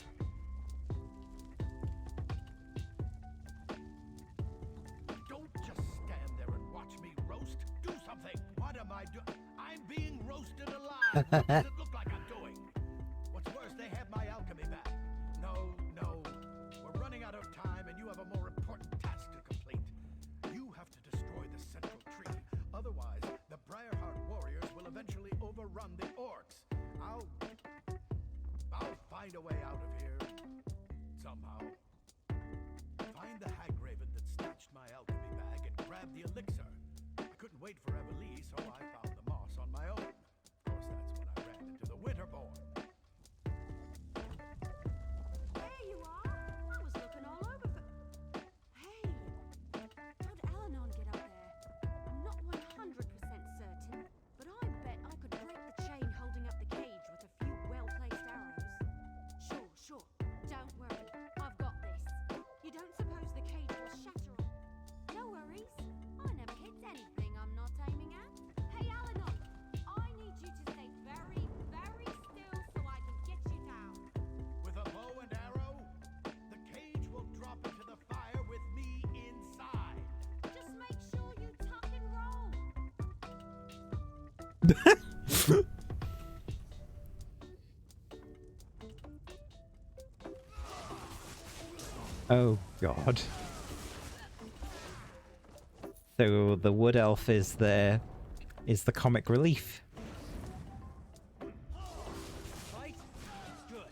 Don't just stand there and watch me roast. Do something. What am I doing? I'm being roasted alive. What does it look like I'm doing? What's worse, they have my alchemy back. No, no. We're running out of time, and you have a more important task to complete. You have to destroy the central tree. Otherwise, the Briarheart warriors will eventually overrun the orcs. I'll find a way out of here. Somehow. Find the hag raven that snatched my alchemy bag and grab the elixir. I couldn't wait for Everlee, so I found the moss on my own. Of course, that's when I ran into the Winterborn. There you are! I was looking all over for... Hey! How'd Alanon get up there? I'm not 100% certain, but I bet I could break the chain holding up the cage with a few well-placed arrows. Sure. Don't worry. I've got this. You don't suppose the cage will shatter on... No worries. I never hit anything I'm not aiming at. Hey, Alanon! I need you to stay very, very still so I can get you down. With a bow and arrow, the cage will drop into the fire with me inside. Just make sure you tuck and roll. Oh god. So the wood elf is the comic relief. Fight? Good.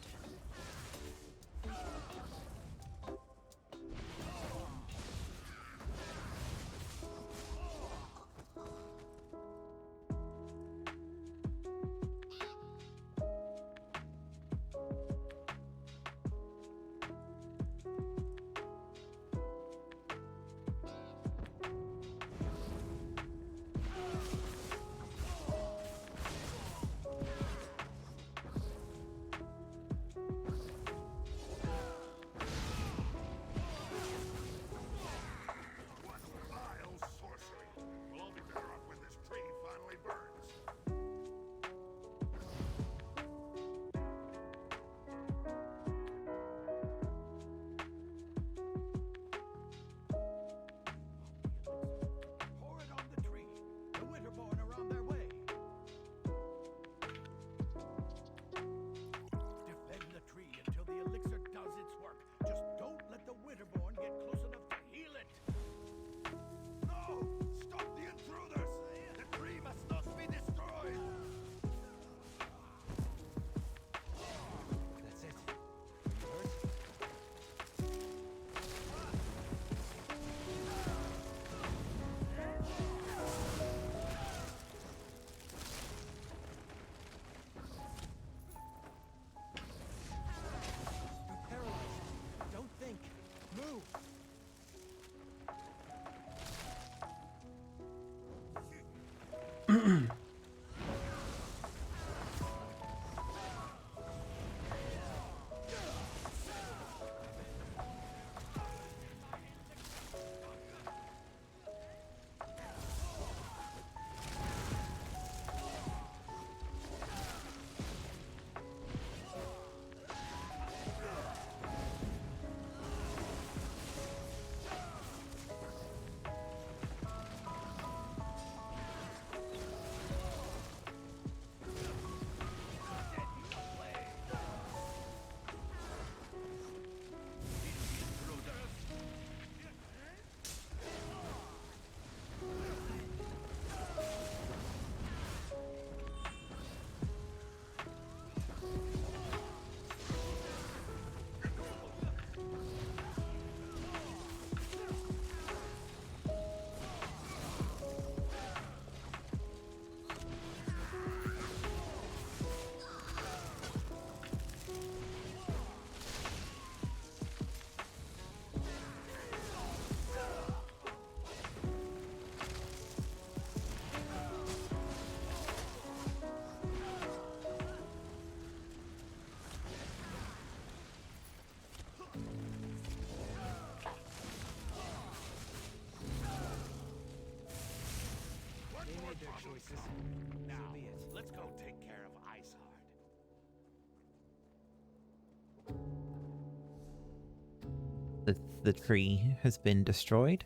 the tree has been destroyed.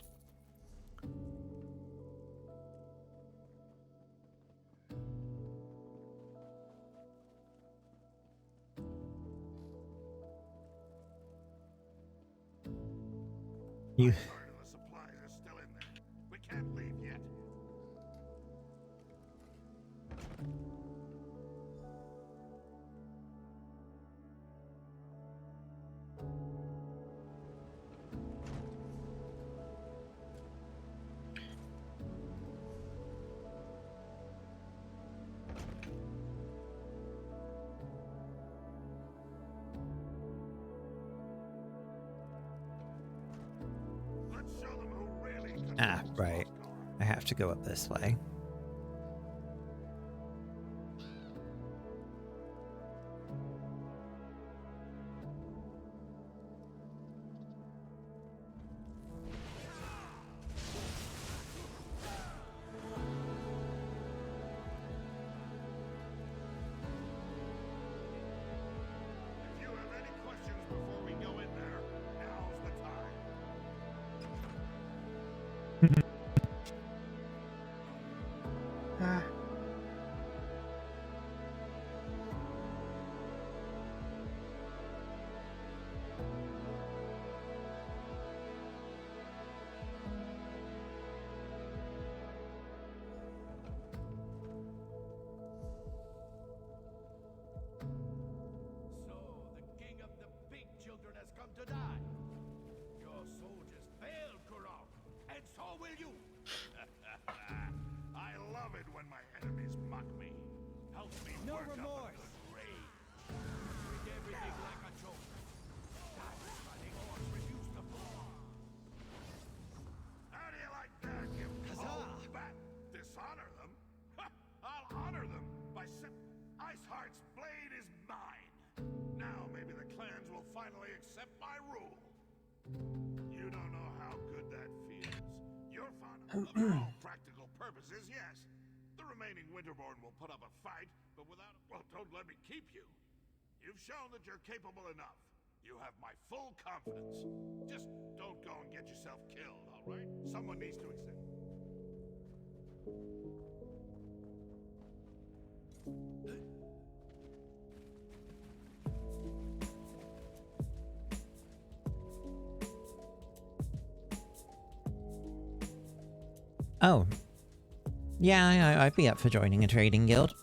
You. Part of the supplies are still in there. We can't leave yet. Let's show them who really Ah, controls right. Hrothgar. I have to go up this way. If you have any questions before we go in there, now's the time. So, the king of the pig children has come to die. Your soldiers failed, Kurok, and so will you. I love it when my enemies mock me. Helps me No work remorse. up a good rage. Treat everything like a joke. That's why the orcs refuse to fall. How do you like that, you old bat? Dishonor them? I'll honor them by Iceheart's blade is mine. Now maybe the clans will finally accept my rule. You don't know how good that feels. You're fond of them. For all practical purposes, yes. The remaining Winterborn will put up a fight, but without... Well, don't let me keep you. You've shown that you're capable enough. You have my full confidence. Just don't go and get yourself killed, all right? Someone needs to accept. Oh. Yeah, I'd be up for joining a trading guild.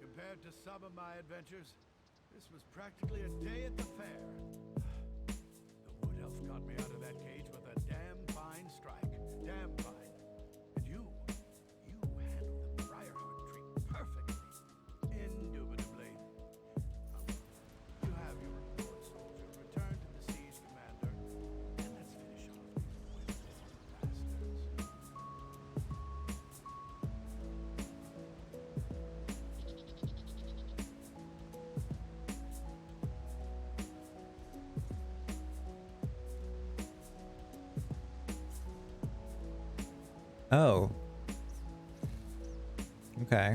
Compared to some of my adventures, this was practically a day at the fair. The wood elf got me out of that cage with a damn fine strike. Damn fine. And you handled the Briarheart tree perfectly. Indubitably. You have your report, soldier. Return to the siege commander, and let's finish off these Winterborn bastards. Oh. Okay.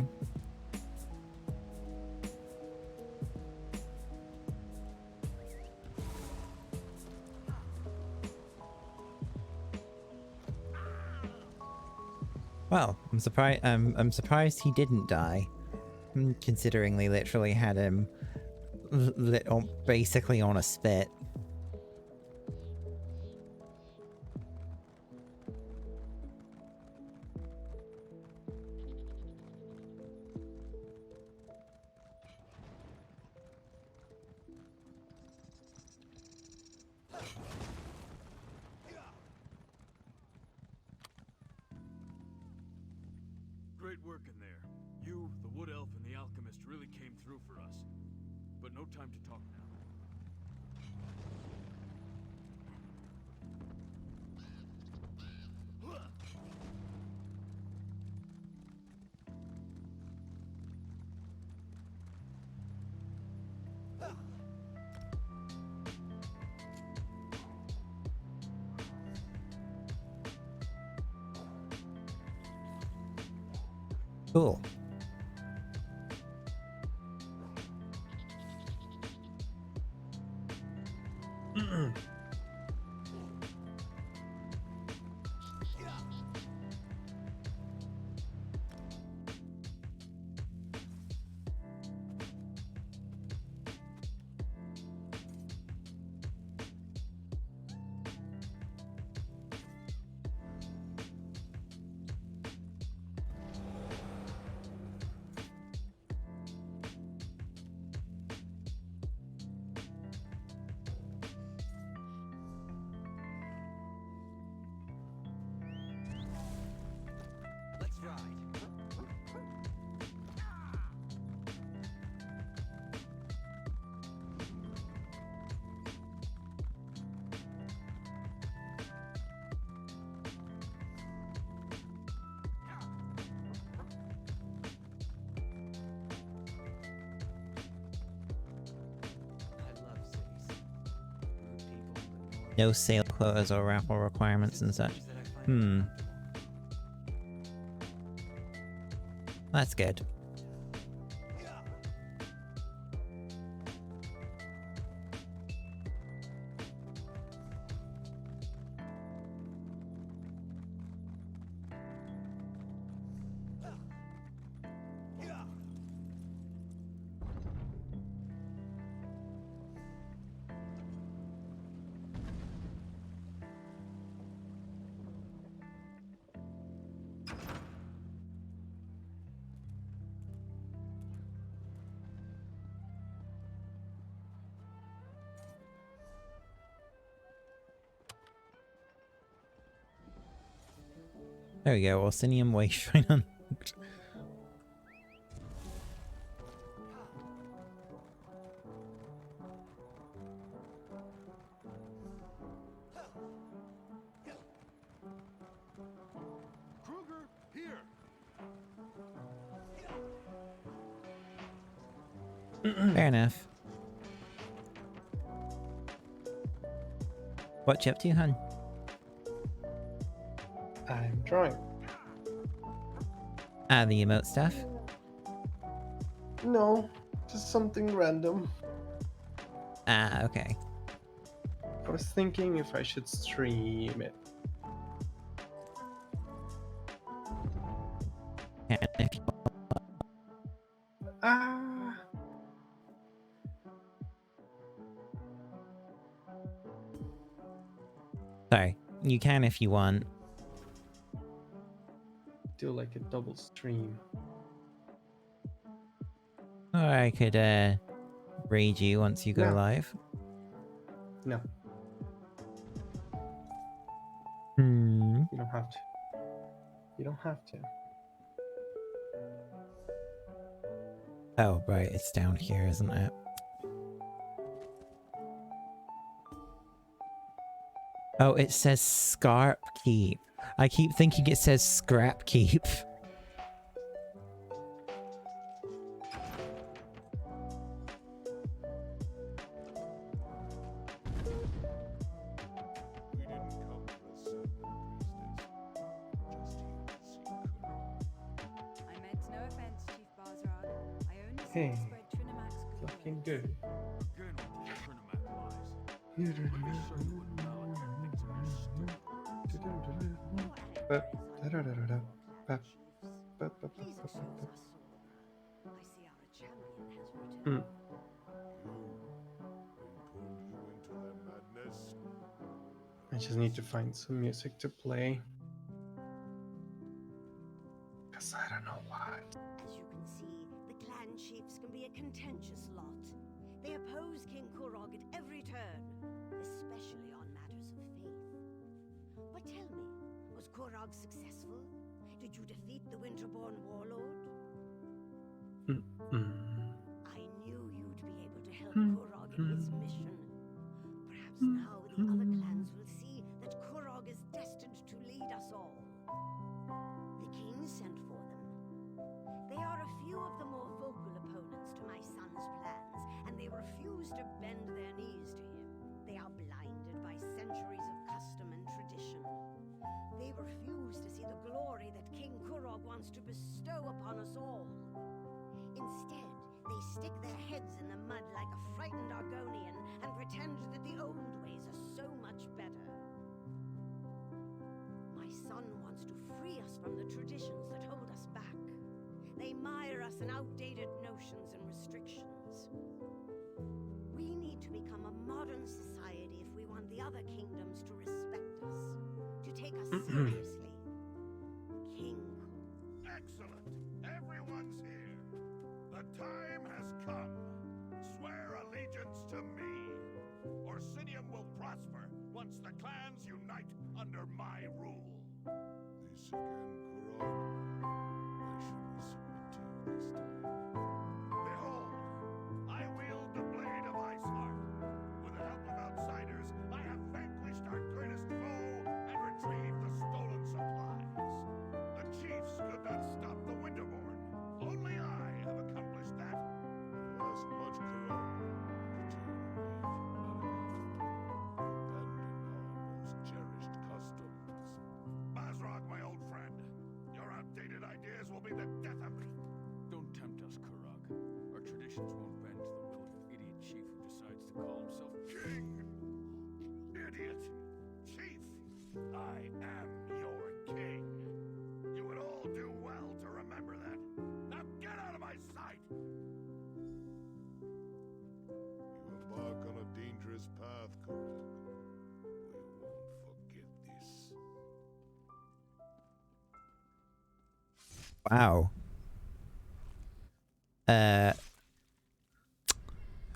Well, I'm surprised. I'm surprised he didn't die, considering they literally had him basically on a spit. Great work in there. You, the Wood Elf, and the Alchemist really came through for us. But no time to talk now. Cool. Let's ride. No sale quotas or raffle requirements and such. Hmm. That's good. There we go, Orsinium Waste Shrine unlocked. Kruger, here! Fair enough. What you up to, hun? I'm drawing. Ah, the emote stuff? No, just something random. Ah, okay. I was thinking if I should stream it. Ah. Sorry, you can if you want. Do like a double stream. Or I could, raid you once you go No. live. No, Hmm. you don't have to. You don't have to. Oh, right, it's down here, isn't it? Oh, it says Scarp Keep. I keep thinking it says Scrap Keep. I meant no offense, Chief Barzrad. I only sought Hey, to spread Trinamac's looking good. Again with these Trinimac lies. Pretty certain when Malik thinks of our stupid Please assure us all. I see our champion has returned. I just need to find some music to play. Because I don't know what. As you can see, the clan chiefs can be a contentious lot. They oppose King Kurog at every turn, especially on matters of faith. But tell me, was Kurog successful? Did you defeat the Winterborn warlord? I knew you'd be able to help Kurog in his mission. Perhaps now the other clans will see that Kurog is destined to lead us all. The king sent for them. They are a few of the more vocal opponents to my son's plans, and they refuse to bend their knees to him. They are blinded by centuries of custom and tradition. They refuse to see the glory that King Kurog wants to bestow upon us all. Instead, they stick their heads in the mud like a frightened Argonian and pretend that the old ways are so much better. My son wants to free us from the traditions that hold us back. They mire us in outdated notions and restrictions. We need to become a modern society if we want the other kingdoms to respect us, to take us seriously. King. Excellent. Everyone's here. The time has come. Swear allegiance to me. Orsinium will prosper once the clans unite under my rule. This again, Kurog. Why should we submit to you this time? Behold, I wield the blade of Iceheart. With the help of outsiders, I have vanquished our greatest foe and retrieved the stolen supplies. The chiefs could not stop the Winterborn. Only I have accomplished that. You ask much, Kurog. Abandon our most cherished customs. Basrog, my old friend, your outdated ideas will be the death of me. Don't tempt us, Kurog. Our traditions won't bend to the will of an idiot chief who decides to call himself King! Idiot! Chief! I am your king. You would all do well to remember that. Now get out of my sight! You embark on a dangerous path, Kurog. We won't forget this. Wow.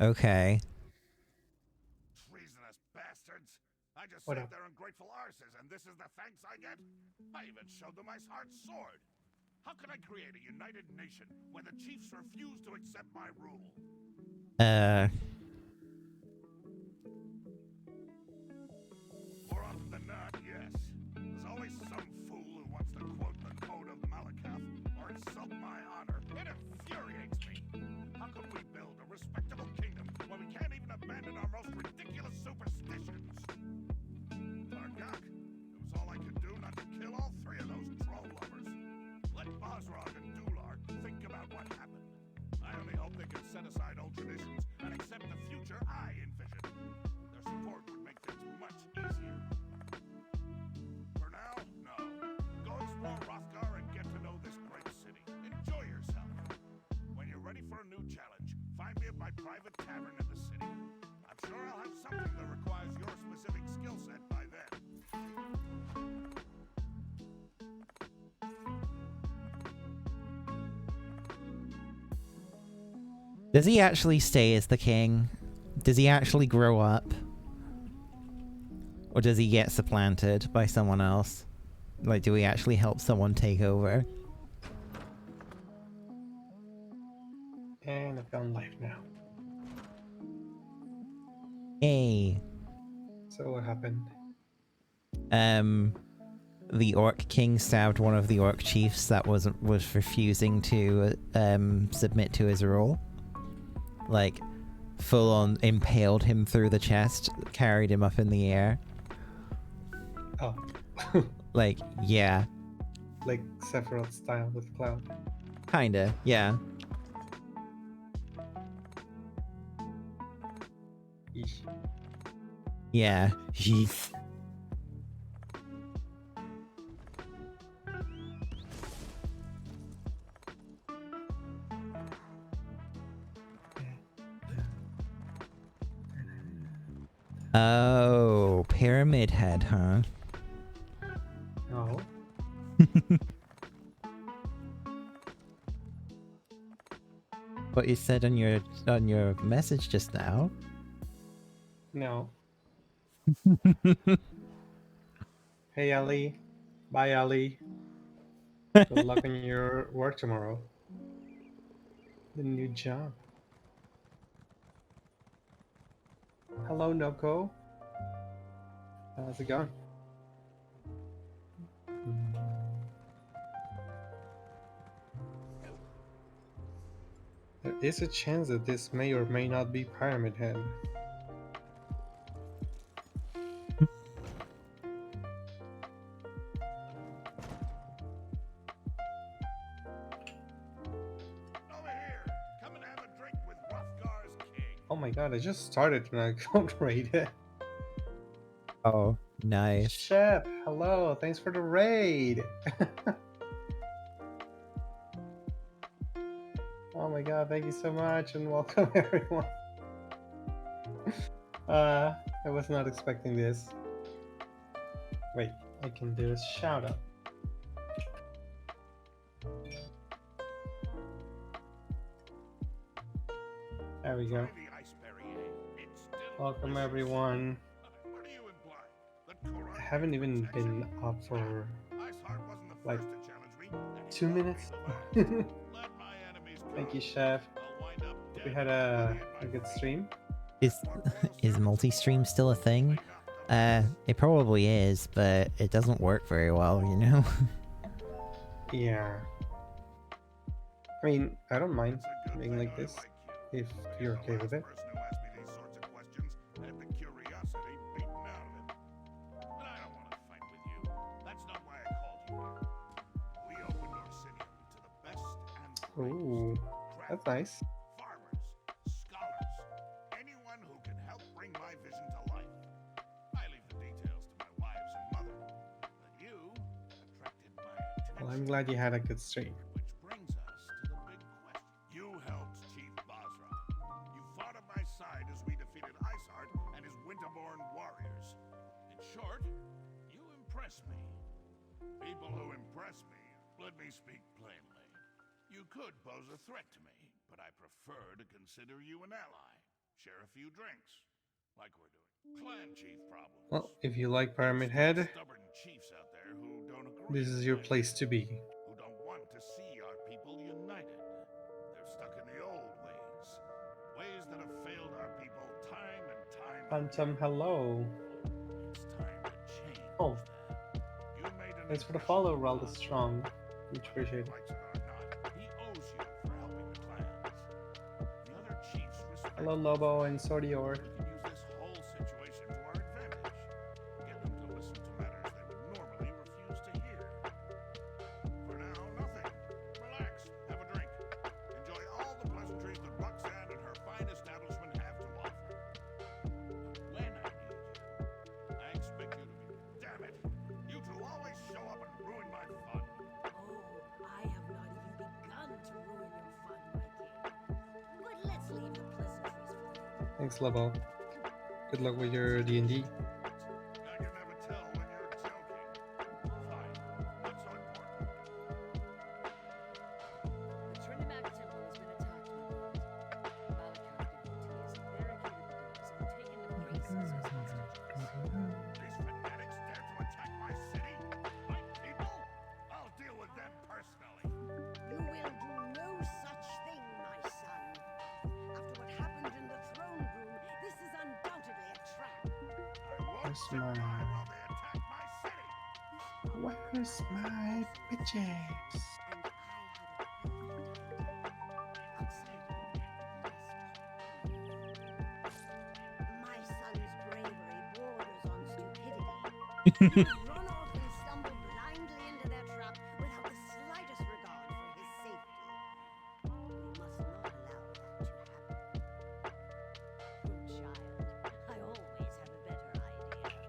Okay. Treasonous bastards! I just What saved up? their ungrateful arses, and this is the thanks I get? I even showed them Iceheart's sword. How can I create a united nation when the chiefs refuse to accept my rule? More often than not, yes. There's always some fool who wants to quote the Code of Malakath or insult my honor. It infuriates me. How can we build a respectable kingdom when we can't even abandon our most ridiculous superstitions? Targak, it was all I could do not to kill all three of those troll lovers. Let Basrog and Dular think about what happened. I only hope they can set aside old traditions and accept the future I envision. Their support would make things much easier. For now, no. Go explore Rothgar and get to know this great city. Enjoy yourself. When you're ready for a new challenge, find me at my private tavern in the city. I'm sure I'll have something that requires your specific skill set by then. Does he actually stay as the king? Does he actually grow up? Or does he get supplanted by someone else? Like, do we actually help someone take over? And I found life now. Hey. So what happened? The Orc King stabbed one of the Orc chiefs that was refusing to submit to his rule. Like, full on impaled him through the chest, carried him up in the air. Oh. Like, yeah. Like Sephiroth style with Cloud. Kinda, yeah. Yeesh. Yeah. Yeesh. Oh, Pyramid Head, huh? No. What you said on your message just now. No. Hey, Ali. Bye, Ali. Good luck on your work tomorrow. The new job. Hello, Noko. How's it going? There is a chance that this may or may not be Pyramid Head. Oh my god, I just started and I can't rate it. Oh, nice. Shep, hello, thanks for the raid. Oh my god, thank you so much and welcome everyone. I was not expecting this. Wait, I can do a shout out. There we go. Welcome everyone. I haven't even been up for like 2 minutes. Thank you, Chef. Hope we had a good stream. Is multi-stream still a thing? It probably is, but it doesn't work very well, you know? Yeah. I mean, I don't mind being like this, if you're okay with it. Ooh, that's nice. Farmers, scholars, anyone who can help bring my vision to life. I leave the details to my wives and mother, but you attracted my attention. Well, I'm glad you had a good stream. Which brings us to the big question. You helped Chief Basra. You fought at my side as we defeated Iceheart and his Winterborn warriors. In short, you impress me. People who impress me, let me speak plainly. You could pose a threat to me, but I prefer to consider you an ally. Share a few drinks, like we're doing. Clan chief problems. Well, if you like Pyramid Head, Stubborn chiefs out there who don't agree. this is your place to be. Who don't want to see our people united. They're stuck in the old ways. Ways that have failed our people time and time Phantom, hello. It's time to change. Oh, that. You made an thanks for the follow, Ralda Strong. Much appreciated. He owes you for helping the clans. The other chiefs respect. Hello, Lobo and Sodior. We can use this whole situation to our advantage. Get them to listen to matters they would normally refuse to hear. For now, nothing. Relax. Have a drink. Enjoy all the pleasantries that Roxanne and her fine establishment have to offer. When I need you, I expect you to be. Damn it! You two always show up and ruin my fun. I have not even begun to ruin your fun, my king. But let's leave the pleasantries for later. Thanks, Lobo. Good luck with your D&D. I can never tell when you're joking. Fine. Not so important. The Trinidad Temple has been attacked, my lord. Malachite devotees have barricaded the doors and taken the priests as hostages. These fanatics dare to attack my city? My people? I'll deal with them personally. You will do no such thing, my son. After what happened in the throne room, this is undoubtedly a trap. Where's my... Where's my bitches? My son's bravery borders on stupidity. Run off and stumble blindly into their trap without the slightest regard for his safety. We must not allow that to happen. Good child, I always have a better idea.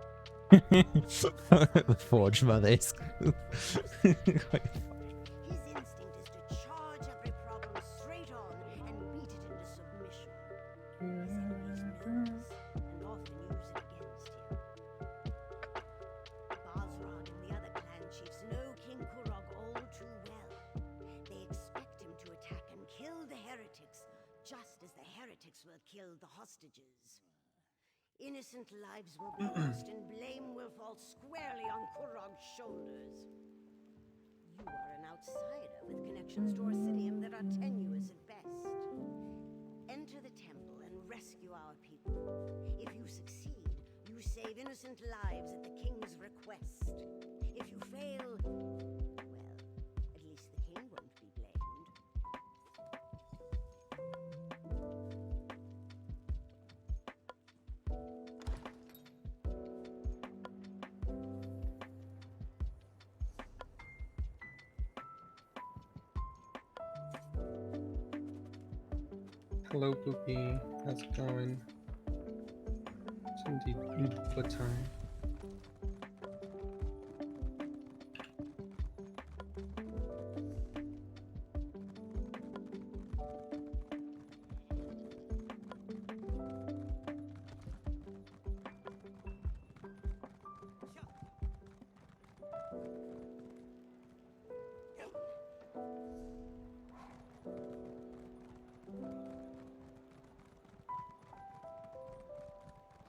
The Forge Mothers. His instinct is to charge every problem straight on and beat it into submission. His enemies know this and often use it against him. heretics will kill the hostages. Innocent lives will be lost and blame will fall squarely on Kurog's shoulders. You are an outsider with connections to Orcidium that are tenuous at best. Enter the temple and rescue our people. If you succeed, you save innocent lives at the king's request. If you fail, well, at least the king won't be blamed. Hello, Poopy. How's it going? It's indeed input time.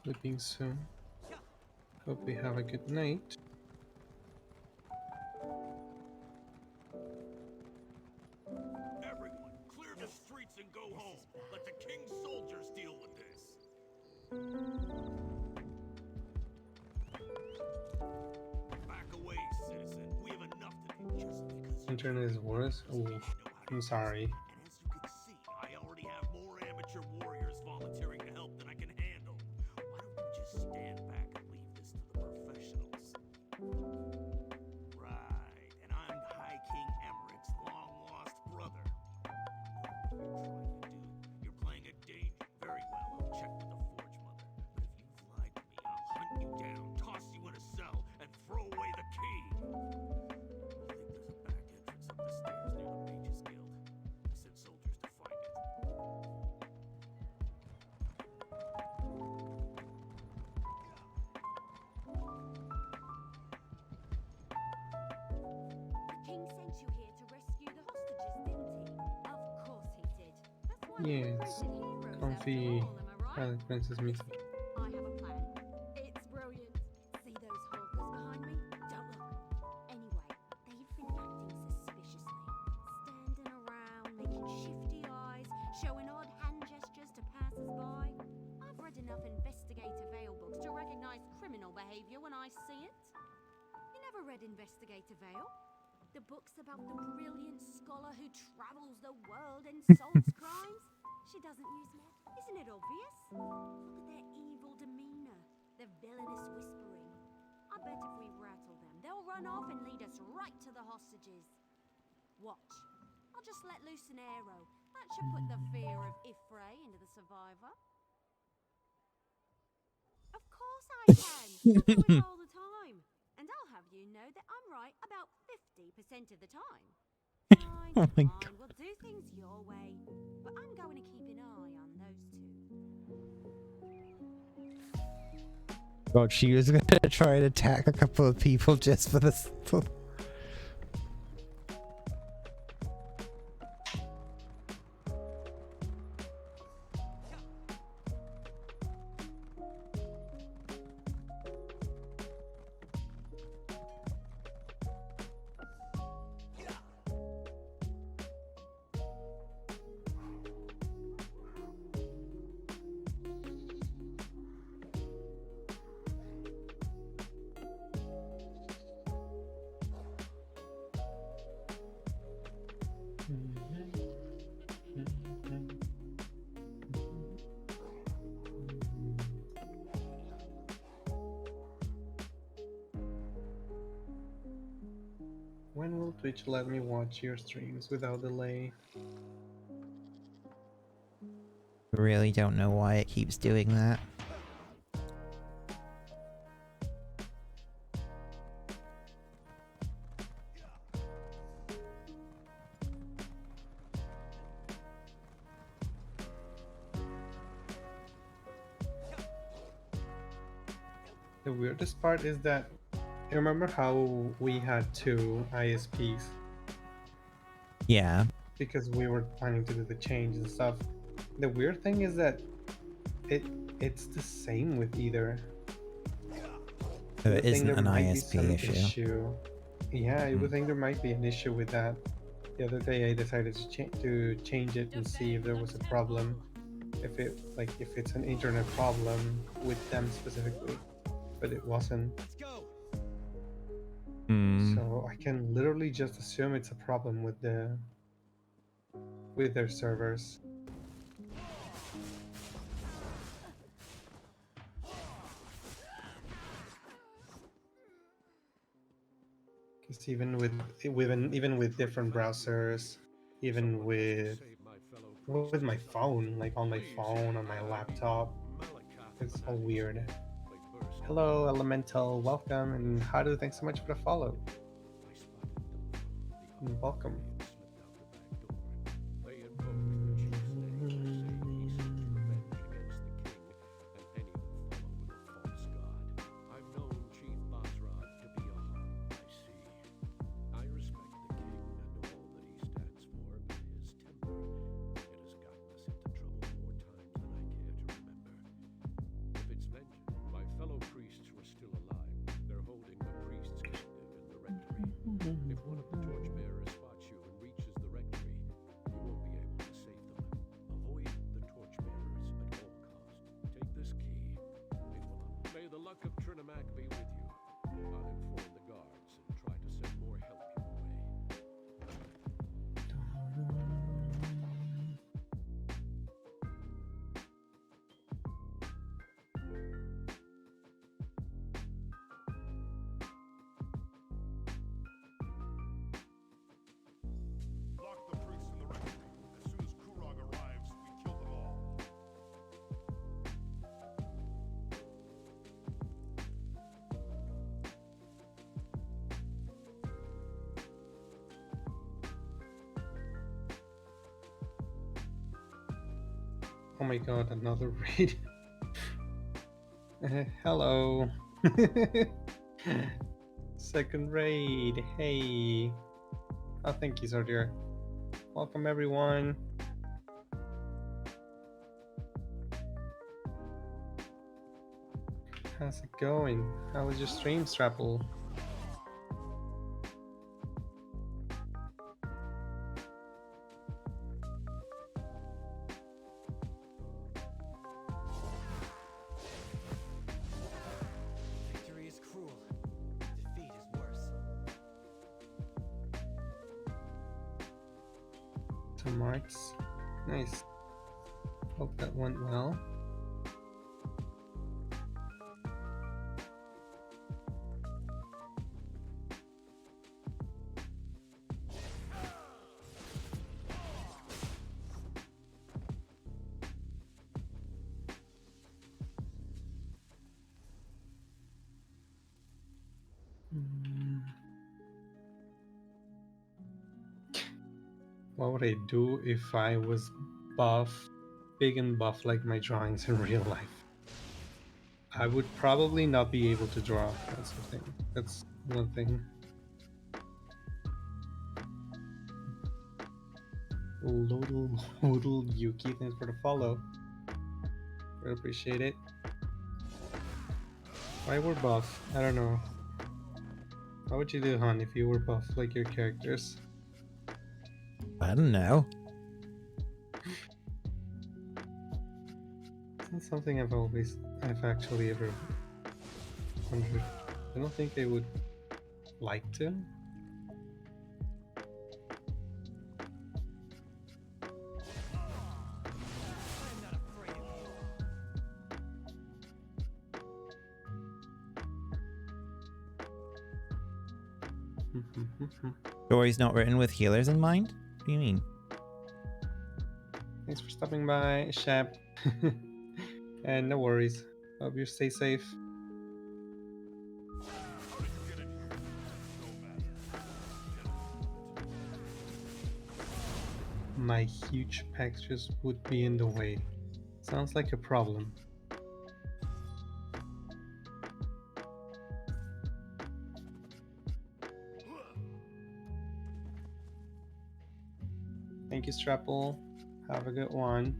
Sleeping soon. Hope we have a good night. Everyone, clear the streets and go home. Let the king's soldiers deal with this. Back away, citizen. We have enough to do just because Internet is worse. Oh, I'm sorry. And as you can see, I already have more amateur warriors volunteering to help than I can handle. Why don't you just stand back and leave this to the professionals? Right, and I'm High King Emmerich's long-lost brother. You're playing a danger. Very well, I'll check with the Forge Mother. But if you've lied to me, I'll hunt you down, toss you in a cell, and throw away the key. I think there's a back entrance up the stairs near the Mages Guild. I sent soldiers to find it. The king sent you here to rescue the hostages, didn't he? Of course he did. That's why we're Yes. devoted heroes Comfy after all, am I right? Twilight Princess music. I have a plan. It's brilliant. See those hawkers behind me? Don't look. Anyway, they've been acting suspiciously. Standing around, making shifty eyes, showing odd hand gestures to passers-by. I've read enough Investigator Vale books to recognize criminal behavior when I see it. You never read Investigator Vale? The book's about the brilliant scholar who travels the world and solves crimes? She doesn't use meth. Isn't it obvious? Look at their evil demeanor, their villainous whispering. I bet if we rattle them, they'll run off and lead us right to the hostages. Watch. I'll just let loose an arrow. That should put the fear of Ifray into the survivor. Of course I can. I do it all the time. And I'll have you know that I'm right about 50% of the time. Fine, Oh my fine, we'll do things your way. But I'm going to keep an eye on those two. God, she was gonna try and attack a couple of people just for this. When will Twitch let me watch your streams without delay? Really don't know why it keeps doing that. The weirdest part is that I remember how we had two ISPs Yeah. because we were planning to do the change and stuff. The weird thing is that it's the same with either. So I it would think isn't there an might be ISP some issue. issue. Yeah, I would think there might be an issue with that. The other day I decided to change it and see if there was a problem. If it's an internet problem with them specifically, but it wasn't. Let's go. So I can literally just assume it's a problem with their servers. Because even with different browsers, even with my phone, like on my phone, on my laptop, it's all weird. Hello, Elemental, welcome, and Hadu, thanks so much for the follow. Welcome. Oh my god, another raid. Hello. Second raid. Hey. Oh, thank you, Zordier. Welcome, everyone. How's it going? How was your stream, Strapple? Victory is cruel. Defeat is worse. Some arts. Nice. Hope that went well. What would I do if I was buff, big and buff like my drawings in real life? I would probably not be able to draw. That's the thing. That's one thing. Loodle Yuki, thanks for the follow. I appreciate it. Why we're buff? I don't know. What would you do, Han, if you were buff like your characters? I don't know. It's not something I've actually ever wondered. I don't think I would like to. Story's not written with healers in mind? What do you mean? Thanks for stopping by, Shep. And no worries. Hope you stay safe. My huge pecs just would be in the way. Sounds like a problem. Thank you, Strapple. Have a good one.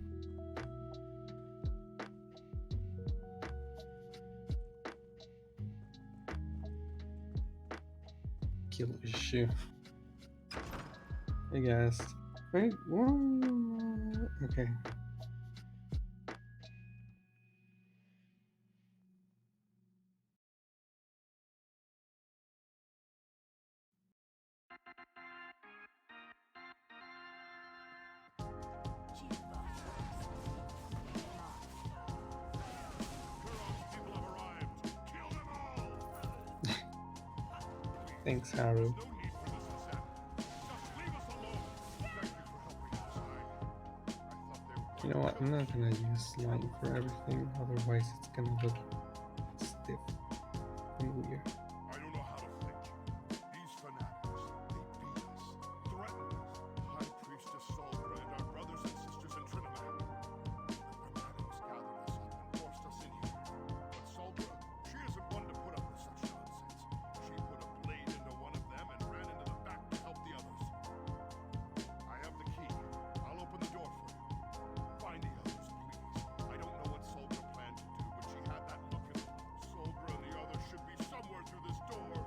push you. I guess. Right? Okay. Thanks, Haru. You know what? I'm not gonna use slime for everything, otherwise it's gonna look stiff and weird. I don't know how to thank you. These fanatics, they beat us, threatened us. High Priestess Solbra and our brothers and sisters in Trinidad. The fanatics gathered us up and forced us in here. But Solbra, she isn't one to put up with such nonsense. She put a blade into one of them and ran into the back to help the others. I have the key. I'll open the door for you. Find the others, please. I don't know what Solbra planned to do, but she had that look in her. Solbra and the others should be somewhere through this door.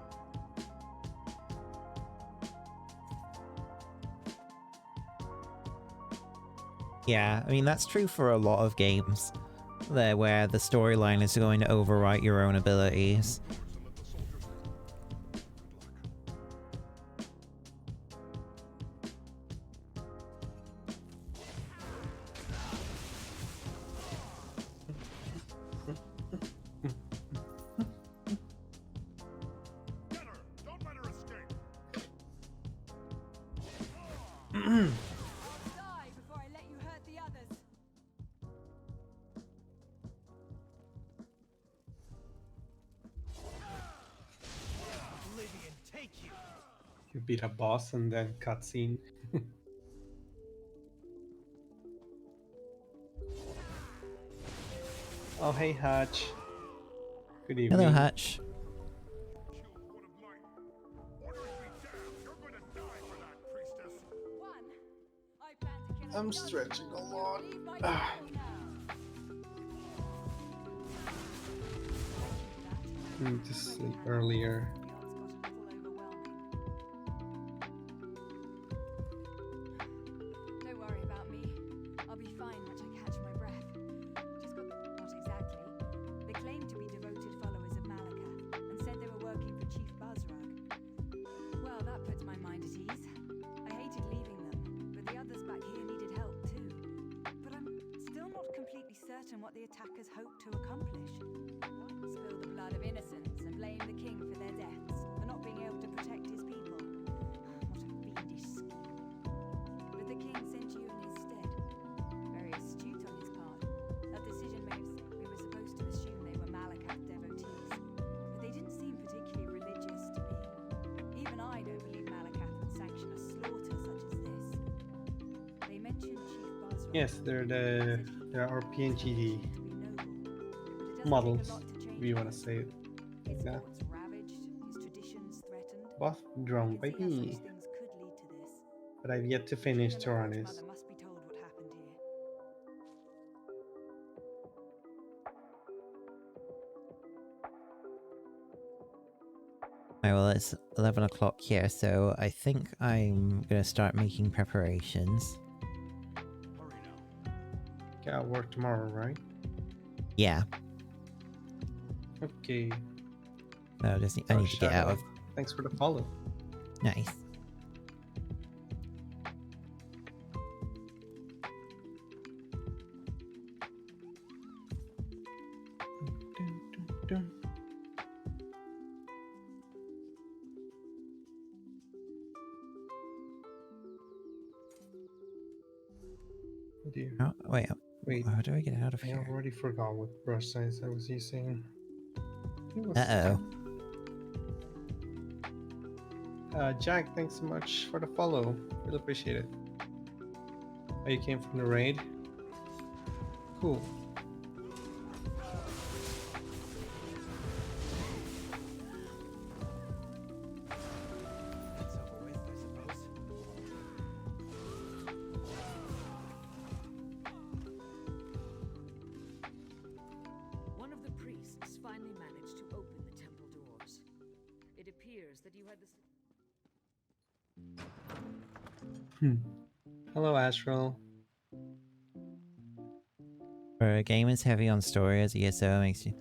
Yeah, I mean, that's true for a lot of games there where the storyline is going to overwrite your own abilities. Don't let her escape. Die before I let you hurt the others. Oblivion take you. You beat a boss and then cutscene. Oh, hey, Hutch. Good evening. Hello, Hutch. I'm stretching a lot. I need to sleep earlier. Don't worry about me. I'll be fine once I catch my breath. Just got not exactly. They claimed to be devoted followers of Malakath and said they were working for Chief Buzzrug. Well, that puts my mind at ease. I hated leaving them, but the others back here needed help too. But I'm still not completely certain what the attackers hoped to accomplish. Spill the blood of innocents and blame the king for their deaths, for not being able to protect his people. What a fiendish scheme. But the king sent you in his stead. Very astute on his part. That decision we were supposed to assume they were Malakath devotees. But they didn't seem particularly religious to me. Even I don't believe Malakath would sanction a slaughter such as this. They mentioned Chief Buzzrug. Yes, they're our PNGD models, if you want to say it like that. Ravaged, his traditions threatened. Buff drone by me. But I've yet to finish Tyrannus. Mother must be told what happened here. Alright, well, it's 11 o'clock here, so I think I'm gonna start making preparations. Yeah, I'll work tomorrow, right? Yeah. Okay. I need to get out of... Thanks for the follow. Nice. Oh dear. Oh, wait, Wait. how do I get out of here? I already forgot what brush size I was using. Uh-oh. Jack, thanks so much for the follow. Really appreciate it. Oh, you came from the raid? Cool. One of the priests finally managed to open the temple doors. It appears that you had the... Hello, Astral. For a game as heavy on story as ESO makes you...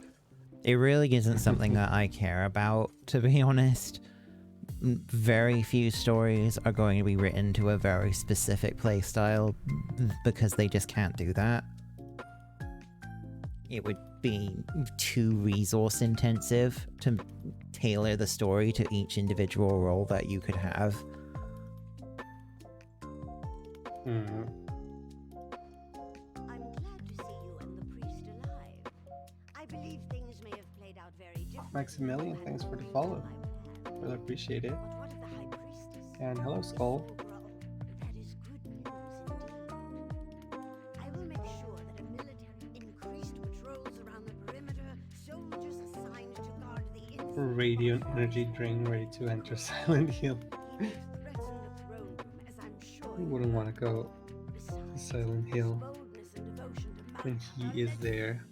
It really isn't something that I care about, to be honest. Very few stories are going to be written to a very specific playstyle because they just can't do that. It would be too resource intensive to tailor the story to each individual role that you could have. I'm glad to see you and the priest alive. I believe things may have played out very differently. Maximilian, thanks for the follow. Really appreciate it. But what of the High Priestess? And hello, Skull. That is good news indeed. I will make sure that a military increased patrols around the perimeter, soldiers assigned to guard the inside. Radiant energy drain ready to enter Silent Hill. Who wouldn't want to go to Silent Hill when he is there?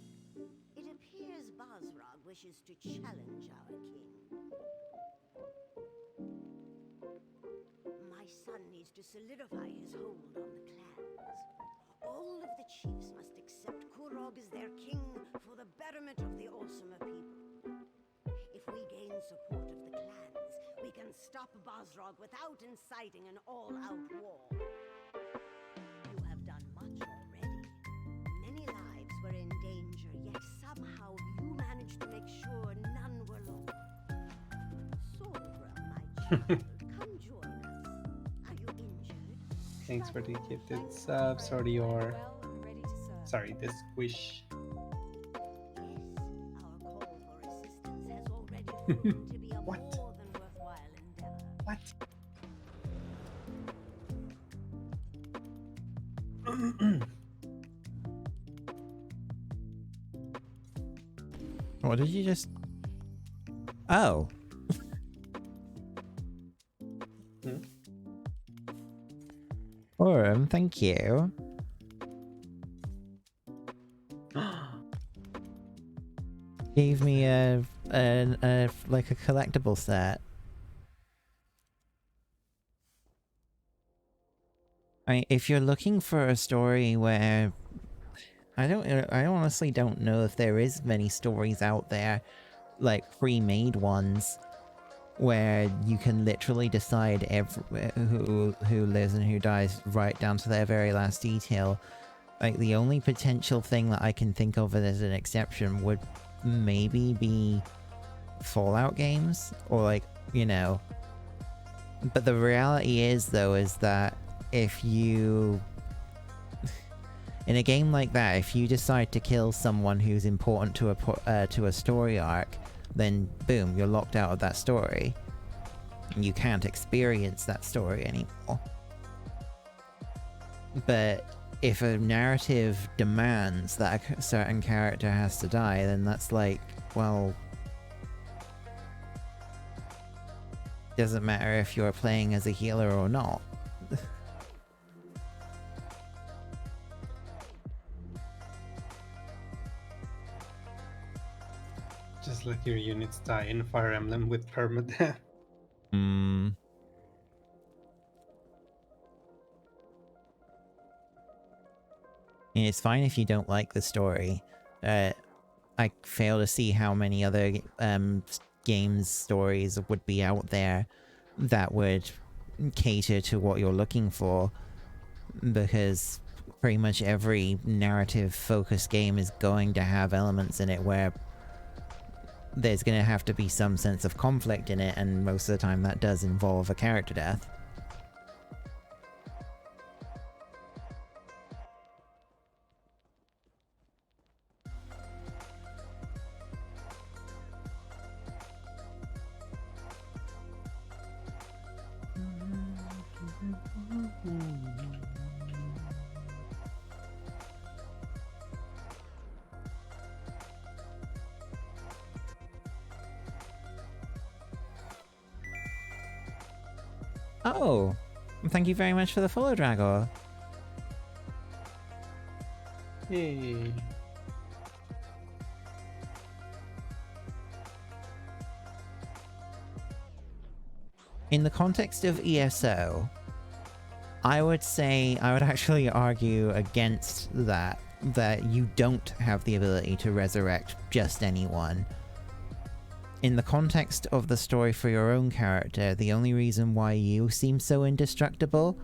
It appears Basrog wishes to challenge our king. My son needs to solidify his hold on the clans. All of the chiefs must accept Kurog as their king for the betterment of the Orsimer people. If we gain support of the clans, we can stop Basrog without inciting an all-out war. You have done much already. Many lives were in danger, yet somehow you managed to make sure none were lost. Sora, my child, come join us. Are you injured? Thanks for the gifted sub. Sorry, your... Sorry, this wish. What? What? What did you just... Oh. Aurum, thank you. Gave me a like a collectible set. If you're looking for a story where I honestly don't know if there is many stories out there, like pre-made ones, where you can literally decide who lives and who dies right down to their very last detail. Like, the only potential thing that I can think of as an exception would maybe be Fallout games, or like, you know. But the reality is, though, is that if you... in a game like that, if you decide to kill someone who's important to a story arc, then boom, you're locked out of that story. And you can't experience that story anymore. But if a narrative demands that a certain character has to die, then that's like, well... doesn't matter if you're playing as a healer or not. Just let your units die in Fire Emblem with permadeath. It's fine if you don't like the story. I fail to see how many other games stories would be out there that would cater to what you're looking for, because pretty much every narrative focused game is going to have elements in it where there's going to have to be some sense of conflict in it, and most of the time that does involve a character death. Oh, thank you very much for the follow, Dragor. Yay. In the context of ESO, I would actually argue against that you don't have the ability to resurrect just anyone. In the context of the story for your own character, the only reason why you seem so indestructible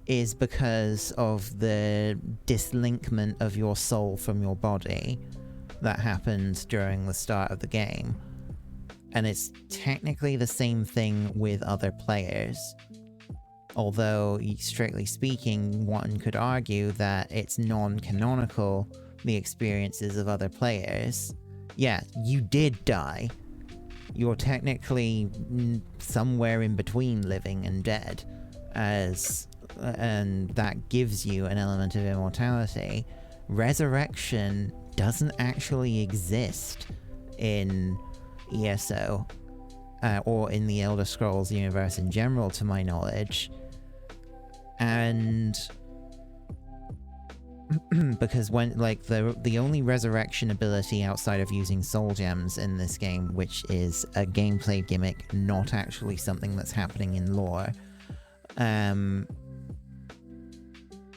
is because of the dislinkment of your soul from your body that happens during the start of the game. And it's technically the same thing with other players. Although, strictly speaking, one could argue that it's non-canonical, the experiences of other players. Yeah, you did die. You're technically somewhere in between living and dead, and that gives you an element of immortality. Resurrection doesn't actually exist in ESO, or in the Elder Scrolls universe in general, to my knowledge. And because when, like, the only resurrection ability outside of using soul gems in this game, which is a gameplay gimmick, not actually something that's happening in lore,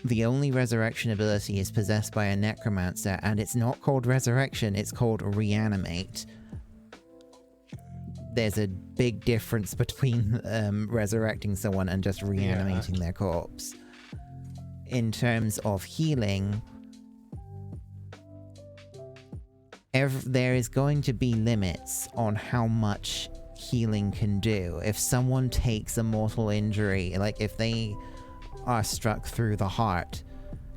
the only resurrection ability is possessed by a necromancer, and it's not called resurrection, it's called reanimate. There's a big difference between resurrecting someone and just reanimating their corpse. In terms of healing, there is going to be limits on how much healing can do. If someone takes a mortal injury, like if they are struck through the heart,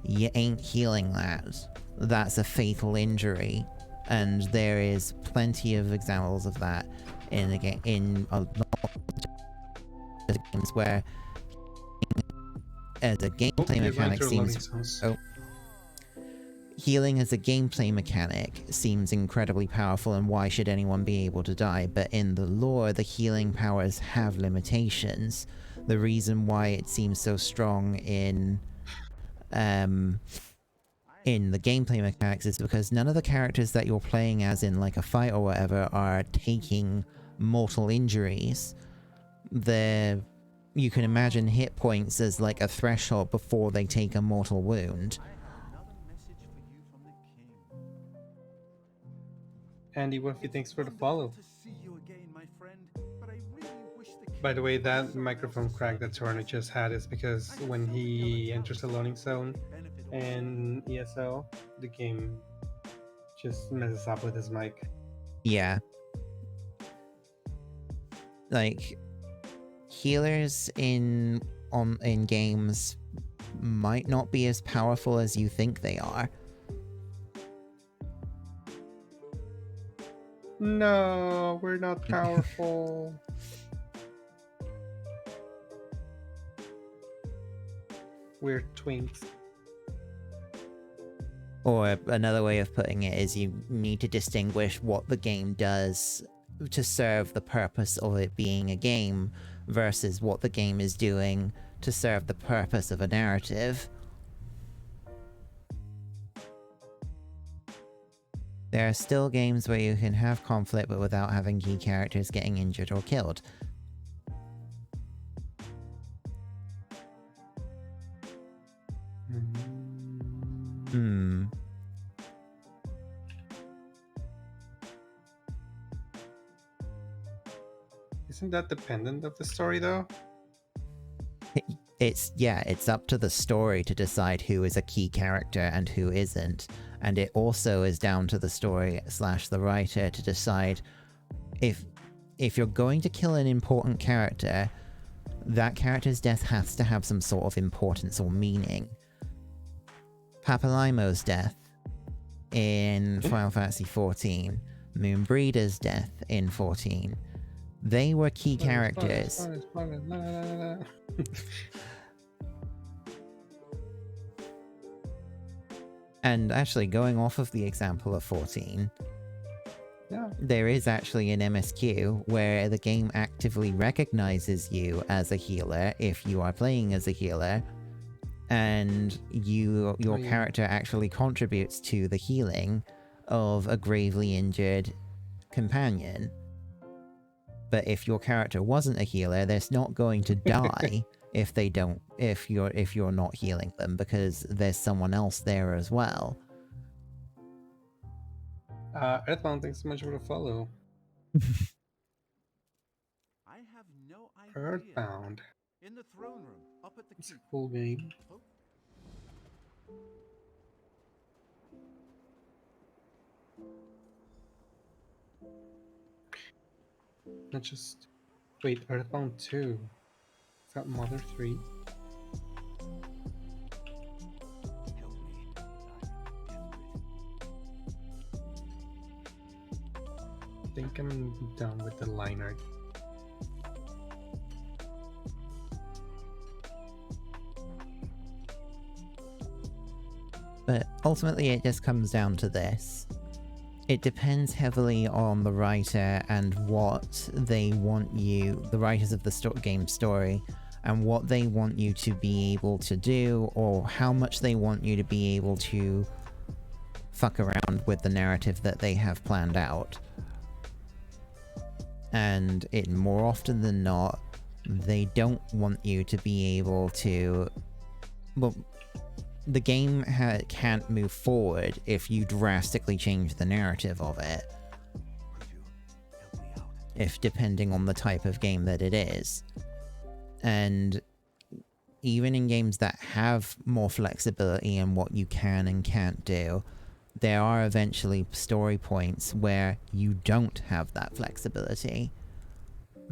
you ain't healing that. That's a fatal injury, and there is plenty of examples of that in a game, in a lot of games where as a gameplay mechanic seems healing as a gameplay mechanic seems incredibly powerful, and why should anyone be able to die? But in the lore, the healing powers have limitations. The reason why it seems so strong in the gameplay mechanics is because none of the characters that you're playing as in like a fight or whatever are taking mortal injuries. You can imagine hit points as like a threshold before they take a mortal wound. Andy, what if he thanks for the follow? By the way, that microphone crack that Torno just had is because when he enters the loading zone in ESO, the game just messes up with his mic. Yeah. Like, healers in games might not be as powerful as you think they are. No, we're not powerful. We're twinks. Or another way of putting it is you need to distinguish what the game does to serve the purpose of it being a game versus what the game is doing to serve the purpose of a narrative. There are still games where you can have conflict but without having key characters getting injured or killed. Isn't that dependent of the story, though? It's up to the story to decide who is a key character and who isn't, and it also is down to the story / the writer to decide if you're going to kill an important character, that character's death has to have some sort of importance or meaning. Papalimo's death in Final Fantasy XIV, Moonbreeder's death in 14. They were key characters. And actually, going off of the example of 14, there is actually an MSQ where the game actively recognizes you as a healer if you are playing as a healer, and your character actually contributes to the healing of a gravely injured companion. But if your character wasn't a healer, they're not going to die if you're not healing them, because there's someone else there as well. Earthbound, thanks so much for the follow. I have no idea. Earthbound. In the throne room, up at the It's a keep. cool game. Oh. Not just wait, Earthbound 2. It's got Mother 3. I think I'm done with the line art. But ultimately it just comes down to this. It depends heavily on the writer and what they want you, the writers of the game story, and what they want you to be able to do, or how much they want you to be able to fuck around with the narrative that they have planned out. And it more often than not, they don't want you to be able to... Well, the game can't move forward if you drastically change the narrative of it. If depending on the type of game that it is. And even in games that have more flexibility in what you can and can't do, there are eventually story points where you don't have that flexibility,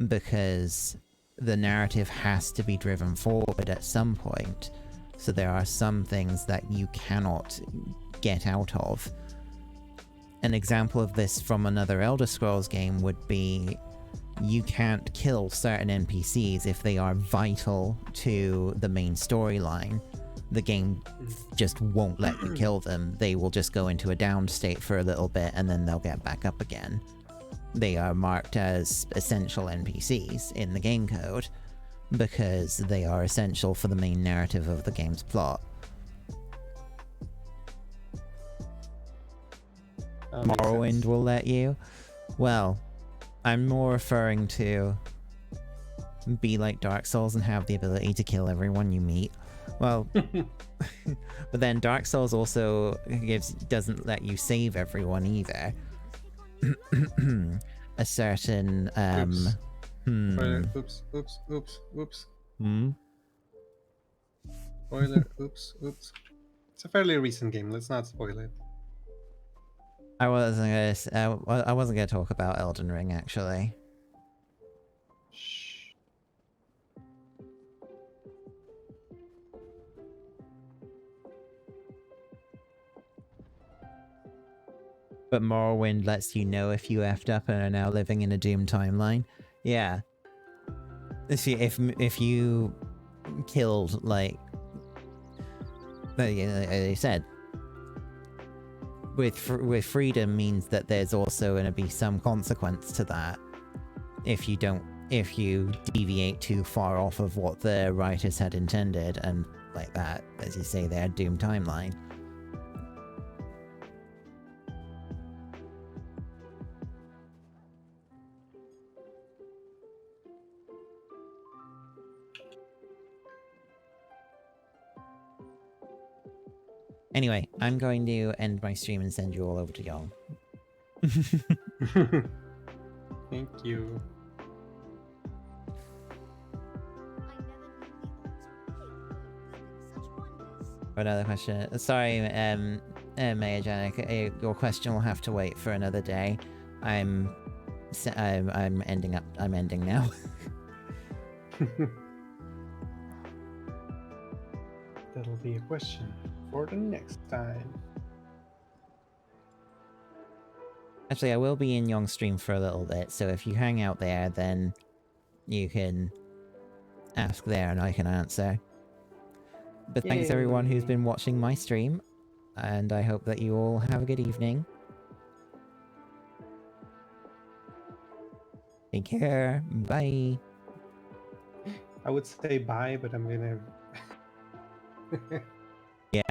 because the narrative has to be driven forward at some point. So there are some things that you cannot get out of. An example of this from another Elder Scrolls game would be you can't kill certain NPCs if they are vital to the main storyline. The game just won't let you kill them. They will just go into a down state for a little bit and then they'll get back up again. They are marked as essential NPCs in the game code, because they are essential for the main narrative of the game's plot. Morrowind will let you? Well, I'm more referring to be like Dark Souls and have the ability to kill everyone you meet. Well, but then Dark Souls also doesn't let you save everyone either. A certain Oops. Oops. Spoiler. Oops. It's a fairly recent game. Let's not spoil it. I wasn't gonna talk about Elden Ring, actually. Shh. But Morrowind lets you know if you effed up and are now living in a Doom timeline. Yeah. See, if you killed, like I said, with freedom means that there's also going to be some consequence to that if you deviate too far off of what the writers had intended, and like that, as you say, their Doom timeline. Anyway, I'm going to end my stream and send you all over to y'all. Thank you. Another question. Sorry, Maya Janek, your question will have to wait for another day. I'm ending now. That'll be a question for the next time. Actually, I will be in Young's stream for a little bit, so if you hang out there, then you can ask there and I can answer. But thanks everyone who's been watching my stream, and I hope that you all have a good evening. Take care. Bye. I would say bye, but I'm gonna... Yeah.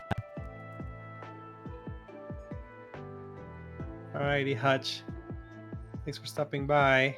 Alrighty, Hutch. Thanks for stopping by.